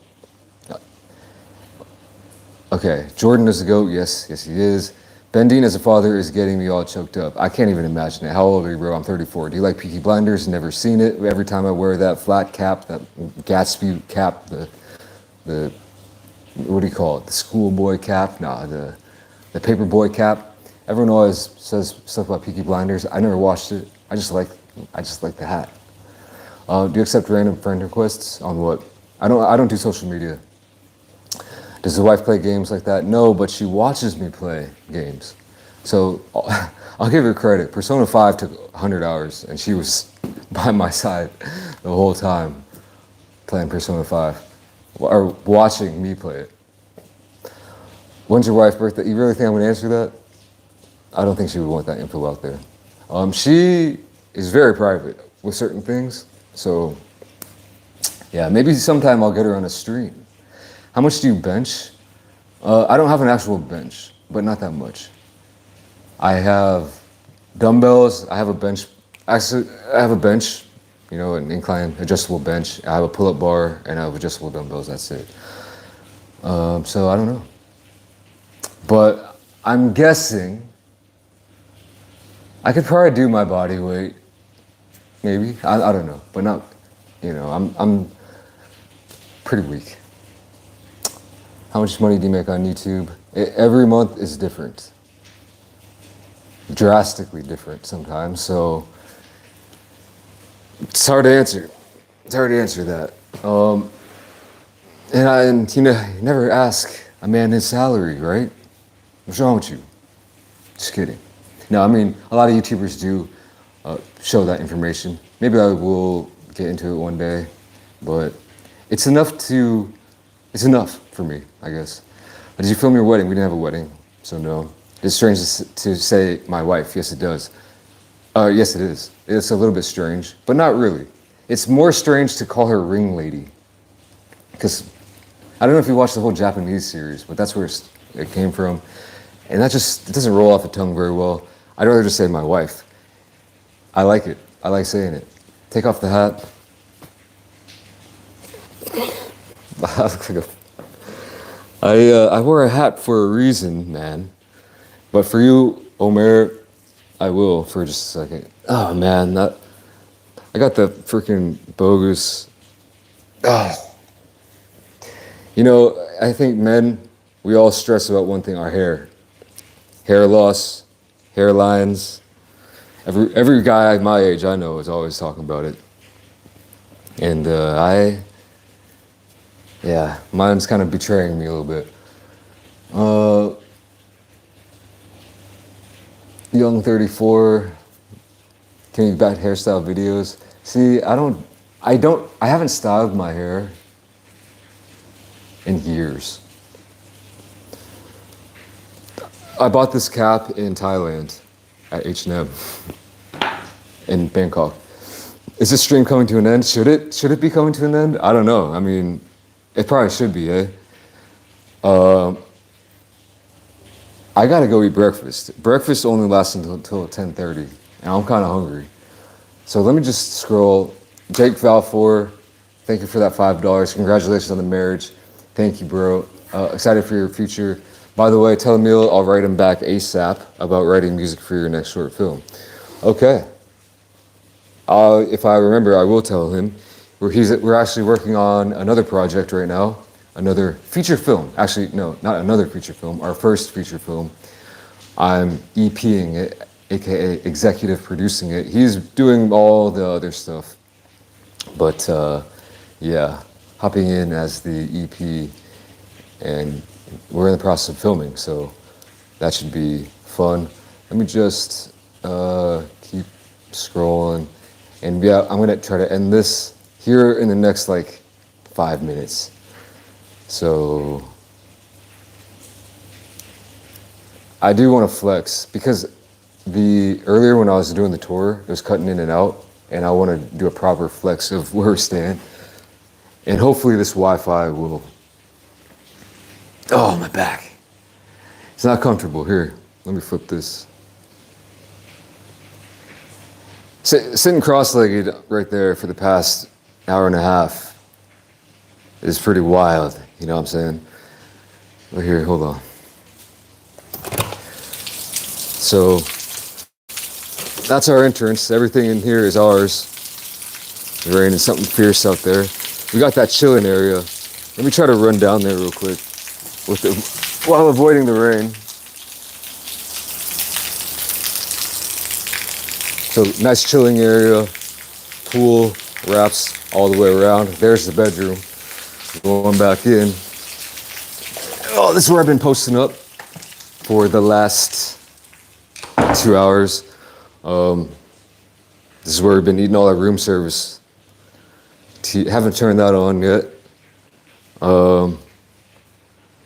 Okay. Jordan is the GOAT. Yes. Yes, he is. BenDeen as a father is getting me all choked up. I can't even imagine it. How old are you, bro? I'm 34. Do you like Peaky Blinders? Never seen it. Every time I wear that flat cap, that Gatsby cap, the what do you call it? The schoolboy cap? Nah, the paperboy cap. Everyone always says stuff about Peaky Blinders. I never watched it. I just like the hat. Do you accept random friend requests on what? I don't do social media. Does the wife play games like that? No, but she watches me play games. So I'll give her credit. Persona 5 took 100 hours, and she was by my side the whole time playing Persona 5, or watching me play it. When's your wife's birthday? You really think I'm going to answer that? I don't think she would want that info out there. She is very private with certain things. So yeah, maybe sometime I'll get her on a stream. How much do you bench? I don't have an actual bench, but not that much. I have dumbbells. I have a bench. Actually, I have a bench, you know, an incline adjustable bench. I have a pull-up bar, and I have adjustable dumbbells. That's it. So I don't know. But I'm guessing I could probably do my body weight. Maybe. I don't know. But not, you know, I'm pretty weak. How much money do you make on YouTube? Every month is different. Drastically different sometimes. So it's hard to answer. It's hard to answer that. And you know, you never ask a man his salary, right? What's wrong with you? Just kidding. No, I mean, a lot of YouTubers do show that information. Maybe I will get into it one day, but it's enough for me, I guess. Did you film your wedding? We didn't have a wedding, so no. It's strange to say my wife. Yes, it does. Yes, it is. It's a little bit strange, but not really. It's more strange to call her ring lady, because I don't know if you watched the whole Japanese series, but that's where it came from, and it doesn't roll off the tongue very well. I'd rather just say my wife. I like it. I like saying it. Take off the hat. I look like I wore a hat for a reason, man. But for you, Omer, I will for just a second. Oh man, that I got the freaking bogus. Oh, you know, I think men, we all stress about one thing: our hair loss, hairlines. Every guy my age I know is always talking about it, and yeah, mine's kind of betraying me a little bit. Uh, Young 34, King Bat hairstyle videos. See, I haven't styled my hair in years. I bought this cap in Thailand at H&M in Bangkok. Is this stream coming to an end? Should it be coming to an end? I don't know. I mean, it probably should be, eh? I gotta go eat breakfast. Breakfast only lasts until 10:30, and I'm kind of hungry. So let me just scroll. Jake Valfor, thank you for that $5. Congratulations on the marriage. Thank you, bro. Excited for your future. By the way, tell Emil I'll write him back ASAP about writing music for your next short film. Okay. If I remember, I will tell him. We're actually working on another project right now. Another feature film. Actually, no, not another feature film. Our first feature film. I'm EPing it, aka executive producing it. He's doing all the other stuff. But yeah, hopping in as the EP, and we're in the process of filming, so that should be fun. Let me just keep scrolling, and yeah, I'm gonna try to end this here in the next like 5 minutes. So I do want to flex because earlier when I was doing the tour, it was cutting in and out, and I want to do a proper flex of where we're staying. And hopefully this Wi-Fi will. Oh, my back. It's not comfortable. Here, let me flip this. Sitting cross-legged right there for the past hour and a half is pretty wild. You know what I'm saying? But here, hold on. So that's our entrance. Everything in here is ours. The rain is something fierce out there. We got that chilling area. Let me try to run down there real quick while avoiding the rain. So nice chilling area. Pool wraps all the way around. There's the bedroom. Going back in. Oh, this is where I've been posting up for the last 2 hours. This is where we've been eating all our room service. Haven't turned that on yet.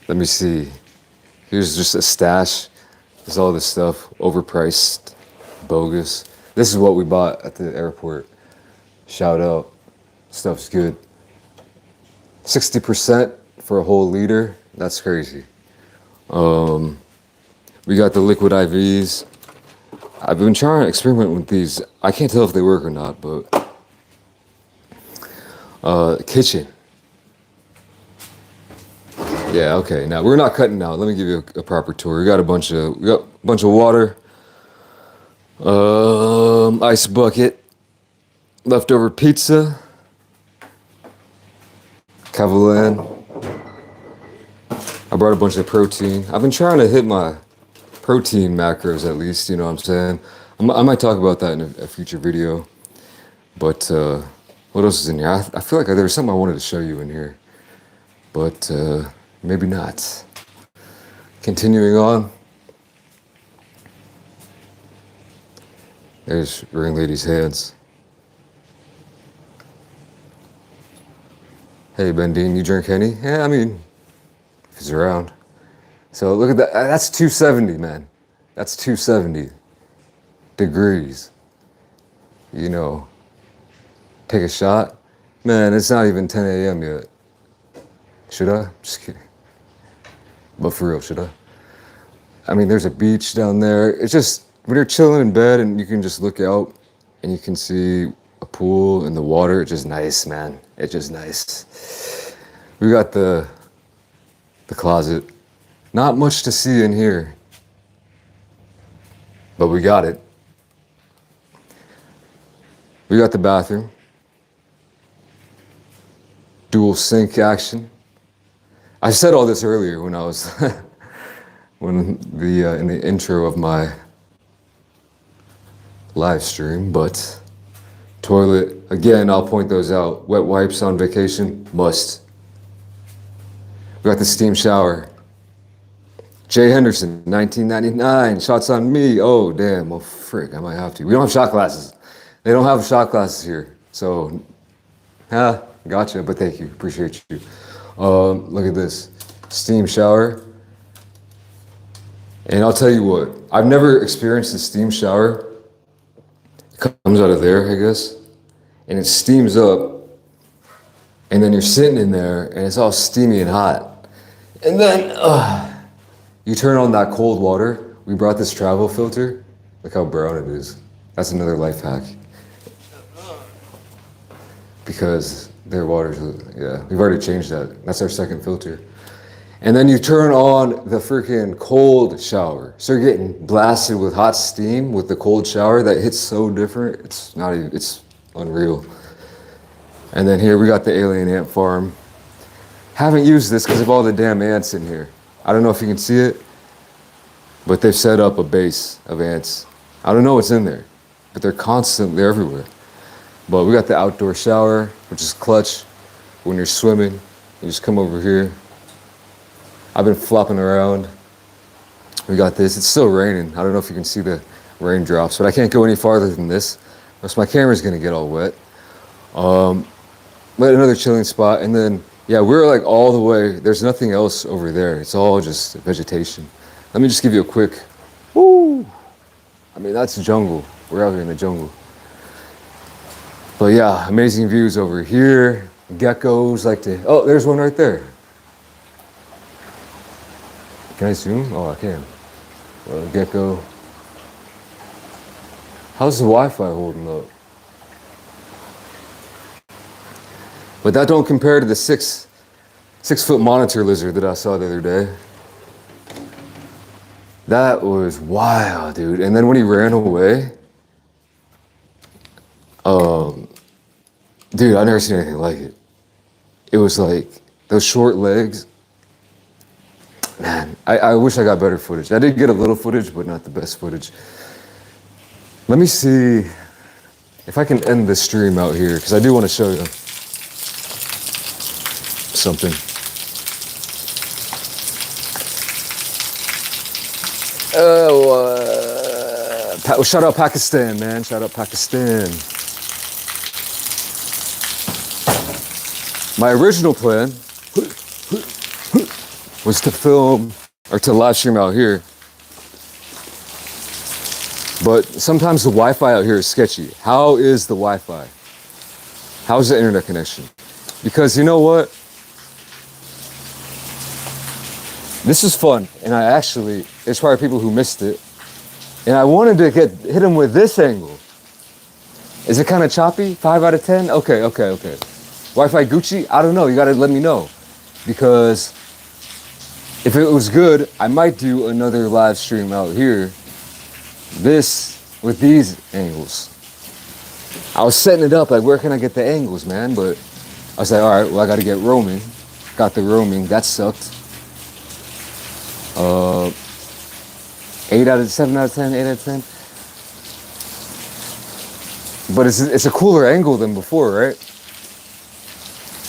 Let me see. Here's just a stash. There's all this stuff, overpriced, bogus. This is what we bought at the airport. Shout out. Stuff's good. 60% for a whole liter. That's crazy. We got the liquid IVs. I've been trying to experiment with these. I can't tell if they work or not, but kitchen. Yeah, okay. Now we're not cutting out. Let me give you a proper tour. We got a bunch of water, ice bucket, leftover pizza, Cavalan. I brought a bunch of protein. I've been trying to hit my protein macros at least, you know what I'm saying? I might talk about that in a future video. But what else is in here? I feel like there was something I wanted to show you in here. But maybe not. Continuing on. There's Ring Lady's hands. Hey, BenDeen, you drink Henny? Yeah, I mean, if he's around. So look at that. That's 270, man. That's 270 degrees. You know, take a shot. Man, it's not even 10 a.m. yet. Should I? Just kidding. But for real, should I? I mean, there's a beach down there. It's just, when you're chilling in bed and you can just look out and you can see a pool and the water, it's just nice, man. It's just nice. We got the the closet. Not much to see in here, but we got it. We got the bathroom. Dual sink action. I said all this earlier when I was in the intro of my live stream, but toilet, again, I'll point those out. Wet wipes on vacation, must. We got the steam shower. Jay Henderson, 1999, shots on me. Oh, damn, well, frick, I might have to. We don't have shot glasses. They don't have shot glasses here, so, gotcha, but thank you, appreciate you. Look at this, steam shower. And I'll tell you what, I've never experienced a steam shower. It comes out of there, I guess, and it steams up, and then you're sitting in there, and it's all steamy and hot. And then, you turn on that cold water. We brought this travel filter. Look how brown it is. That's another life hack. Because their water's, yeah, we've already changed that. That's our second filter. And then you turn on the freaking cold shower. So you're getting blasted with hot steam with the cold shower that hits so different. It's not even, it's unreal. And then here we got the alien ant farm. Haven't used this because of all the damn ants in here. I don't know if you can see it, but they've set up a base of ants. I don't know what's in there, but they're everywhere. But we got the outdoor shower, which is clutch. When you're swimming, you just come over here. I've been flopping around. We got this. It's still raining. I don't know if you can see the raindrops, but I can't go any farther than this, or else my camera's gonna get all wet. But another chilling spot, and then, yeah, we're like all the way, there's nothing else over there. It's all just vegetation. Let me just give you a quick, woo! I mean, that's jungle. We're out here in the jungle. But yeah, amazing views over here. Geckos like to, oh, there's one right there. Can I zoom? Oh, I can. Gecko. How's the Wi-Fi holding up? But that don't compare to the 6-foot monitor lizard that I saw the other day. That was wild, dude. And then when he ran away, dude, I've never seen anything like it. It was like those short legs. Man, I wish I got better footage. I did get a little footage, but not the best footage. Let me see if I can end the stream out here, because I do want to show you something. Shout out Pakistan, man. Shout out Pakistan. My original plan was to film or to live stream out here. But sometimes the Wi-Fi out here is sketchy. How is the Wi-Fi? How's the internet connection? Because you know what? This is fun, and there's probably people who missed it. And I wanted to hit him with this angle. Is it kind of choppy? 5 out of 10? Okay. Wi-Fi Gucci? I don't know, you gotta let me know. Because if it was good, I might do another live stream out here. With these angles. I was setting it up, like where can I get the angles, man? But I was like, all right, well, I gotta get roaming. Got the roaming, that sucked. 7 out of 10, 8 out of 10. But it's a cooler angle than before, right?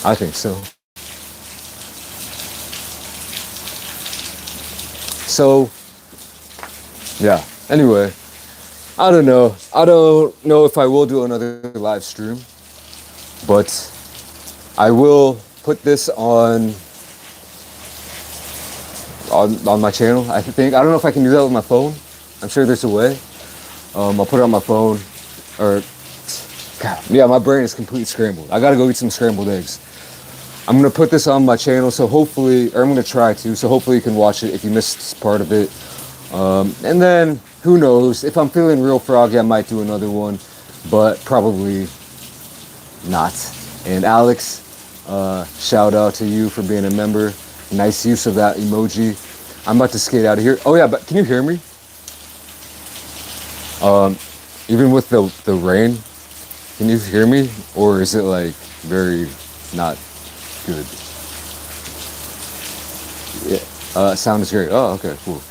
I think so. So, yeah, anyway, I don't know. I don't know if I will do another live stream, but I will put this on my channel, I think. I don't know if I can do that with my phone. I'm sure there's a way. I'll put it on my phone, or, God, yeah, my brain is completely scrambled. I gotta go eat some scrambled eggs. I'm gonna put this on my channel, so hopefully, or I'm gonna try to, so hopefully you can watch it if you missed part of it. And then, who knows, if I'm feeling real froggy, I might do another one, but probably not. And Alex, shout out to you for being a member. Nice use of that emoji. I'm about to skate out of here. Oh yeah, but can you hear me? Even with the rain, can you hear me? Or is it like very not good? Yeah, sound is great. Oh, okay, cool.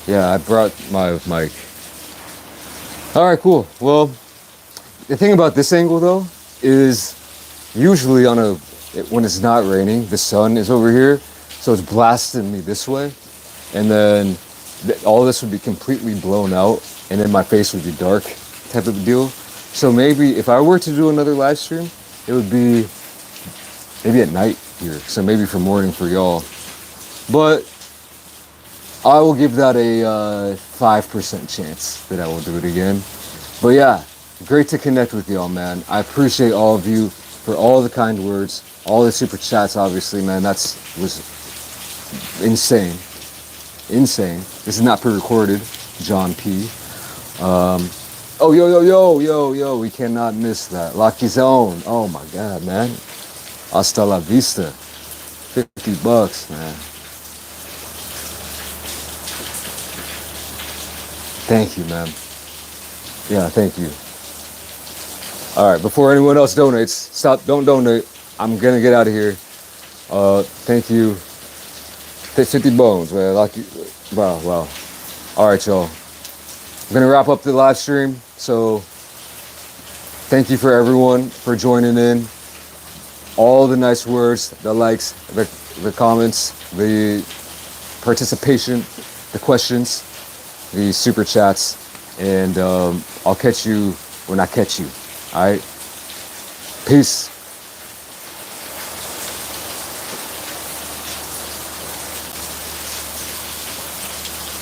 Yeah, I brought my mic. All right, cool. Well, the thing about this angle though is usually when it's not raining, the sun is over here, so it's blasting me this way, and then all this would be completely blown out, and then my face would be dark, type of deal. So maybe if I were to do another live stream, it would be maybe at night here, so maybe for morning for y'all. But I will give that a 5% chance that I will do it again. But yeah, great to connect with y'all, man. I appreciate all of you for all the kind words, all the super chats, obviously, man. Was insane. Insane. This is not pre-recorded, John P. Oh, yo, we cannot miss that. Lucky Zone. Oh my God, man. Hasta la vista. $50, man. Thank you, man. Yeah, thank you. All right, before anyone else donates, don't donate. I'm gonna get out of here. Thank you. 50 bones, man. Lucky. Wow. All right, y'all. I'm gonna wrap up the live stream. So thank you for everyone for joining in. All the nice words, the likes, the comments, the participation, the questions, the super chats, and I'll catch you when I catch you. All right? Peace.